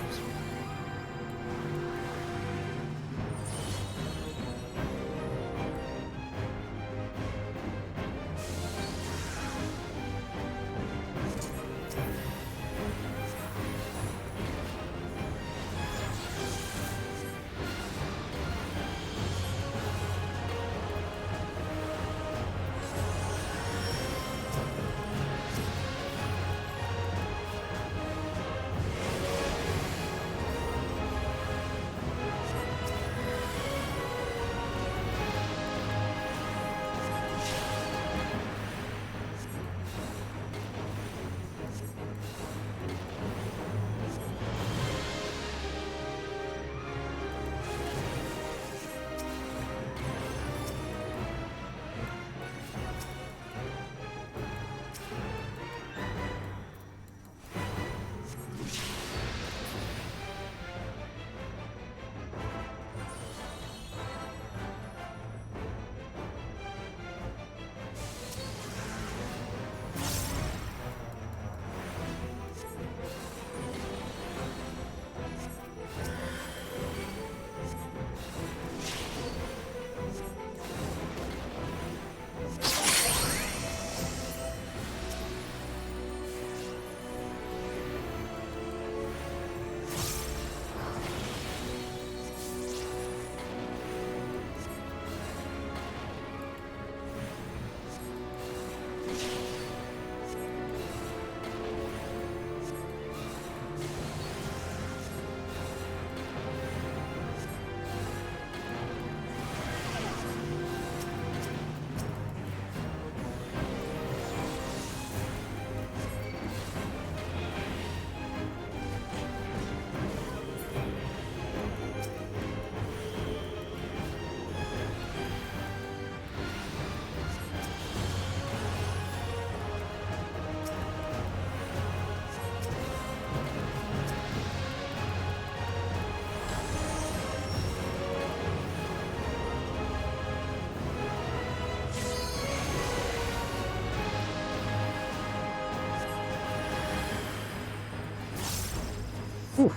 Whew.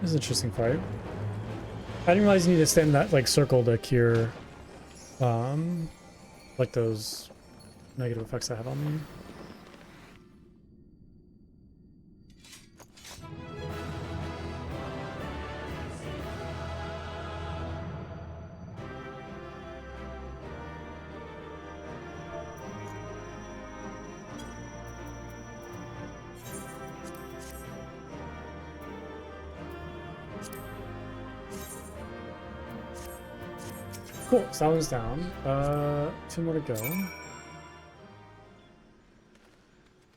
This is an interesting fight. I didn't realize you need to stay in that like circle to cure like those negative effects I have on me. Cool, so that one's down. 2 more to go.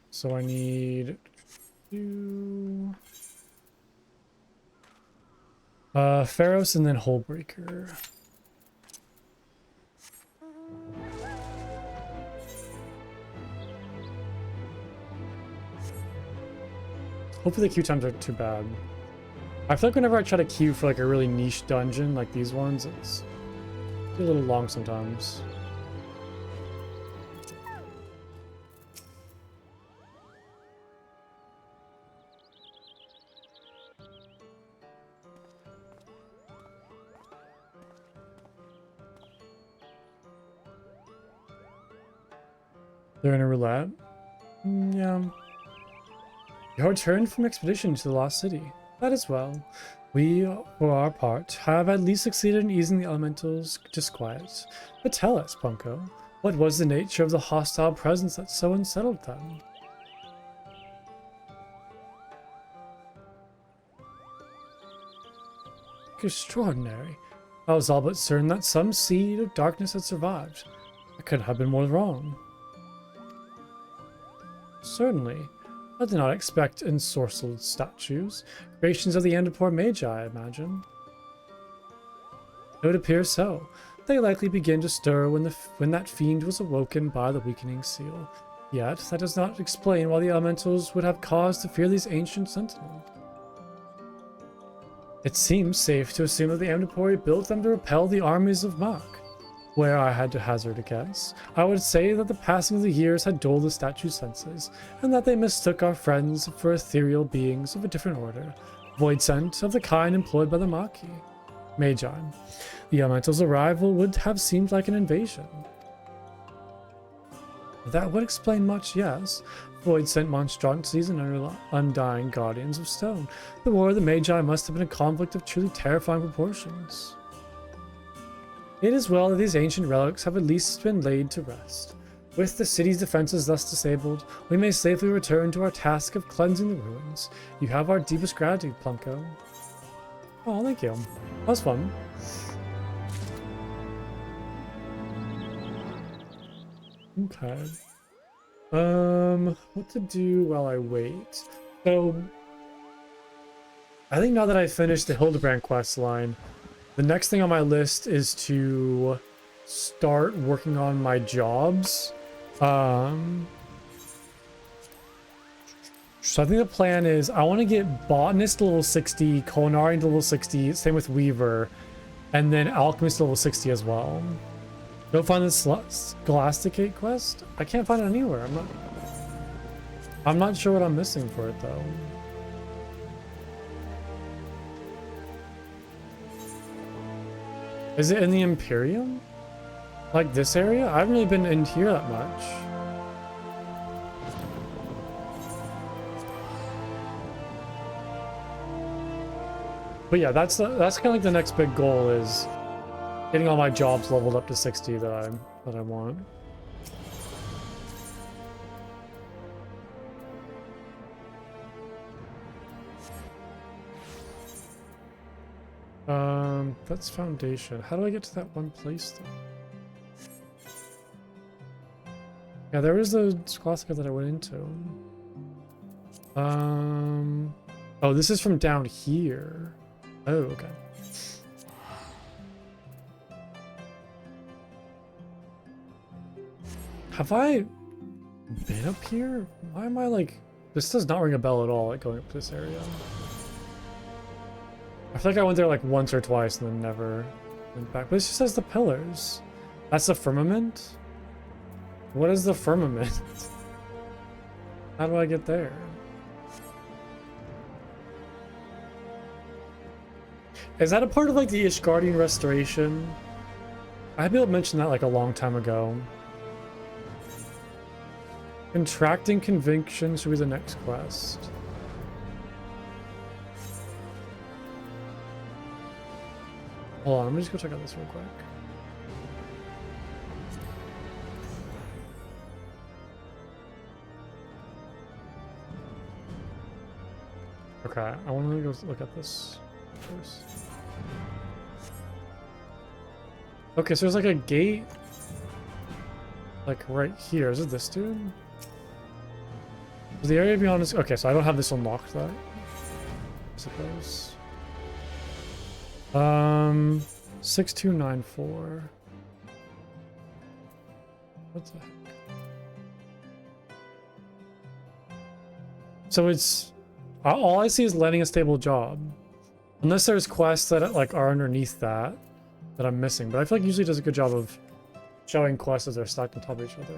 So I need 2 Pharos and then Hullbreaker. Hopefully the queue times aren't too bad. I feel like whenever I try to queue for like a really niche dungeon like these ones, it's a little long sometimes. They're in a roulette. Yeah. You returned from expedition to the Lost City. That as well. We, for our part, have at least succeeded in easing the elemental's disquiet. But tell us, Punko, what was the nature of the hostile presence that so unsettled them? Extraordinary. I was all but certain that some seed of darkness had survived. I could have been more wrong. Certainly. I did not expect ensorcelled statues. Creations of the Endopore Magi, I imagine. It would appear so. They likely began to stir when that fiend was awoken by the weakening seal. Yet, that does not explain why the elementals would have cause to fear these ancient sentinels. It seems safe to assume that the Amnipori built them to repel the armies of Mach. Where I had to hazard a guess, I would say that the passing of the years had dulled the statue's senses, and that they mistook our friends for ethereal beings of a different order, void sent of the kind employed by the Magi. Magi. The elemental's arrival would have seemed like an invasion. That would explain much, yes. Void sent monstrosities and undying guardians of stone. The war of the Magi must have been a conflict of truly terrifying proportions. It is well that these ancient relics have at least been laid to rest. With the city's defenses thus disabled, we may safely return to our task of cleansing the ruins. You have our deepest gratitude, Plumko. Oh, thank you. That was fun. Okay. What to do while I wait? So, I think now that I finished the Hildibrand questline, the next thing on my list is to start working on my jobs. So I think the plan is I want to get Botanist to level 60, Culinarian to level 60, same with Weaver, and then Alchemist to level 60 as well. Go find the Scholasticate quest? I can't find it anywhere. I'm not sure what I'm missing for it though. Is it in the Imperium? Like this area? I haven't really been in here that much. But yeah, that's kind of like the next big goal is getting all my jobs leveled up to 60 that I want. That's Foundation. How do I get to that one place though? Yeah, there was the Scholastica that I went into. Oh, this is from down here. Oh, okay. Have I been up here? Why am I like... This does not ring a bell at all, like going up to this area. I feel like I went there like once or twice and then never went back. But it just says the pillars. That's the firmament? What is the firmament? How do I get there? Is that a part of like the Ishgardian restoration? I had to mention that like a long time ago. Contracting conviction should be the next quest. Hold on, let me just go check out this real quick. Okay, I want to go look at this first. Okay, so there's like a gate like right here. Is it this dude? Is the area beyond this? Okay, so I don't have this unlocked though, I suppose. 6294. What the heck? So it's all I see is landing a stable job. Unless there's quests that like are underneath that I'm missing, but I feel like usually it does a good job of showing quests as they're stacked on top of each other.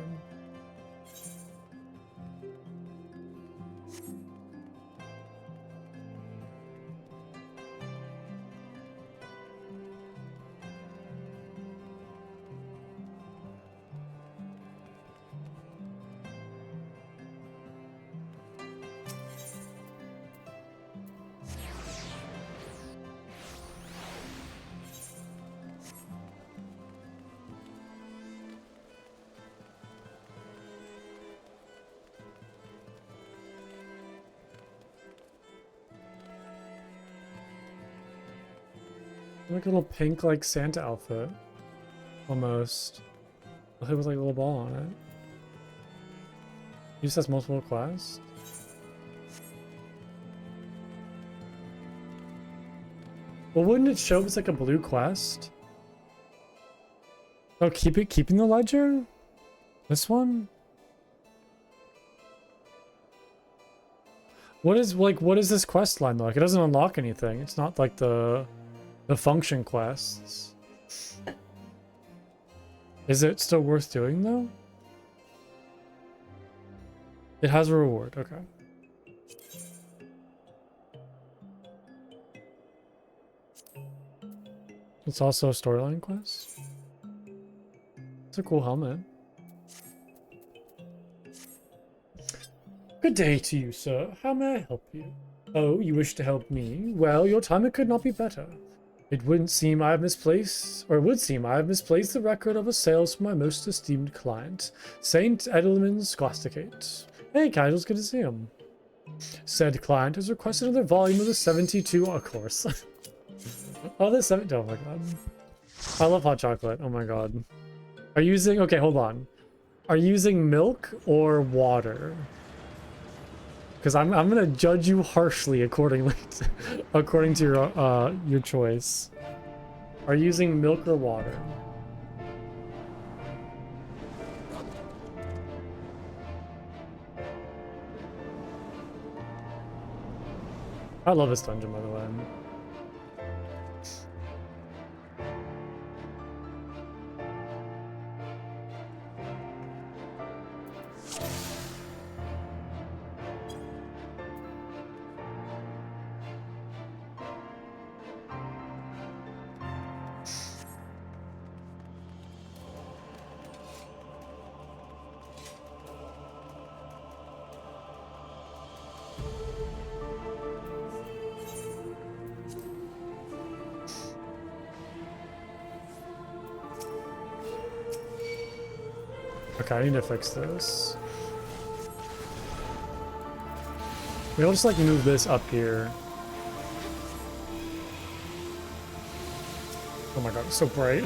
Like a little pink, like Santa outfit, almost. It with like a little ball on it. He just has multiple quests. Well, wouldn't it show if it's like a blue quest? Oh, keeping the ledger? This one? What is this quest line though? Like, it doesn't unlock anything. It's not like the function quests. Is it still worth doing though? It has a reward, okay. It's also a storyline quest. It's a cool helmet. Good day to you, sir. How may I help you? Oh, you wish to help me? Well, your timing could not be better. It wouldn't seem I have misplaced, or it would seem I have misplaced the record of a sales for my most esteemed client, Saint Edelman Schosticate. Hey, Kyle, good to see him. Said client has requested another volume of the 72, of course. Oh, the 70, oh my god. I love hot chocolate, oh my god. Are you using, okay, hold on. Are you using milk or water? Because I'm gonna judge you harshly accordingly according to your choice. Are you using milk or water? I love this dungeon, by the way. Okay, I need to fix this. Maybe I'll just like move this up here. Oh my god, it's so bright.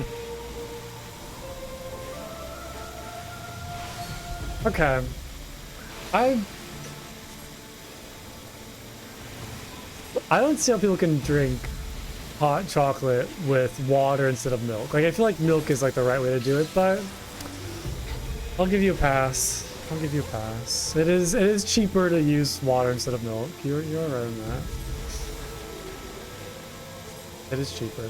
Okay. I don't see how people can drink hot chocolate with water instead of milk. Like, I feel like milk is like the right way to do it, but I'll give you a pass. I'll give you a pass. It is cheaper to use water instead of milk. You're right on that. It is cheaper.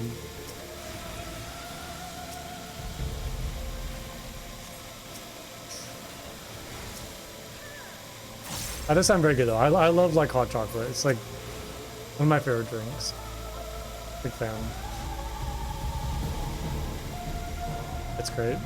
That does sound very good though. I love like hot chocolate. It's like one of my favorite drinks. Big fan. It's great.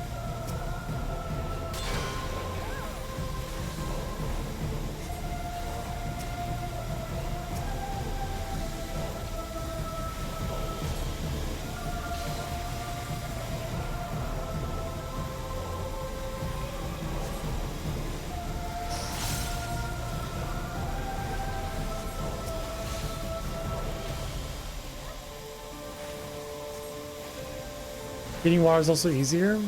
Heating water is also easier?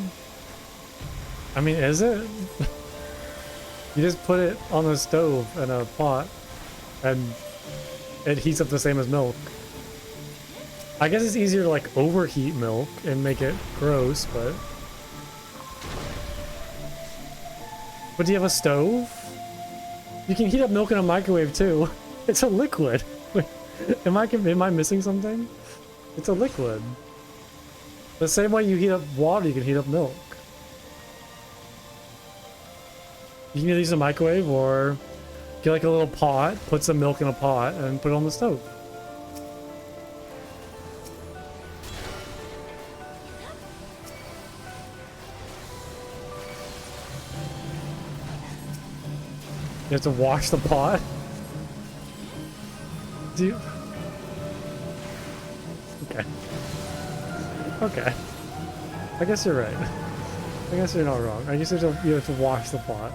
I mean, is it? You just put it on the stove in a pot and it heats up the same as milk. I guess it's easier to like overheat milk and make it gross, but do you have a stove? You can heat up milk in a microwave too. It's a liquid. Am I missing something? It's a liquid. The same way you heat up water, you can heat up milk. You can either use a microwave or get like a little pot, put some milk in a pot, and put it on the stove. You have to wash the pot? Do you... Okay. Okay. I guess you're right. I guess you're not wrong. I guess you have to wash the pot.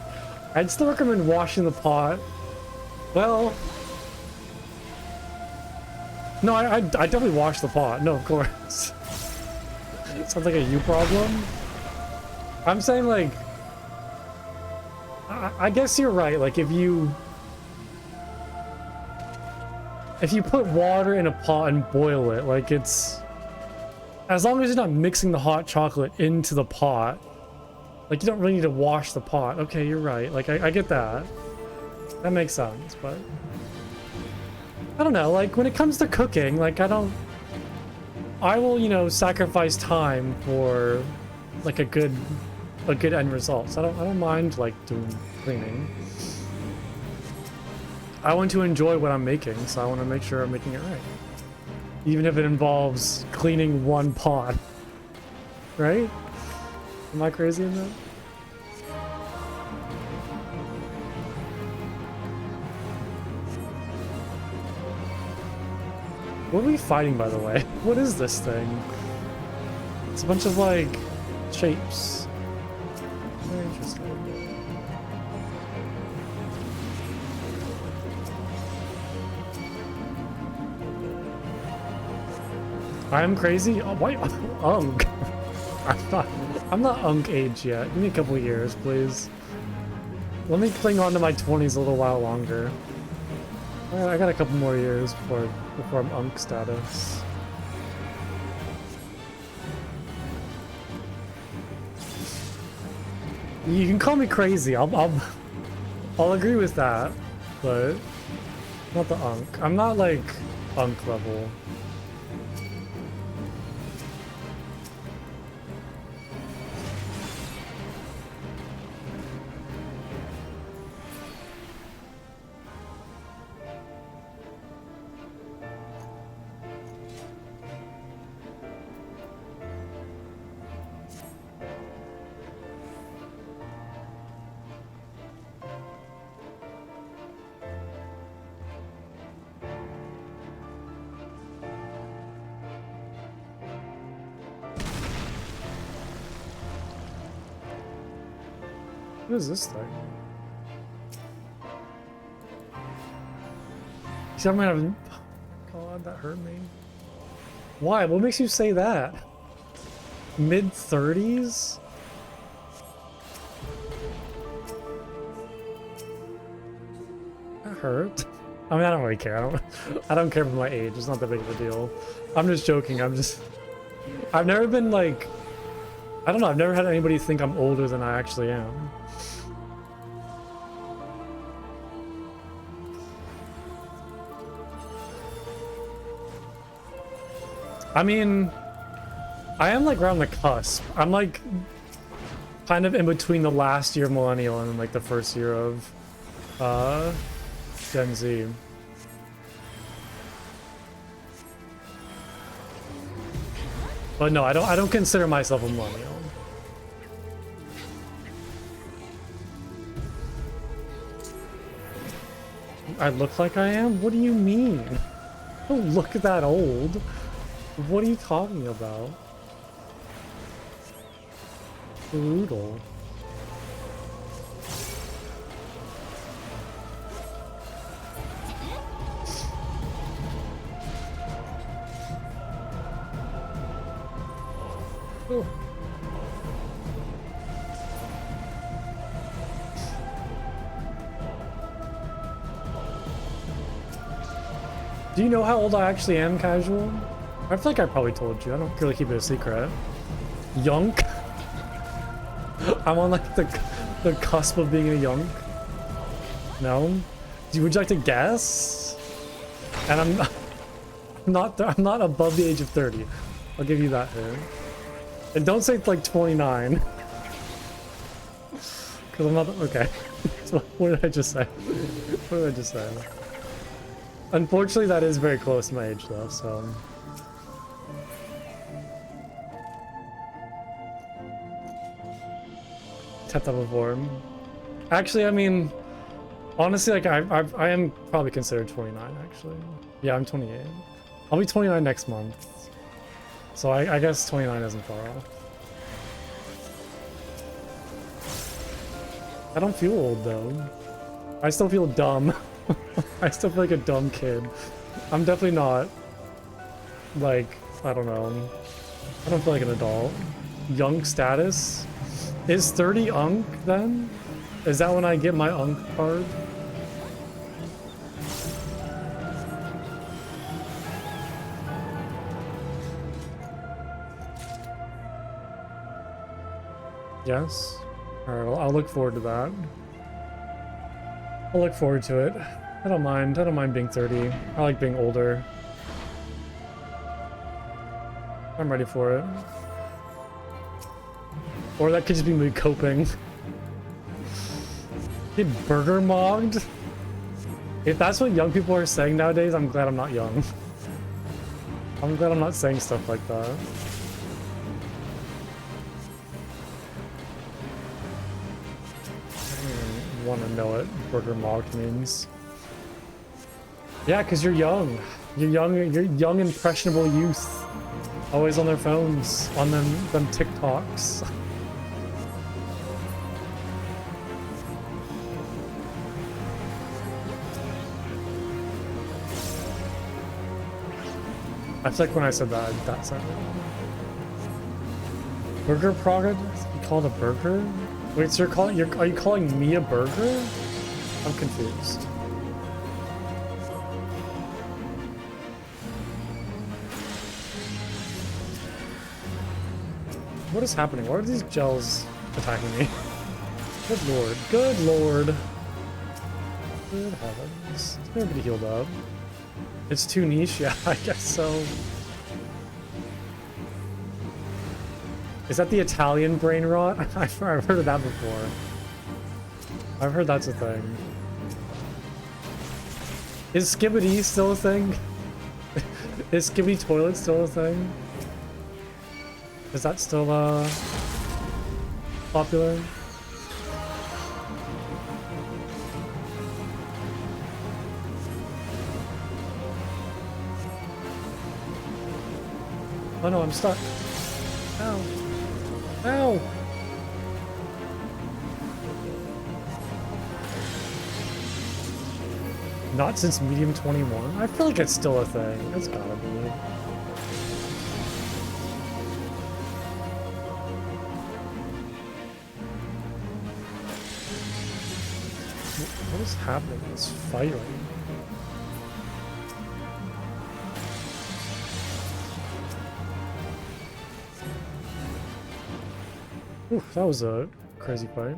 I'd still recommend washing the pot. Well... No, I definitely wash the pot. No, of course. Sounds like a you problem. I'm saying, like... I guess you're right. Like, if you put water in a pot and boil it, like, it's... As long as you're not mixing the hot chocolate into the pot, like, you don't really need to wash the pot. Okay, you're right. Like, I get that. That makes sense, but I don't know, like when it comes to cooking, like I will, you know, sacrifice time for like a good end result. So I don't mind like doing cleaning. I want to enjoy what I'm making, so I want to make sure I'm making it right. Even if it involves cleaning one pot. Right? Am I crazy in that? What are we fighting, by the way? What is this thing? It's a bunch of, like, shapes. Very interesting. I'm crazy? Oh, why? Unk. I'm not Unk age yet. Give me a couple years, please. Let me cling on to my 20s a little while longer. I got a couple more years before I'm Unk status. You can call me crazy. I'll agree with that, but not the Unk. I'm not like Unk level. What is this thing? See, I might have... God, that hurt me. Why? What makes you say that? Mid-30s? That hurt. I mean, I don't really care. I don't care about my age. It's not that big of a deal. I'm just joking. I've never been like... I don't know. I've never had anybody think I'm older than I actually am. I mean, I am like around the cusp. I'm like kind of in between the last year of millennial and like the first year of Gen Z. But no, I don't consider myself a millennial. I look like I am? What do you mean? I don't look that old. What are you talking about? Brutal. Oh. Do you know how old I actually am, Casual? I feel like I probably told you. I don't really keep it a secret. Yunk? I'm on like the cusp of being a yunk. No? Would you like to guess? And I'm not above the age of 30. I'll give you that hint. And don't say it's like 29. Because I'm not... Okay. So what did I just say? What did I just say? Unfortunately, that is very close to my age though, so... Tapped up a form. Actually, I mean, honestly, like I am probably considered 29. Actually, yeah, I'm 28. I'll be 29 next month, so I guess 29 isn't far off. I don't feel old though. I still feel dumb. I still feel like a dumb kid. I'm definitely not like, I don't know. I don't feel like an adult. Young status. Is 30 Unk then? Is that when I get my Unk card? Yes? Alright, I'll look forward to that. I'll look forward to it. I don't mind being 30. I like being older. I'm ready for it. Or that could just be me coping. Get burger mogged? If that's what young people are saying nowadays, I'm glad I'm not young. I'm glad I'm not saying stuff like that. I don't even want to know what burger mogged means. Yeah, because you're young. You're young, impressionable youth. Always on their phones, on them TikToks. I feel like when I said that, that sounded... Burger product? You call it a burger? Wait, so are you calling me a burger? I'm confused. What is happening? Why are these gels attacking me? Good lord. Good lord. Good heavens. Nobody healed up. It's too niche? Yeah, I guess so. Is that the Italian brain rot? I've heard of that before. I've heard that's a thing. Is Skibbity still a thing? Is Skibbity Toilet still a thing? Is that still, popular? Oh no, I'm stuck. Ow. Ow! Not since Medium 21? I feel like it's still a thing. It's gotta be. What is happening? It's firing. Ooh, that was a crazy fight.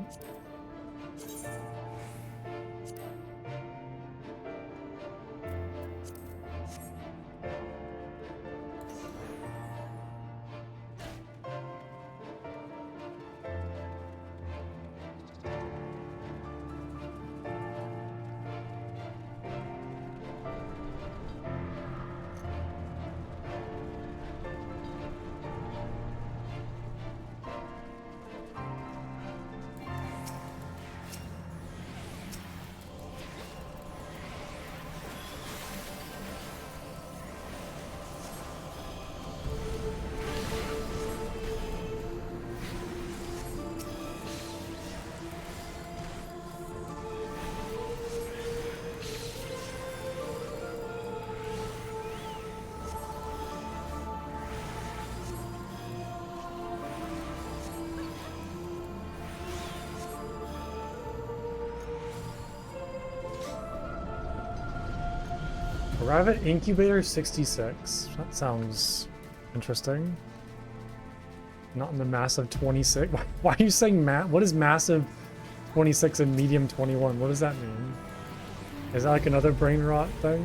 Arrive at Incubator 66. That sounds interesting. Not in the massive 26. Why are you saying what is massive 26 and medium 21? What does that mean? Is that like another brain rot thing?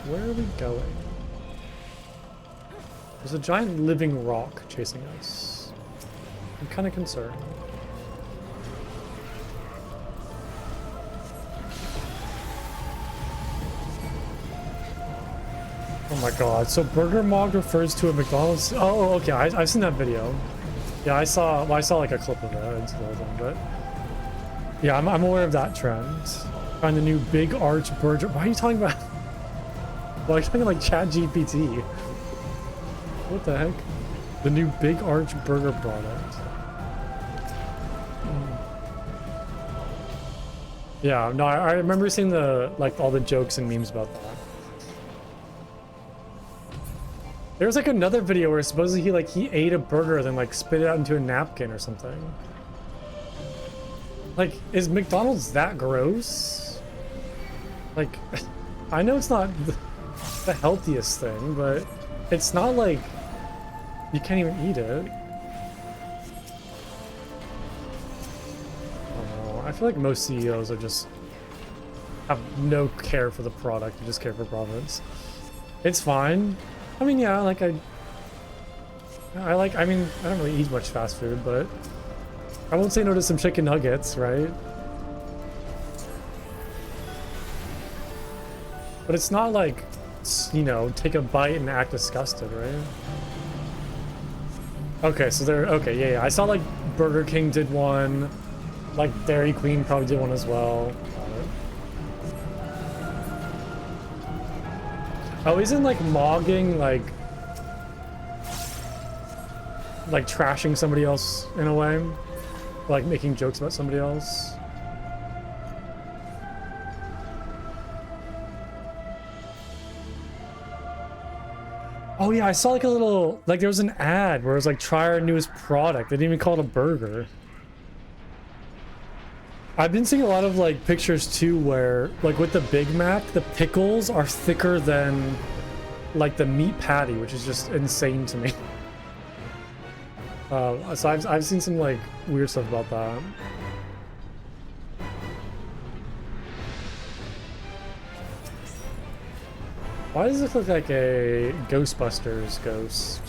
Where are we going? There's a giant living rock chasing us. I'm kind of concerned. Oh my god, so Burger Mog refers to a McDonald's? Oh, okay, I've seen that video. Yeah, I saw like a clip of it into the whole thing, but... Yeah, I'm aware of that trend. Find the new Big Arch Burger... Why are you talking about... Well, you're talking like ChatGPT. What the heck? The new Big Arch Burger product. Yeah, no, I remember seeing like all the jokes and memes about that. There was like another video where supposedly he ate a burger then like spit it out into a napkin or something. Like, is McDonald's that gross? Like, I know it's not the healthiest thing, but it's not like you can't even eat it. I don't know. I feel like most CEOs are just have no care for the product. You just care for profits. It's fine. I mean, yeah, like I mean, I don't really eat much fast food, but I won't say no to some chicken nuggets, right? But it's not like, you know, take a bite and act disgusted, right? Okay, so they're, okay, yeah. I saw like Burger King did one, like Dairy Queen probably did one as well. Oh, isn't like mogging like trashing somebody else in a way? Like making jokes about somebody else? Oh yeah, I saw like a little, like there was an ad where it was like try our newest product. They didn't even call it a burger. I've been seeing a lot of like pictures too where like with the Big Mac, the pickles are thicker than like the meat patty, which is just insane to me. So I've seen some like weird stuff about that. Why does this look like a Ghostbusters ghost?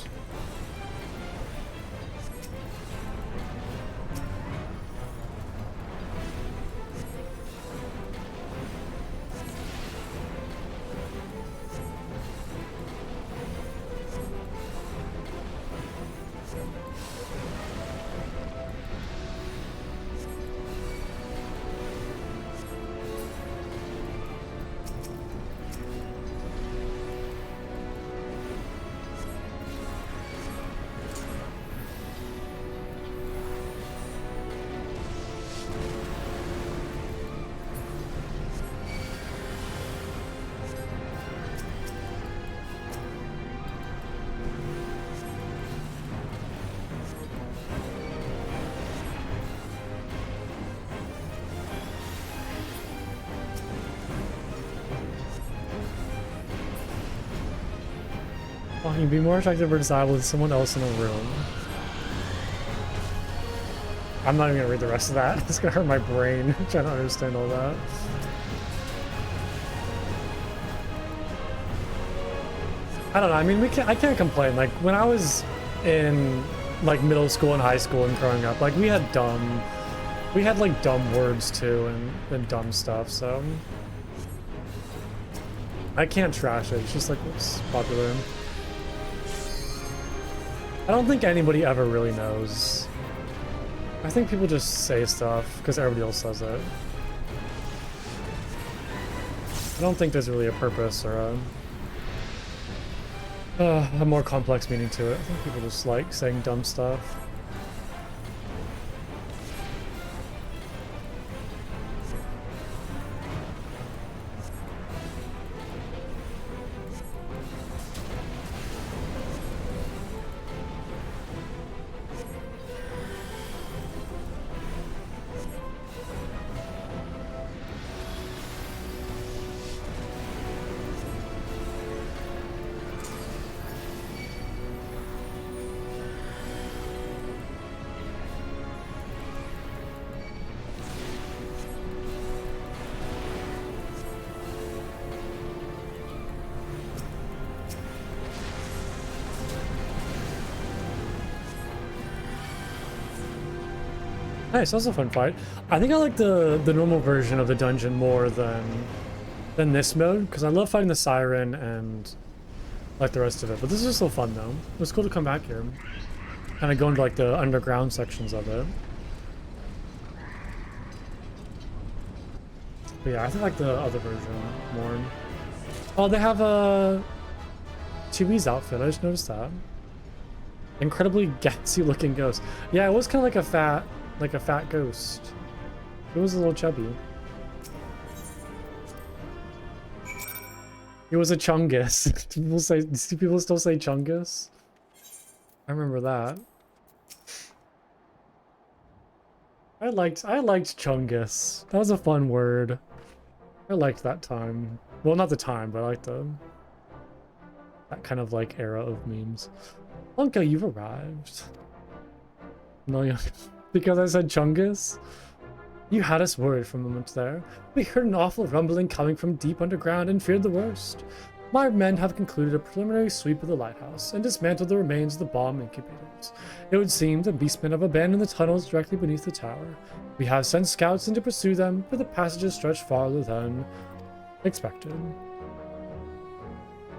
Oh, you'd be more attractive or desirable with someone else in a room. I'm not even gonna read the rest of that. It's gonna hurt my brain trying to understand all that. I don't know. I mean, I can't complain. Like when I was in like middle school and high school and growing up, like we had like dumb words too and dumb stuff. So I can't trash it. It's just like what's popular. I don't think anybody ever really knows. I think people just say stuff because everybody else says it. I don't think there's really a purpose or a more complex meaning to it. I think people just like saying dumb stuff. Nice, that was a fun fight. I think I like the normal version of the dungeon more than this mode, because I love fighting the siren and like the rest of it. But this is still fun though. It was cool to come back here. Kind of go into like the underground sections of it. But yeah, I think like the other version more. Oh, they have a Chewy's outfit. I just noticed that. Incredibly gassy looking ghost. Yeah, it was kind of like a fat ghost. It was a little chubby. It was a chungus. Do people still say chungus? I remember that. I liked chungus. That was a fun word. I liked that time. Well, not the time, but I liked that kind of like era of memes. Lunka, you've arrived. No, because I said Chungus? You had us worried for a moment there. We heard an awful rumbling coming from deep underground and feared the worst. My men have concluded a preliminary sweep of the lighthouse and dismantled the remains of the bomb incubators. It would seem the beastmen have abandoned the tunnels directly beneath the tower. We have sent scouts in to pursue them, but the passages stretch farther than expected.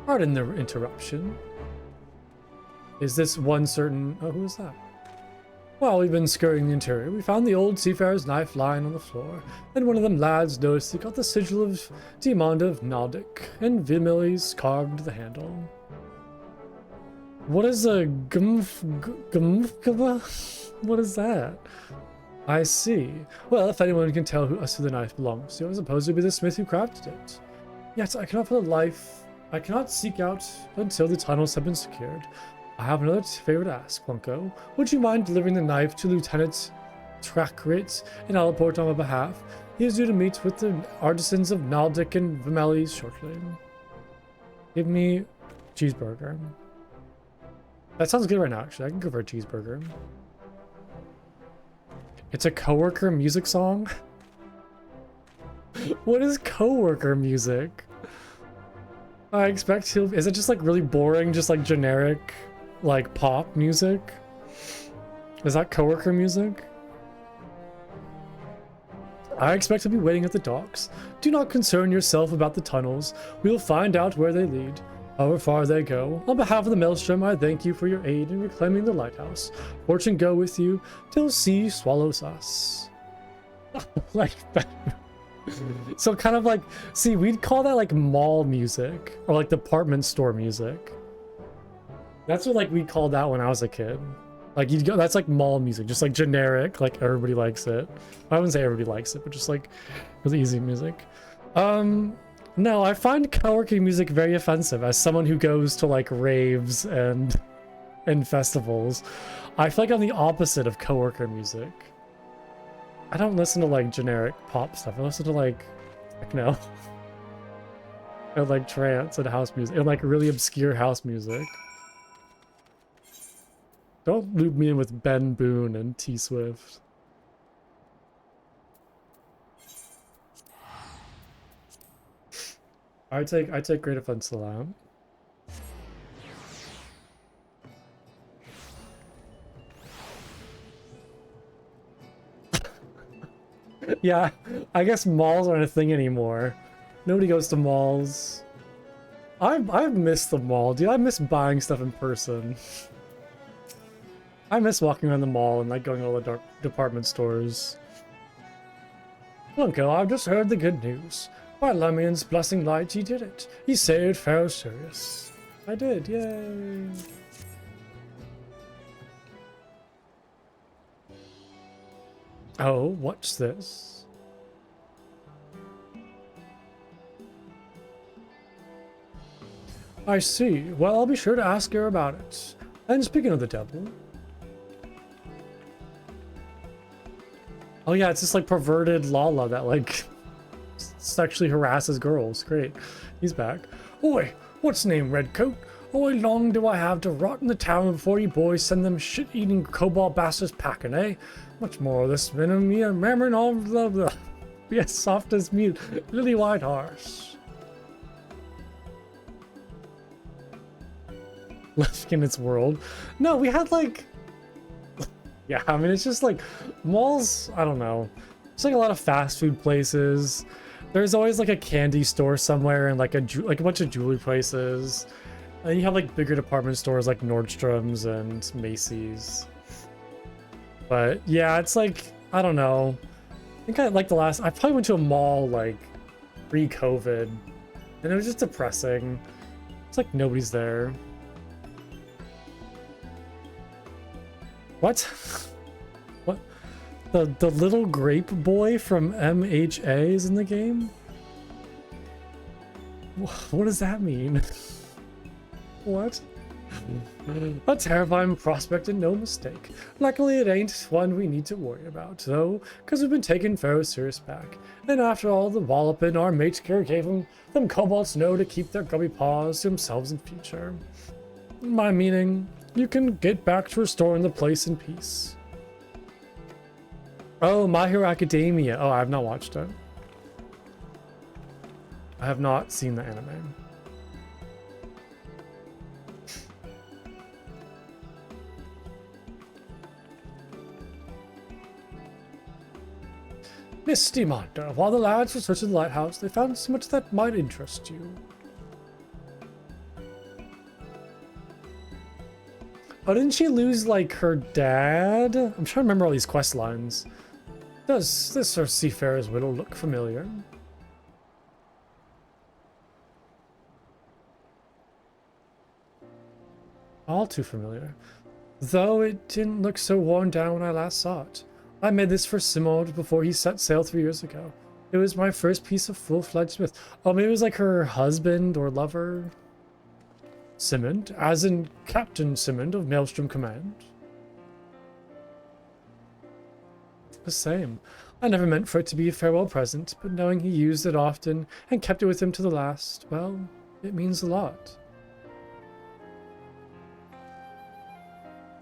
Pardon the interruption. Is this one certain... Oh, who is that? While we've been scouring the interior, we found the old seafarer's knife lying on the floor, and one of them lads noticed he got the sigil of Diamond of Naldic, and Vimili's carved to the handle. What is a gumfkava? What is that? I see. Well, if anyone can tell us who the knife belongs to, I suppose it would be the smith who crafted it. Yet I cannot for the life... I cannot seek out until the tunnels have been secured. I have another favor to ask, Plunko. Would you mind delivering the knife to Lieutenant Trackrit in Alaport on my behalf? He is due to meet with the artisans of Naldic and Vimeli shortly. Give me cheeseburger. That sounds good right now, actually. I can go for a cheeseburger. It's a coworker music song? What is coworker music? I expect he'll... Is it just like really boring, just like generic, like pop music? Is that coworker music? I expect to be waiting at the docks. Do not concern yourself about the tunnels. We will find out where they lead, however far they go. On behalf of the Maelstrom, I thank you for your aid in reclaiming the lighthouse. Fortune go with you till sea swallows us. Like that. So kind of like, see, we'd call that like mall music or like department store music. That's what like we called that when I was a kid. Like you'd go, that's like mall music, just like generic, like everybody likes it. I wouldn't say everybody likes it, but just like really easy music. No, I find coworking music very offensive as someone who goes to like raves and festivals. I feel like I'm the opposite of coworker music. I don't listen to like generic pop stuff. I listen to like techno and like trance and house music and like really obscure house music. Don't loop me in with Ben Boone and T Swift. I take great offense to that. Yeah, I guess malls aren't a thing anymore. Nobody goes to malls. I've missed the mall, dude. I miss buying stuff in person. I miss walking around the mall and like going to all the department stores. Uncle, I've just heard the good news. By Lemmion's blessing light, he did it. He saved Pharaoh Sirius. I did, yay. Oh, what's this? I see. Well, I'll be sure to ask her about it. And speaking of the devil... Oh yeah, it's this like perverted Lala that like sexually harasses girls. Great. He's back. Oi, what's name, Redcoat? Oi, long do I have to rot in the town before you boys send them shit-eating cobalt bastards packing, eh? Much more of this venom, me and mammon all the be as soft as meat, lily white horse. Left in its world. No, we had like... Yeah, I mean, it's just like malls, I don't know. It's like a lot of fast food places. There's always like a candy store somewhere and like a bunch of jewelry places. And you have like bigger department stores like Nordstrom's and Macy's. But yeah, it's like, I don't know. I think I probably went to a mall like pre-COVID and it was just depressing. It's like nobody's there. What? What? The little grape boy from MHA is in the game? What does that mean? What? A terrifying prospect and no mistake. Luckily, it ain't one we need to worry about, though, because we've been taking Ferocious back. And after all the walloping our mate gave them kobolds know to keep their grubby paws to themselves in future. My meaning, you can get back to restoring the place in peace. Oh, My Hero Academia. Oh, I have not watched it. I have not seen the anime. Misty Manta, while the lads were searching the lighthouse, they found so much that might interest you. Oh, didn't she lose, like, her dad? I'm trying to remember all these quest lines. Does this or Seafarer's Widow look familiar? All too familiar. Though it didn't look so worn down when I last saw it. I made this for Simod before he set sail 3 years ago. It was my first piece of full-fledged smith. Oh, maybe it was like her husband or lover? Simond, as in Captain Simond of Maelstrom Command. The same. I never meant for it to be a farewell present, but knowing he used it often and kept it with him to the last, well, it means a lot.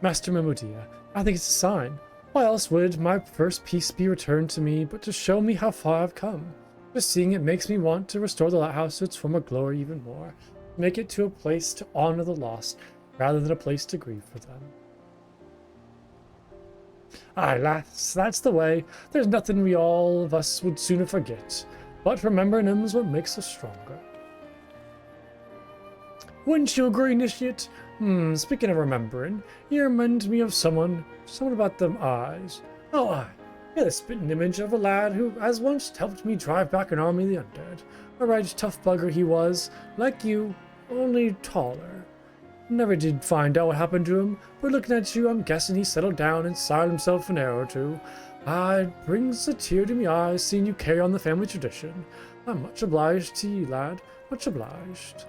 Master Memodia, I think it's a sign. Why else would my first piece be returned to me but to show me how far I've come? Just seeing it makes me want to restore the lighthouse to its former glory even more. Make it to a place to honor the lost, rather than a place to grieve for them. Aye, lass, that's the way. There's nothing we all of us would sooner forget. But remembering them is what makes us stronger. Wouldn't you agree, Initiate? Speaking of remembering, you remind me of someone about them eyes. Oh, aye. You're the spitting image of a lad who has once helped me drive back an army of the undead. A right tough bugger he was, like you, only taller. Never did find out what happened to him, but looking at you, I'm guessing he settled down and signed himself an arrow or two. It brings a tear to my eyes seeing you carry on the family tradition. I'm much obliged to you, lad. Much obliged.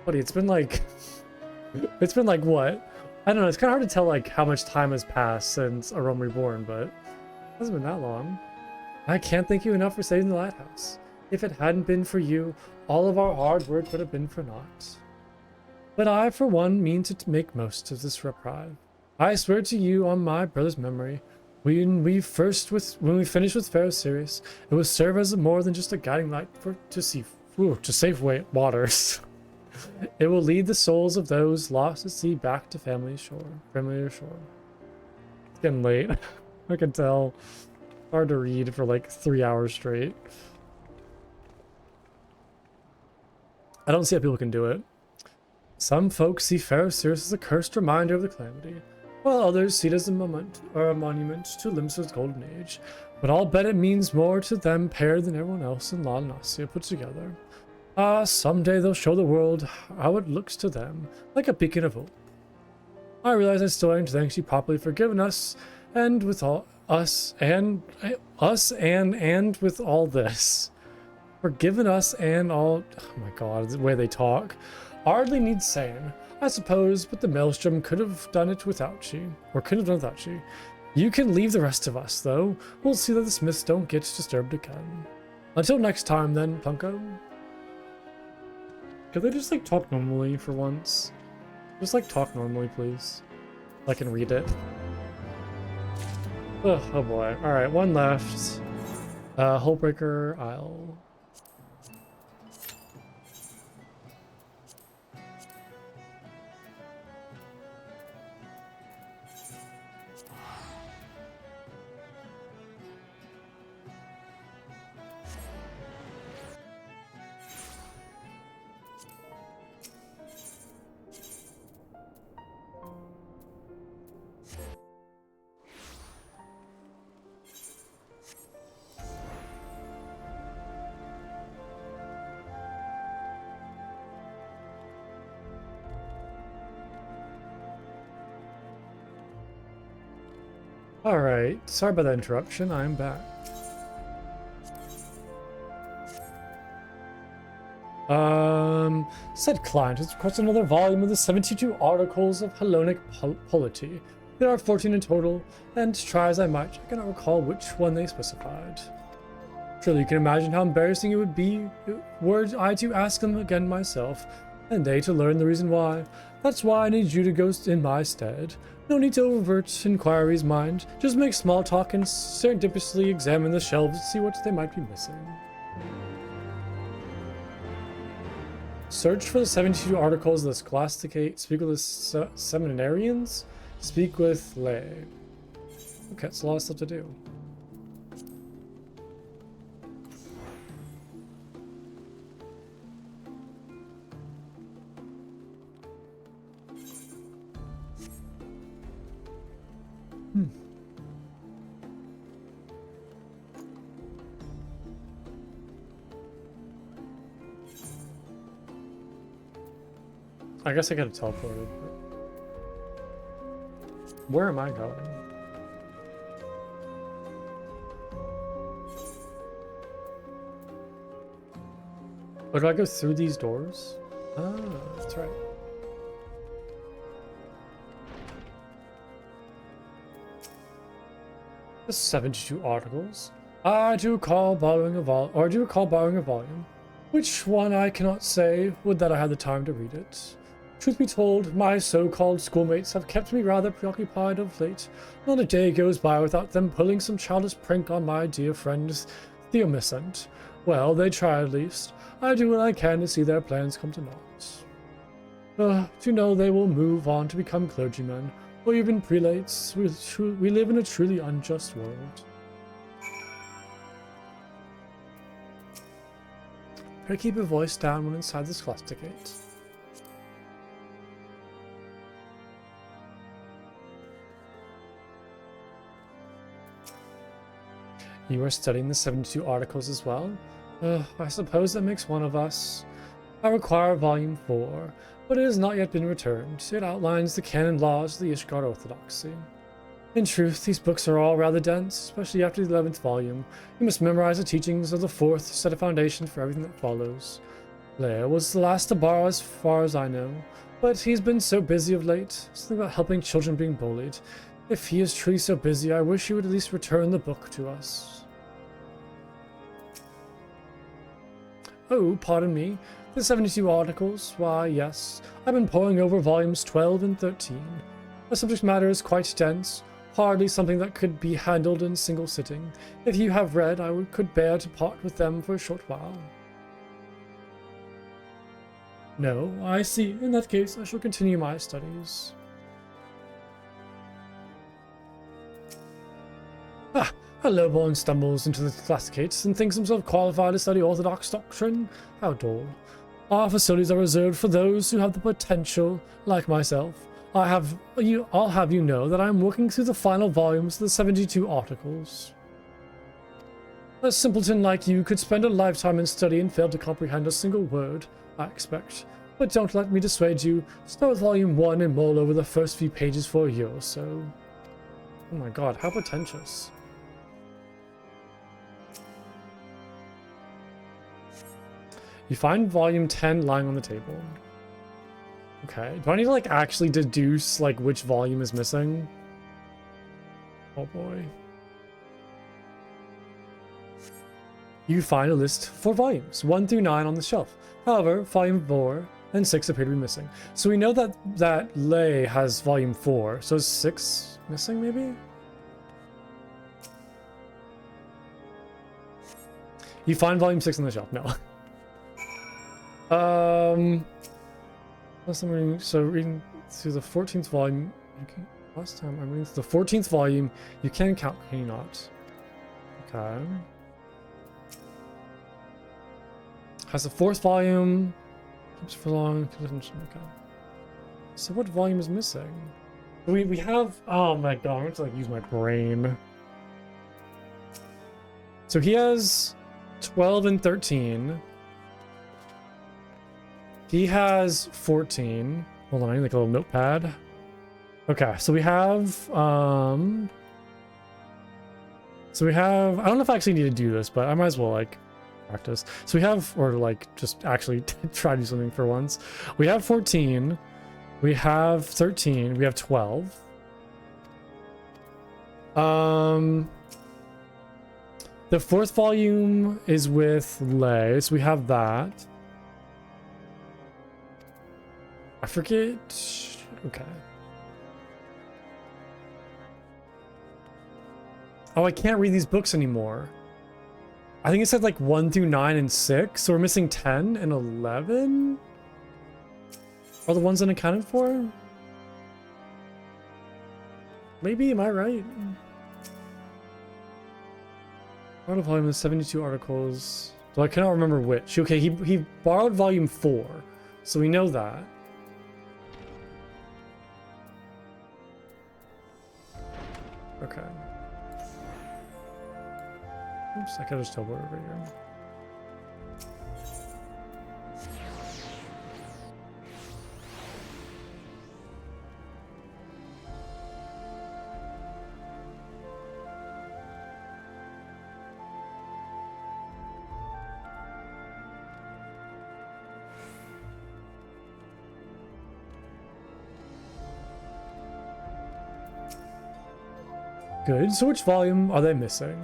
Buddy, it's been like what? I don't know, it's kind of hard to tell like how much time has passed since A Realm Reborn, but it hasn't been that long. I can't thank you enough for saving the lighthouse. If it hadn't been for you, all of our hard work would have been for naught. But I, for one, mean to make most of this reprieve. I swear to you on my brother's memory, when we finish with Ferocious, it will serve as more than just a guiding light to safe waters. It will lead the souls of those lost at sea back to familiar shore. It's getting late. I can tell. Hard to read for like 3 hours straight. I don't see how people can do it. Some folks see Ferocious as a cursed reminder of the calamity, while others see it as a monument to Limsa's golden age. But I'll bet it means more to them paired than everyone else in La Nasia put together. Someday they'll show the world how it looks to them, like a beacon of hope. I realize I still ain't thank you properly for giving us, and with all us and with all this. For giving us and all, oh my god, the way they talk. Hardly needs saying, I suppose, but the Maelstrom could have done it without you, or could have done it without you. You can leave the rest of us, though. We'll see that the Smiths don't get disturbed again. Until next time, then, Punko. Could they just, like, talk normally for once? Just, like, talk normally, please. I can read it. Ugh, oh boy. Alright, one left. Hullbreaker Isle. Alright, sorry about that interruption, I'm back. welcome. Said client has requested another volume of the 72 articles of Hellenic polity. There are 14 in total, and try as I might, I cannot recall which one they specified. Surely you can imagine how embarrassing it would be were I to ask them again myself, and they to learn the reason why. That's why I need you to go in my stead. No need to oververt inquiries, mind. Just make small talk and serendipitously examine the shelves to see what they might be missing. Search for the 72 articles of the Scholasticate. Speak with the seminarians. Speak with lay. Okay, it's a lot of stuff to do. I guess I got teleported. But where am I going? Oh, do I go through these doors? Ah, that's right. The 72 articles. I do recall borrowing a volume. Which one I cannot say, would that I had the time to read it. Truth be told, my so-called schoolmates have kept me rather preoccupied of late. Not a day goes by without them pulling some childish prank on my dear friend Theomissant. Well, they try at least. I do what I can to see their plans come to naught. To know they will move on to become clergymen, or even prelates. We live in a truly unjust world. Better keep your voice down when inside the Scholasticate. You are studying the 72 articles as well? I suppose that makes one of us. I require volume 4, but it has not yet been returned. It outlines the canon laws of the Ishgard Orthodoxy. In truth, these books are all rather dense, especially after the 11th volume. You must memorize the teachings of the 4th, set a foundation for everything that follows. Leia was the last to borrow as far as I know, but he's been so busy of late. Something about helping children being bullied. If he is truly so busy, I wish he would at least return the book to us. Oh, pardon me. The 72 articles? Why, yes. I've been poring over volumes 12 and 13. The subject matter is quite dense, hardly something that could be handled in a single sitting. If you have read, could bear to part with them for a short while. No, I see. In that case, I shall continue my studies. Ah! A lowborn stumbles into the Scholasticate and thinks himself qualified to study Orthodox doctrine. How dull. Our facilities are reserved for those who have the potential, like myself. I'll have you know that I am working through the final volumes of the 72 articles. A simpleton like you could spend a lifetime in study and fail to comprehend a single word, I expect. But don't let me dissuade you. Start with volume 1 and mull over the first few pages for a year or so. Oh my god, how pretentious. You find volume 10 lying on the table. Okay, do I need to like actually deduce like which volume is missing? Oh boy. You find a list for volumes 1 through 9 on the shelf. However, volume 4 and 6 appear to be missing. So we know that Lay has volume 4. So is 6 missing maybe? You find volume 6 on the shelf. No. So reading through the 14th volume. Last time I'm reading through the 14th volume. You can count, can you not? Okay. Has the 4th volume. Keeps for long. Okay. So what volume is missing? We have. Oh my god! I'm going to like use my brain. So he has 12 and 13. He has 14. Hold on, I need like a little notepad. Okay, so we have I don't know if I actually need to do this, but I might as well like practice. So we have, or like just actually try to do something for once. We have 14, we have 13, we have 12. The fourth volume is with Lay, so we have that. I forget. Okay. Oh, I can't read these books anymore. I think it said like 1 through 9 and 6, so we're missing 10 and 11? Are the ones unaccounted for? Maybe, am I right? Out of volume is 72 articles. So I cannot remember which. Okay, he borrowed volume 4, so we know that. Okay. Oops, I could just teleport over here. Good. So which volume are they missing?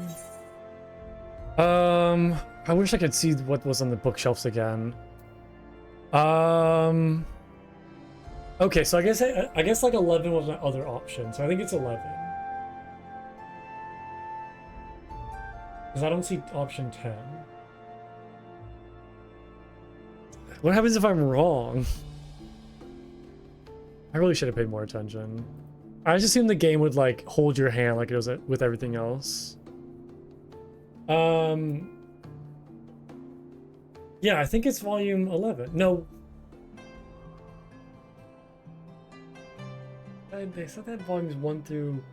I wish I could see what was on the bookshelves again. Okay, so I guess like 11 was my other option, so I think it's 11. Because I don't see option 10. What happens if I'm wrong? I really should have paid more attention. I just assumed the game would like hold your hand like it was with everything else. Yeah, I think it's volume 11. No. They said that volumes 1 through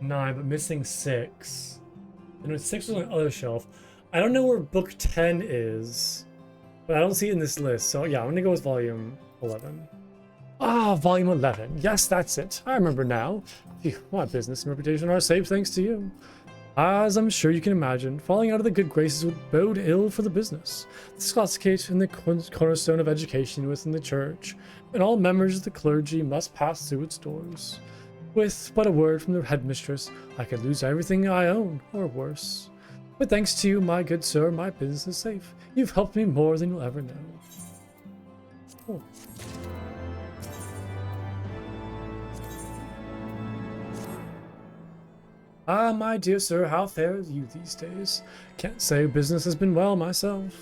9, but missing 6. And 6 was on the other shelf. I don't know where book 10 is, but I don't see it in this list. So yeah, I'm gonna go with volume 11. Ah, volume 11. Yes, that's it. I remember now. Phew, my business and reputation are safe thanks to you. As I'm sure you can imagine, falling out of the good graces would bode ill for the business. The Scholasticate and the cornerstone of education within the church, and all members of the clergy must pass through its doors. With but a word from the headmistress, I could lose everything I own, or worse. But thanks to you, my good sir, my business is safe. You've helped me more than you'll ever know. Oh. Ah, my dear sir, how fares you these days? Can't say business has been well myself.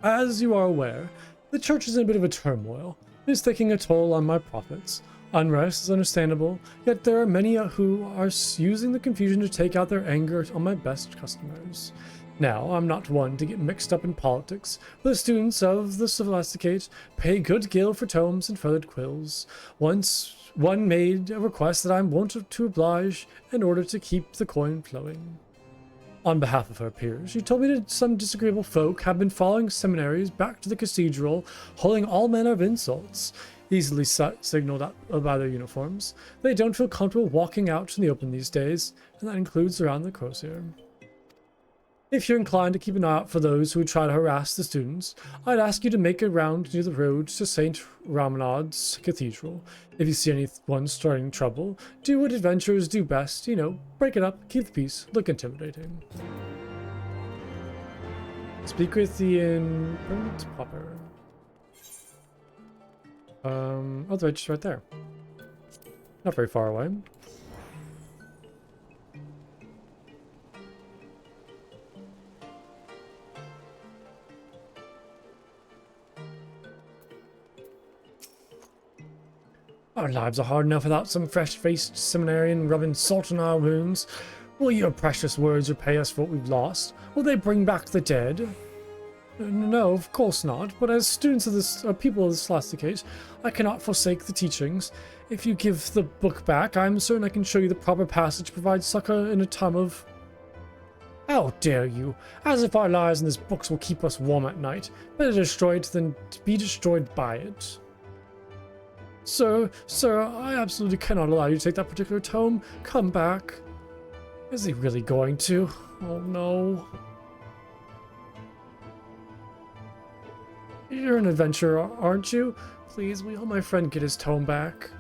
As you are aware, the church is in a bit of a turmoil. It is taking a toll on my profits. Unrest is understandable, yet there are many who are using the confusion to take out their anger on my best customers. Now, I'm not one to get mixed up in politics, but the students of the Scholasticate pay good gil for tomes and feathered quills. Once one made a request that I'm wont to oblige in order to keep the coin flowing. On behalf of her peers, she told me that some disagreeable folk have been following seminaries back to the cathedral, hurling all manner of insults, easily signaled up by their uniforms. They don't feel comfortable walking out in the open these days, and that includes around the crozier. If you're inclined to keep an eye out for those who would try to harass the students, I'd ask you to make a round near the road to St. Ramanad's Cathedral. If you see anyone starting trouble, do what adventurers do best, break it up, keep the peace, look intimidating. Speak with the imprint popper. Oh, they're just right there. Not very far away. Our lives are hard enough without some fresh-faced seminarian rubbing salt in our wounds. Will your precious words repay us for what we've lost? Will they bring back the dead? No, of course not, but as students of this, people of the Scholasticate, I cannot forsake the teachings. If you give the book back, I'm certain I can show you the proper passage to provide succor in a time of... How dare you? As if our lives in these books will keep us warm at night. Better destroy it than be destroyed by it. Sir, I absolutely cannot allow you to take that particular tome. Come back. Is he really going to? Oh no. You're an adventurer, aren't you? Please, will you help my friend get his tome back?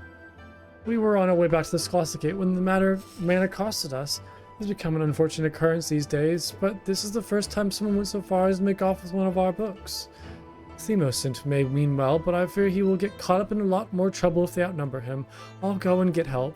We were on our way back to the Scholastic Gate when the man accosted us. It's become an unfortunate occurrence these days, but this is the first time someone went so far as to make off with one of our books. Themosint may mean well, but I fear he will get caught up in a lot more trouble if they outnumber him. I'll go and get help.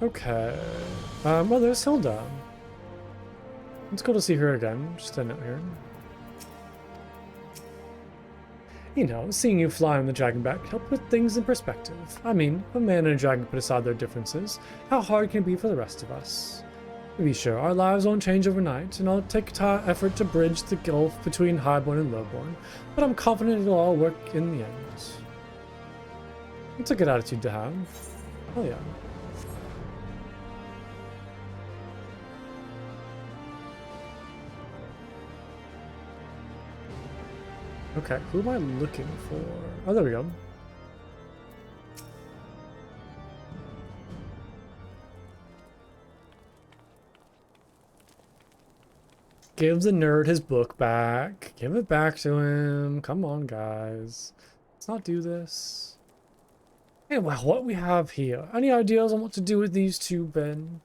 Okay. Well, there's Hilda. It's cool to see her again. Just a note here. You know, seeing you fly on the dragonback helped put things in perspective. I mean, a man and a dragon put aside their differences. How hard can it be for the rest of us? To be sure, our lives won't change overnight, and I'll take effort to bridge the gulf between highborn and lowborn, but I'm confident it'll all work in the end. It's a good attitude to have. Oh yeah. Okay, who am I looking for? Oh, there we go. Give the nerd his book back. Give it back to him. Come on, guys. Let's not do this. Anyway, what we have here. Any ideas on what to do with these two, Ben?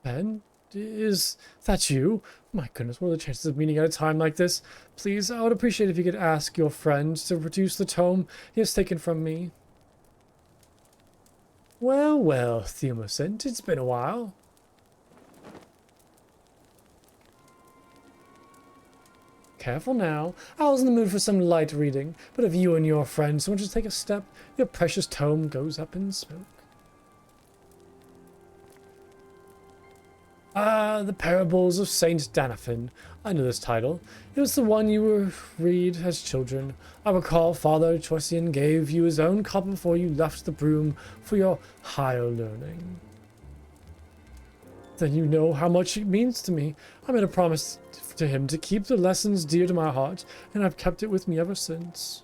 Ben? Is that you? My goodness, what are the chances of meeting at a time like this? Please, I would appreciate if you could ask your friend to produce the tome he has taken from me. Well, well, Themosint, it's been a while. Careful now. I was in the mood for some light reading, but if you and your friends want to take a step, your precious tome goes up in smoke. Ah, the Parables of Saint Danaphin. I know this title. It was the one you read as children. I recall Father Choisian gave you his own copy before you left the broom for your higher learning. Then you know how much it means to me. I made a promise to him to keep the lessons dear to my heart, and I've kept it with me ever since.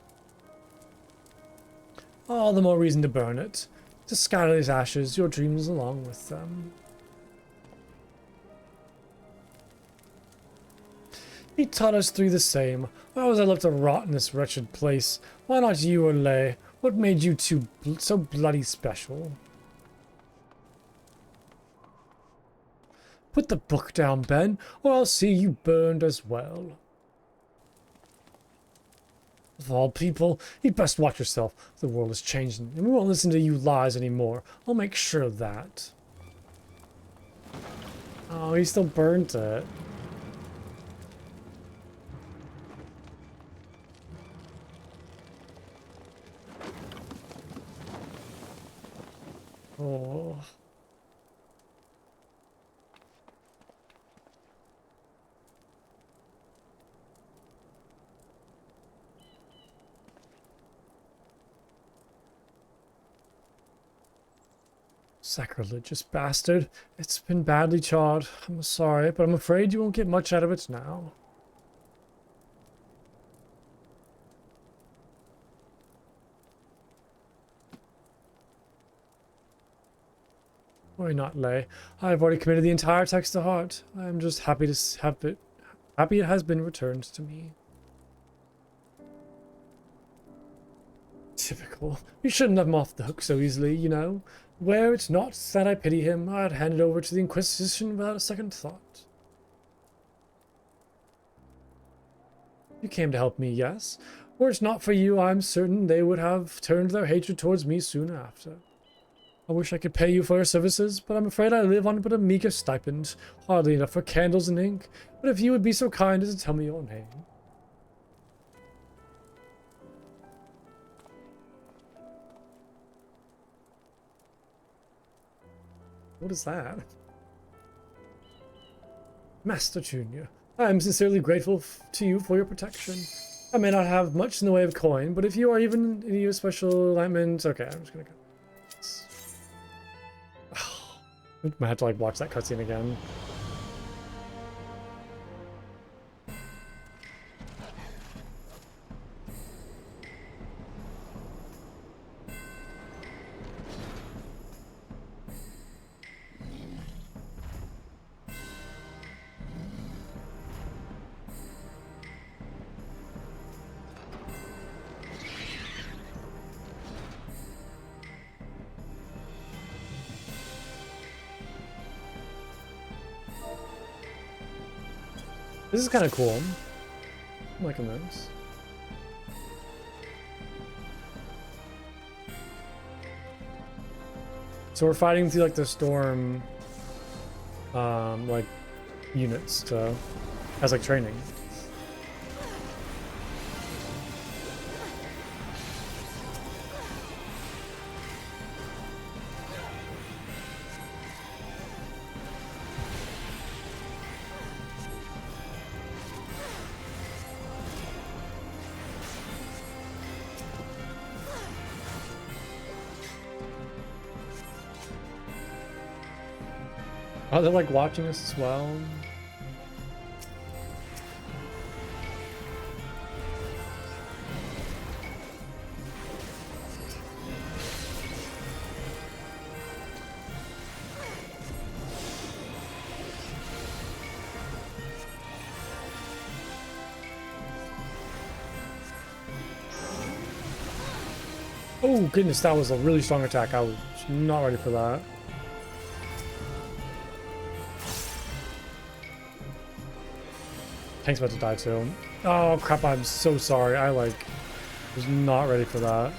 All the more reason to burn it, to scatter these ashes, your dreams along with them. He taught us three the same. Why was I left to rot in this wretched place? Why not you or Lay? What made you two so bloody special? Put the book down, Ben, or I'll see you burned as well. Of all people, you'd best watch yourself. The world is changing, and we won't listen to you lies anymore. I'll make sure of that. Oh, he still burnt it. Oh. Sacrilegious bastard. It's been badly charred. I'm sorry, but I'm afraid you won't get much out of it now. Worry not, Lay. I've already committed the entire text to heart. I am just happy to have it. Happy it has been returned to me. Typical. You shouldn't have him off the hook so easily, you know. Where it's not that I pity him, I'd hand it over to the Inquisition without a second thought. You came to help me, yes. Were it not for you, I'm certain they would have turned their hatred towards me soon after. I wish I could pay you for your services, but I'm afraid I live on but a meager stipend, hardly enough for candles and ink. But if you would be so kind as to tell me your name. What is that? Master Junior, I am sincerely grateful to you for your protection. I may not have much in the way of coin, but if you are even in need of special alignment, okay, I'm just gonna go. I might have to like watch that cutscene again. This is kind of cool. I'm liking this. So we're fighting through like the storm, like units to as like training. Oh, they're like watching us as well. Oh goodness, that was a really strong attack. I was not ready for that. Tank's about to die too. Oh crap, I'm so sorry. I like was not ready for that.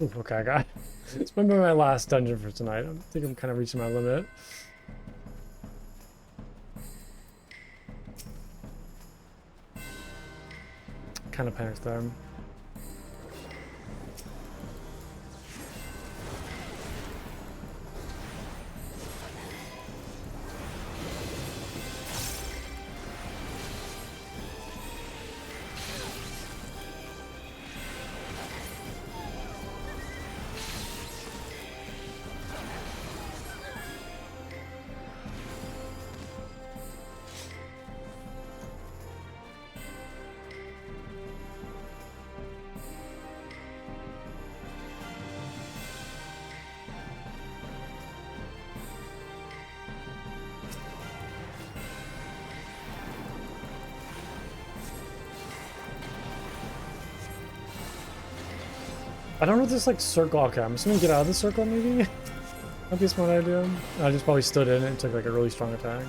Ooh, okay, I got it's maybe my last dungeon for tonight. I think I'm kind of reaching my limit. Kind of panicked there. I don't know if this like circle. Okay, I'm just gonna get out of the circle maybe. That'd be a smart idea. I just probably stood in it and took like a really strong attack.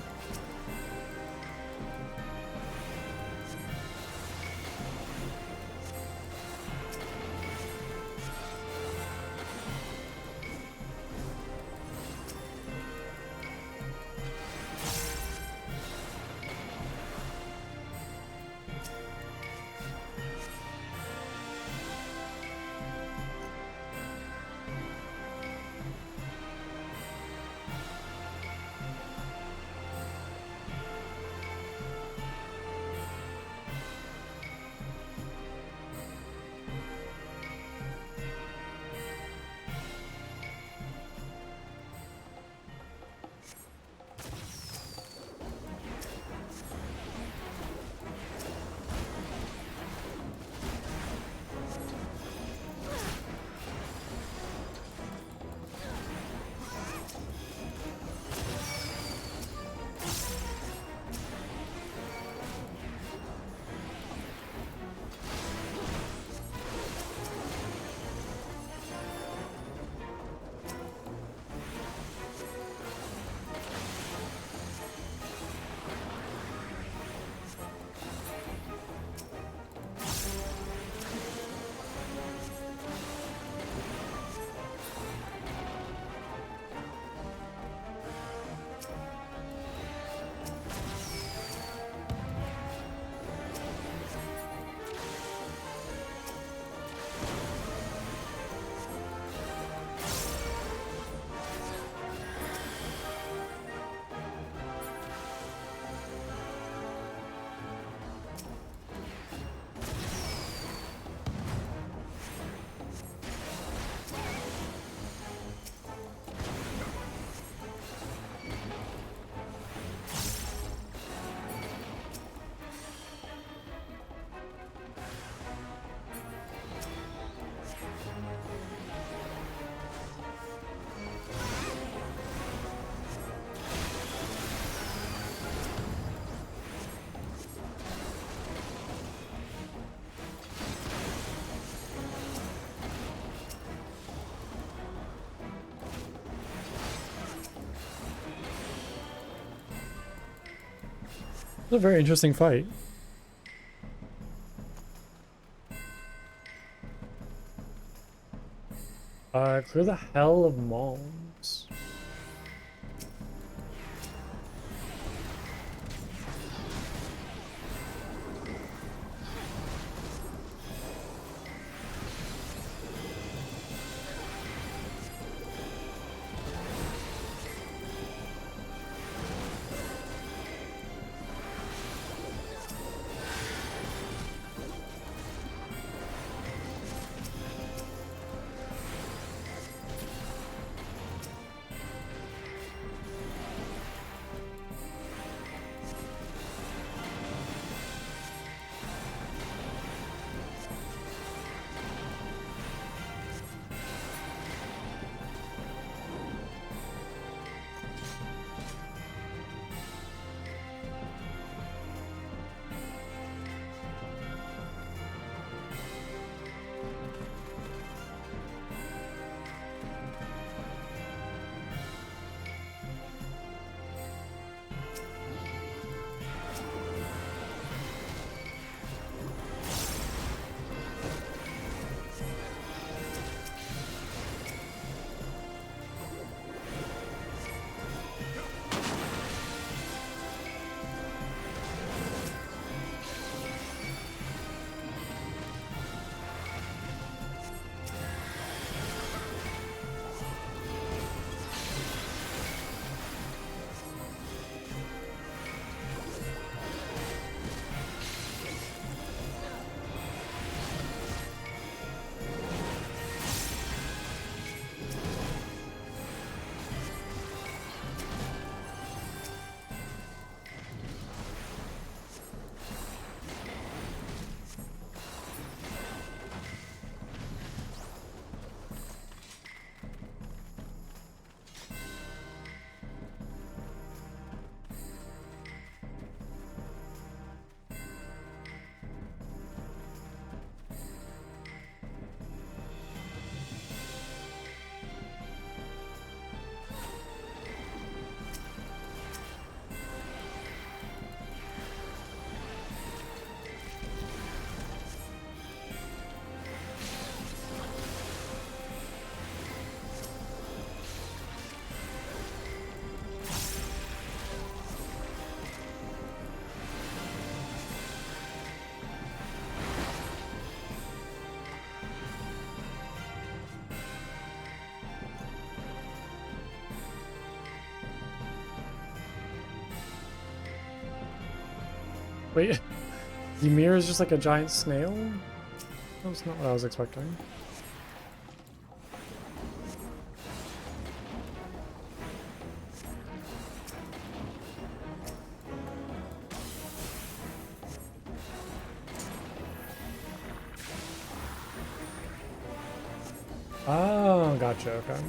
a very interesting fight. Clear the hell of Malms. Wait, Ymir is just like a giant snail? That's not what I was expecting. Oh, gotcha, okay.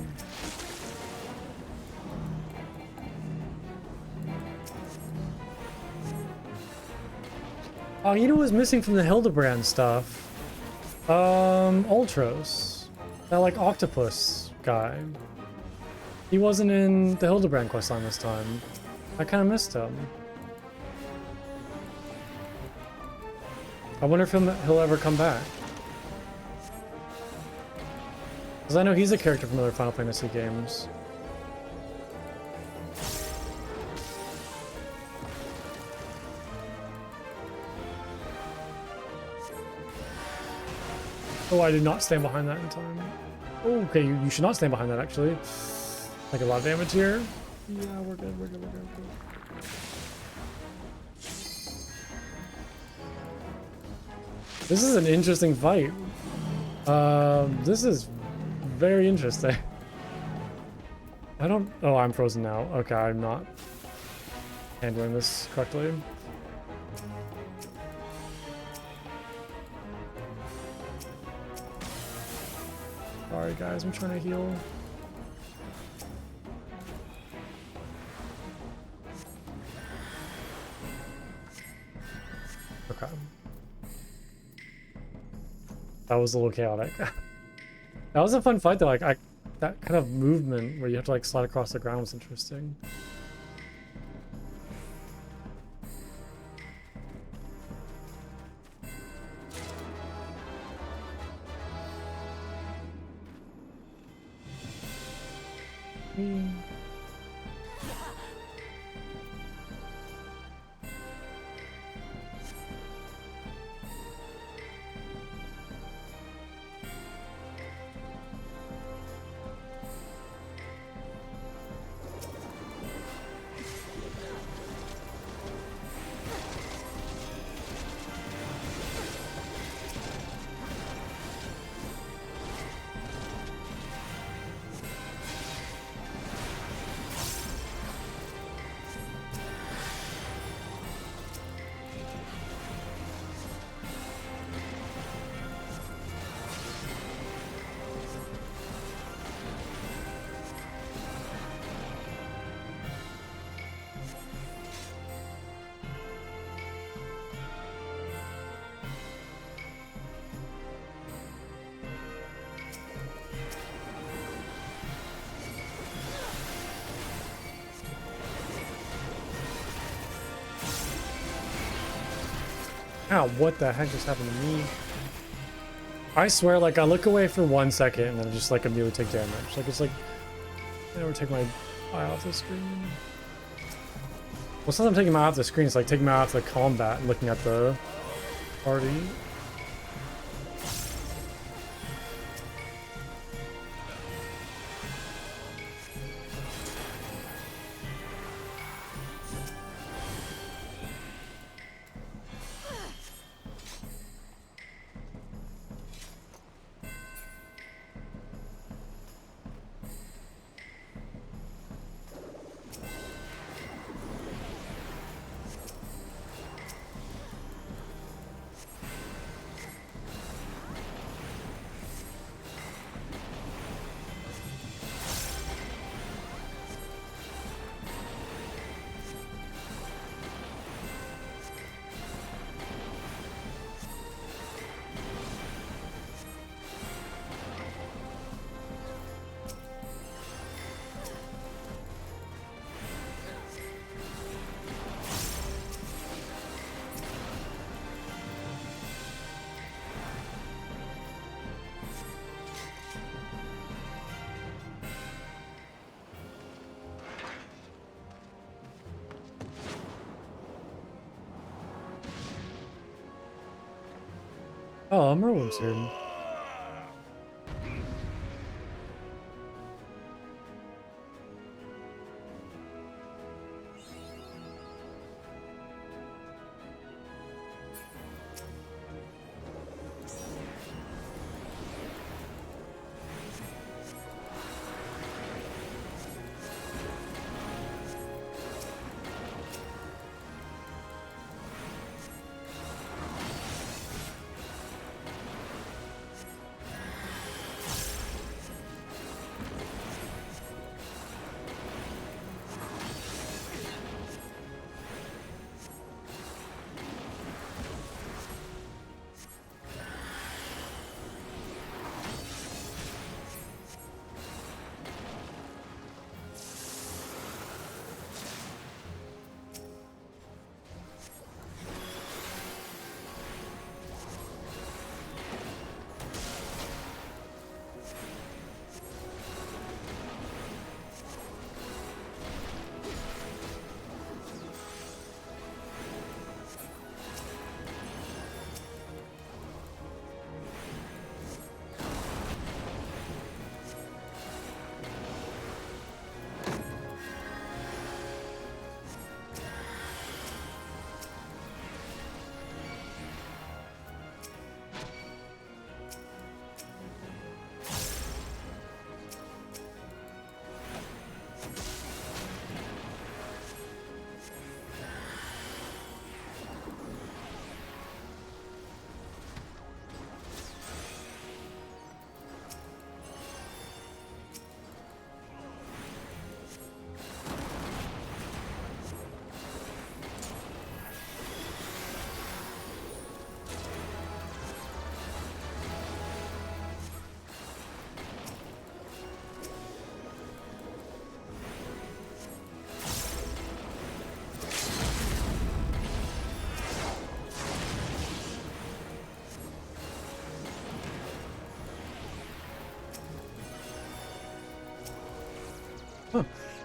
Oh, you know what was missing from the Hildibrand stuff? Ultros. That, like, octopus guy. He wasn't in the Hildibrand questline this time. I kind of missed him. I wonder if he'll ever come back. Because I know he's a character from other Final Fantasy games. Oh, I did not stand behind that in time. Oh, okay, you should not stand behind that, actually. Like a lot of damage here. Yeah, we're good, we're good, we're good. This is an interesting fight. This is very interesting. I don't... Oh, I'm frozen now. Okay, I'm not handling this correctly. Sorry guys, I'm trying to heal. Okay. That was a little chaotic. That was a fun fight though, like that kind of movement where you have to like slide across the ground was interesting. maybe? Ow, what the heck just happened to me? I swear, like, I look away for 1 second and then just, like, immediately take damage. Like, it's like, I never take my eye off the screen. Well, it's not that I'm taking my eye off the screen, it's like taking my eye off the combat and looking at the party. Oh, Merlin's here.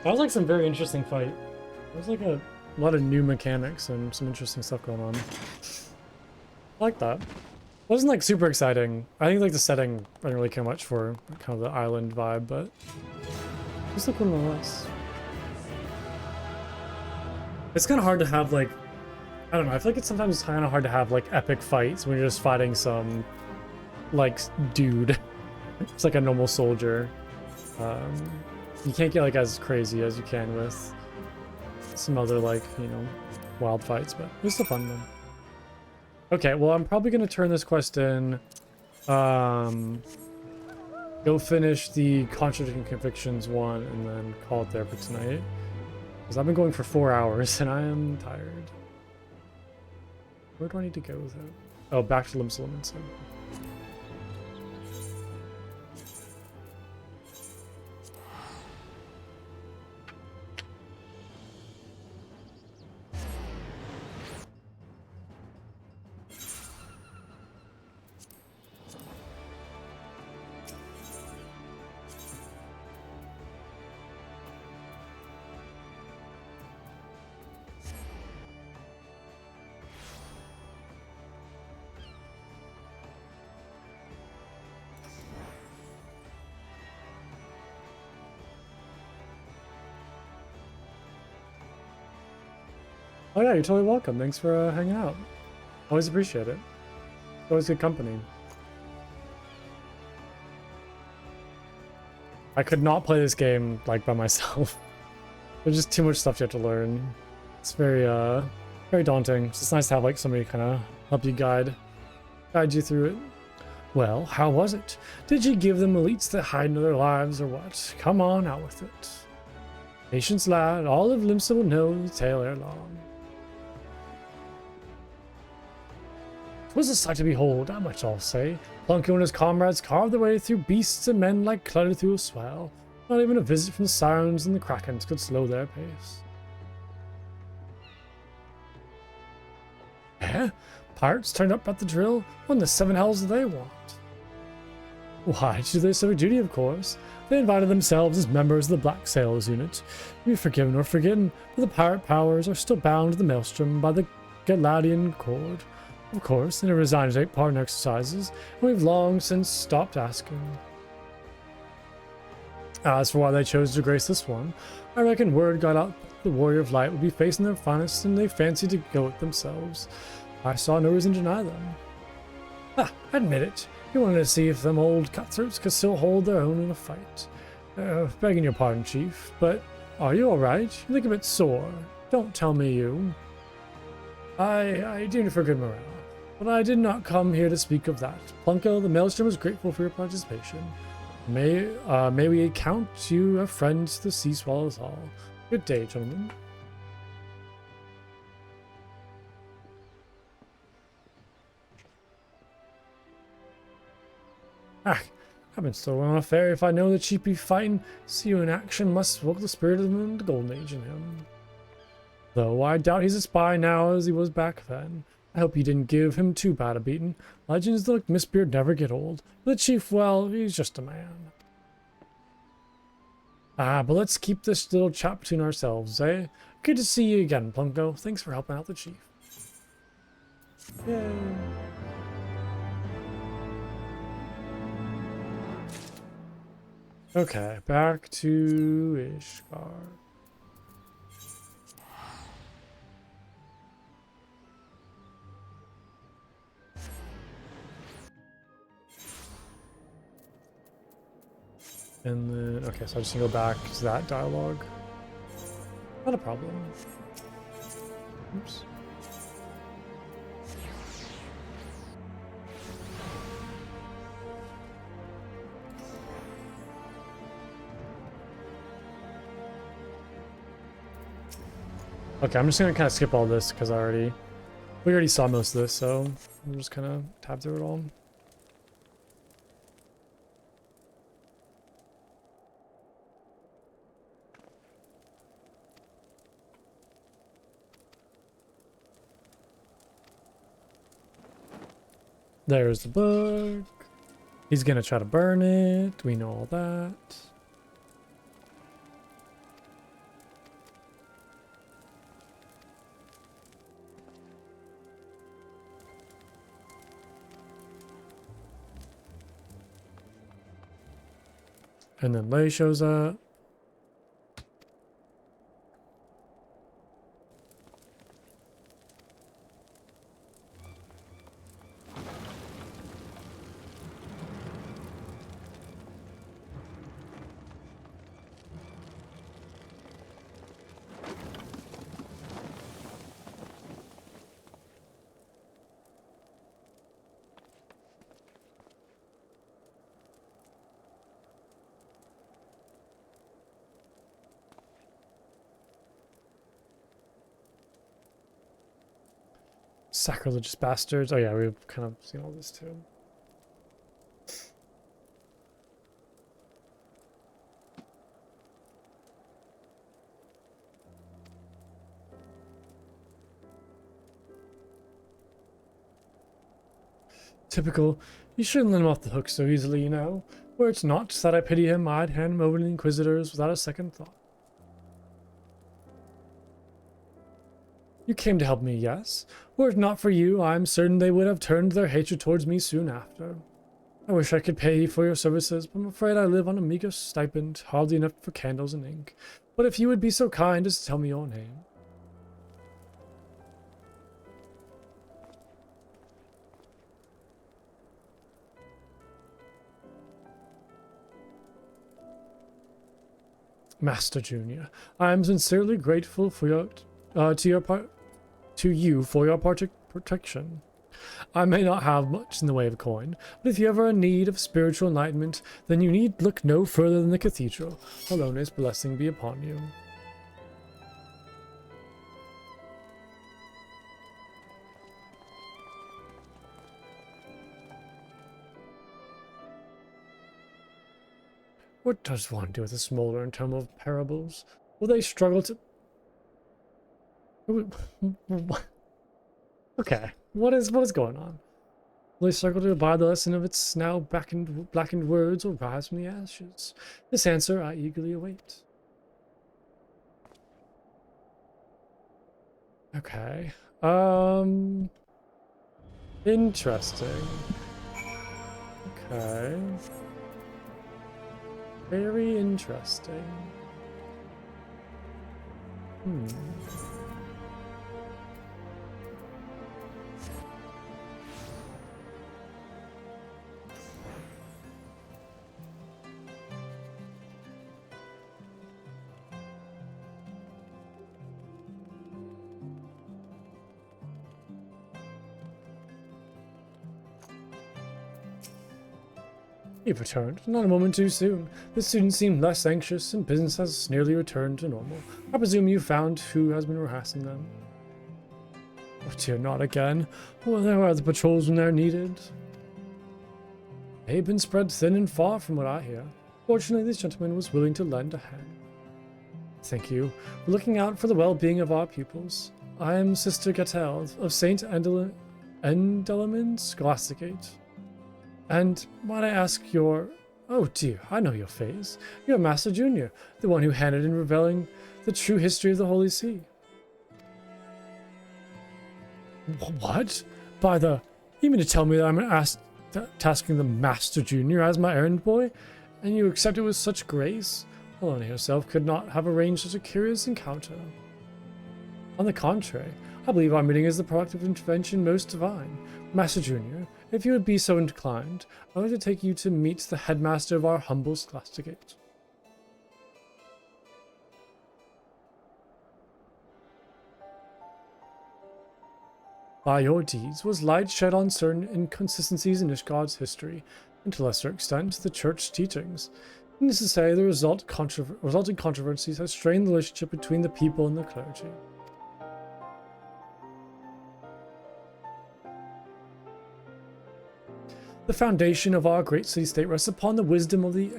That was like some very interesting fight. There was like a lot of new mechanics and some interesting stuff going on. I like that. Wasn't like super exciting. I think like the setting I didn't really care much for, kind of the island vibe, but just look one nonetheless. It's kind of hard to have like, I don't know, I feel like it's sometimes kind of hard to have like epic fights when you're just fighting some like dude. It's like a normal soldier. You can't get like as crazy as you can with some other like, you know, wild fights, but it was still fun though. Okay, well, I'm probably going to turn this quest in. Go finish the Contradicting Convictions one and then call it there for tonight. Because I've been going for 4 hours and I am tired. Where do I need to go with it? Oh, back to Limsalem instead. Oh yeah, you're totally welcome. Thanks for hanging out. Always appreciate it. Always good company. I could not play this game like by myself. There's just too much stuff you have to learn. It's very very daunting. It's just nice to have like somebody kind of help you guide you through it. Well, how was it? Did you give them elites that hide in their lives or what? Come on out with it. Patience, lad. All of Limsa will know the tale ere long. 'Twas a sight to behold, that much I'll say. Plunko and his comrades carved their way through beasts and men like clutter through a swell. Not even a visit from the sirens and the krakens could slow their pace. Eh? Pirates turned up at the drill? What in the seven hells do they want? Why, to do their civic duty, of course. They invited themselves as members of the Black Sails unit. Be forgiven or forgotten, but the pirate powers are still bound to the maelstrom by the Galadian cord. Of course, and are resigned to take part in exercises, and we've long since stopped asking. As for why they chose to grace this one, I reckon word got out that the Warrior of Light would be facing their finest, and they fancied to go it themselves. I saw no reason to deny them. Admit it. You wanted to see if them old cutthroats could still hold their own in a fight. Begging your pardon, Chief, but are you alright? You look a bit sore. Don't tell me you. I deemed it for good morale. But I did not come here to speak of that. Plunko, the Maelstrom is grateful for your participation. May we count you a friend to the sea swallows all. Good day, gentlemen. I've been so on a ferry. If I know the chief be fighting, see you in action must evoke the spirit of the golden age in him. Though I doubt he's a spy now as he was back then. I hope you didn't give him too bad a beating. Legends like Mistbeard never get old. The chief, well, he's just a man. But let's keep this little chat between ourselves, eh? Good to see you again, Plunko. Thanks for helping out the chief. Yay. Okay, back to Ishgard. And then, okay, so I just need to go back to that dialogue. Not a problem. Oops. Okay, I'm just gonna kind of skip all this because we already saw most of this, so I'm just kind of tab through it all. There's the book. He's gonna try to burn it. We know all that. And then Lei shows up. Sacrilegious bastards. Oh yeah, we've kind of seen all this too. Typical. You shouldn't let him off the hook so easily, you know. Were it not that I pity him, I'd hand him over to the Inquisitors without a second thought. You came to help me, yes. Were it not for you, I am certain they would have turned their hatred towards me soon after. I wish I could pay you for your services, but I'm afraid I live on a meager stipend, hardly enough for candles and ink. But if you would be so kind as to tell me your name. Master Junior, I am sincerely grateful for your to you for your protection. I may not have much in the way of coin, but if you ever in need of spiritual enlightenment, then you need look no further than the cathedral. Alone's blessing be upon you. What does one do with a smoldering tome of parables? Will they struggle to... Okay, what is going on? Will they struggle to abide the lesson of its now blackened words or rise from the ashes? This answer I eagerly await. Okay. Interesting. Okay. Very interesting. You've returned. Not a moment too soon. The students seem less anxious, and business has nearly returned to normal. I presume you found who has been harassing them. Oh dear, not again. Well, there are the patrols when they're needed. They've been spread thin and far from what I hear. Fortunately, this gentleman was willing to lend a hand. Thank you for looking out for the well-being of our pupils. I am Sister Gattel of St. Endelamin Scholasticate. And might I ask your... Oh dear, I know your face. You're Master Junior, the one who handed in revealing the true history of the Holy See. What? By the... You mean to tell me that I'm tasking the Master Junior as my errand boy? And you accept it with such grace? Helena herself could not have arranged such a curious encounter. On the contrary, I believe our meeting is the product of intervention most divine. Master Junior, if you would be so inclined, I would like to take you to meet the headmaster of our humble scholasticate. By your deeds was light shed on certain inconsistencies in Ishgard's history, and to a lesser extent the Church's teachings. Needless to say, the resulting controversies have strained the relationship between the people and the clergy. The foundation of our great city-state rests upon the wisdom of the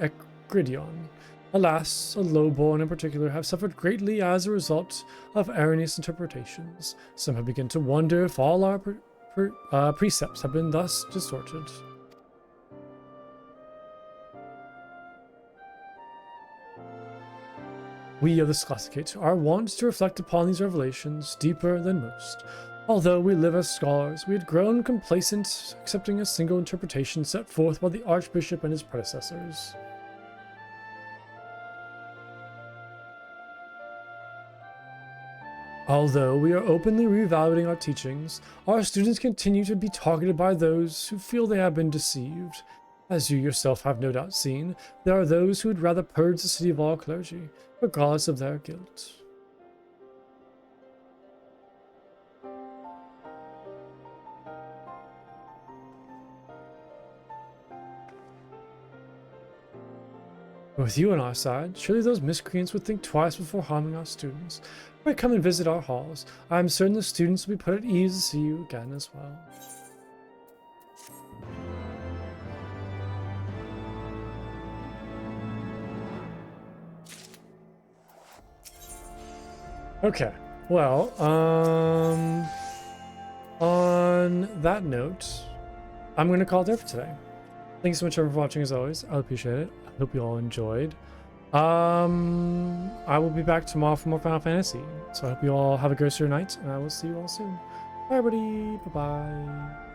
Egridion. Alas, the lowborn in particular have suffered greatly as a result of erroneous interpretations. Some have begun to wonder if all our precepts have been thus distorted. We of the Scholasticate are wont to reflect upon these revelations deeper than most. Although we live as scholars, we had grown complacent, accepting a single interpretation set forth by the Archbishop and his predecessors. Although we are openly reevaluating our teachings, our students continue to be targeted by those who feel they have been deceived. As you yourself have no doubt seen, there are those who would rather purge the city of all clergy, regardless of their guilt. With you on our side, surely those miscreants would think twice before harming our students. Might come and visit our halls. I am certain the students will be put at ease to see you again as well. Okay, well, on that note, I'm going to call it there for today. Thanks so much for watching as always. I appreciate it. I hope you all enjoyed. I will be back tomorrow for more Final Fantasy. So I hope you all have a great night, and I will see you all soon. Bye, everybody. Bye-bye.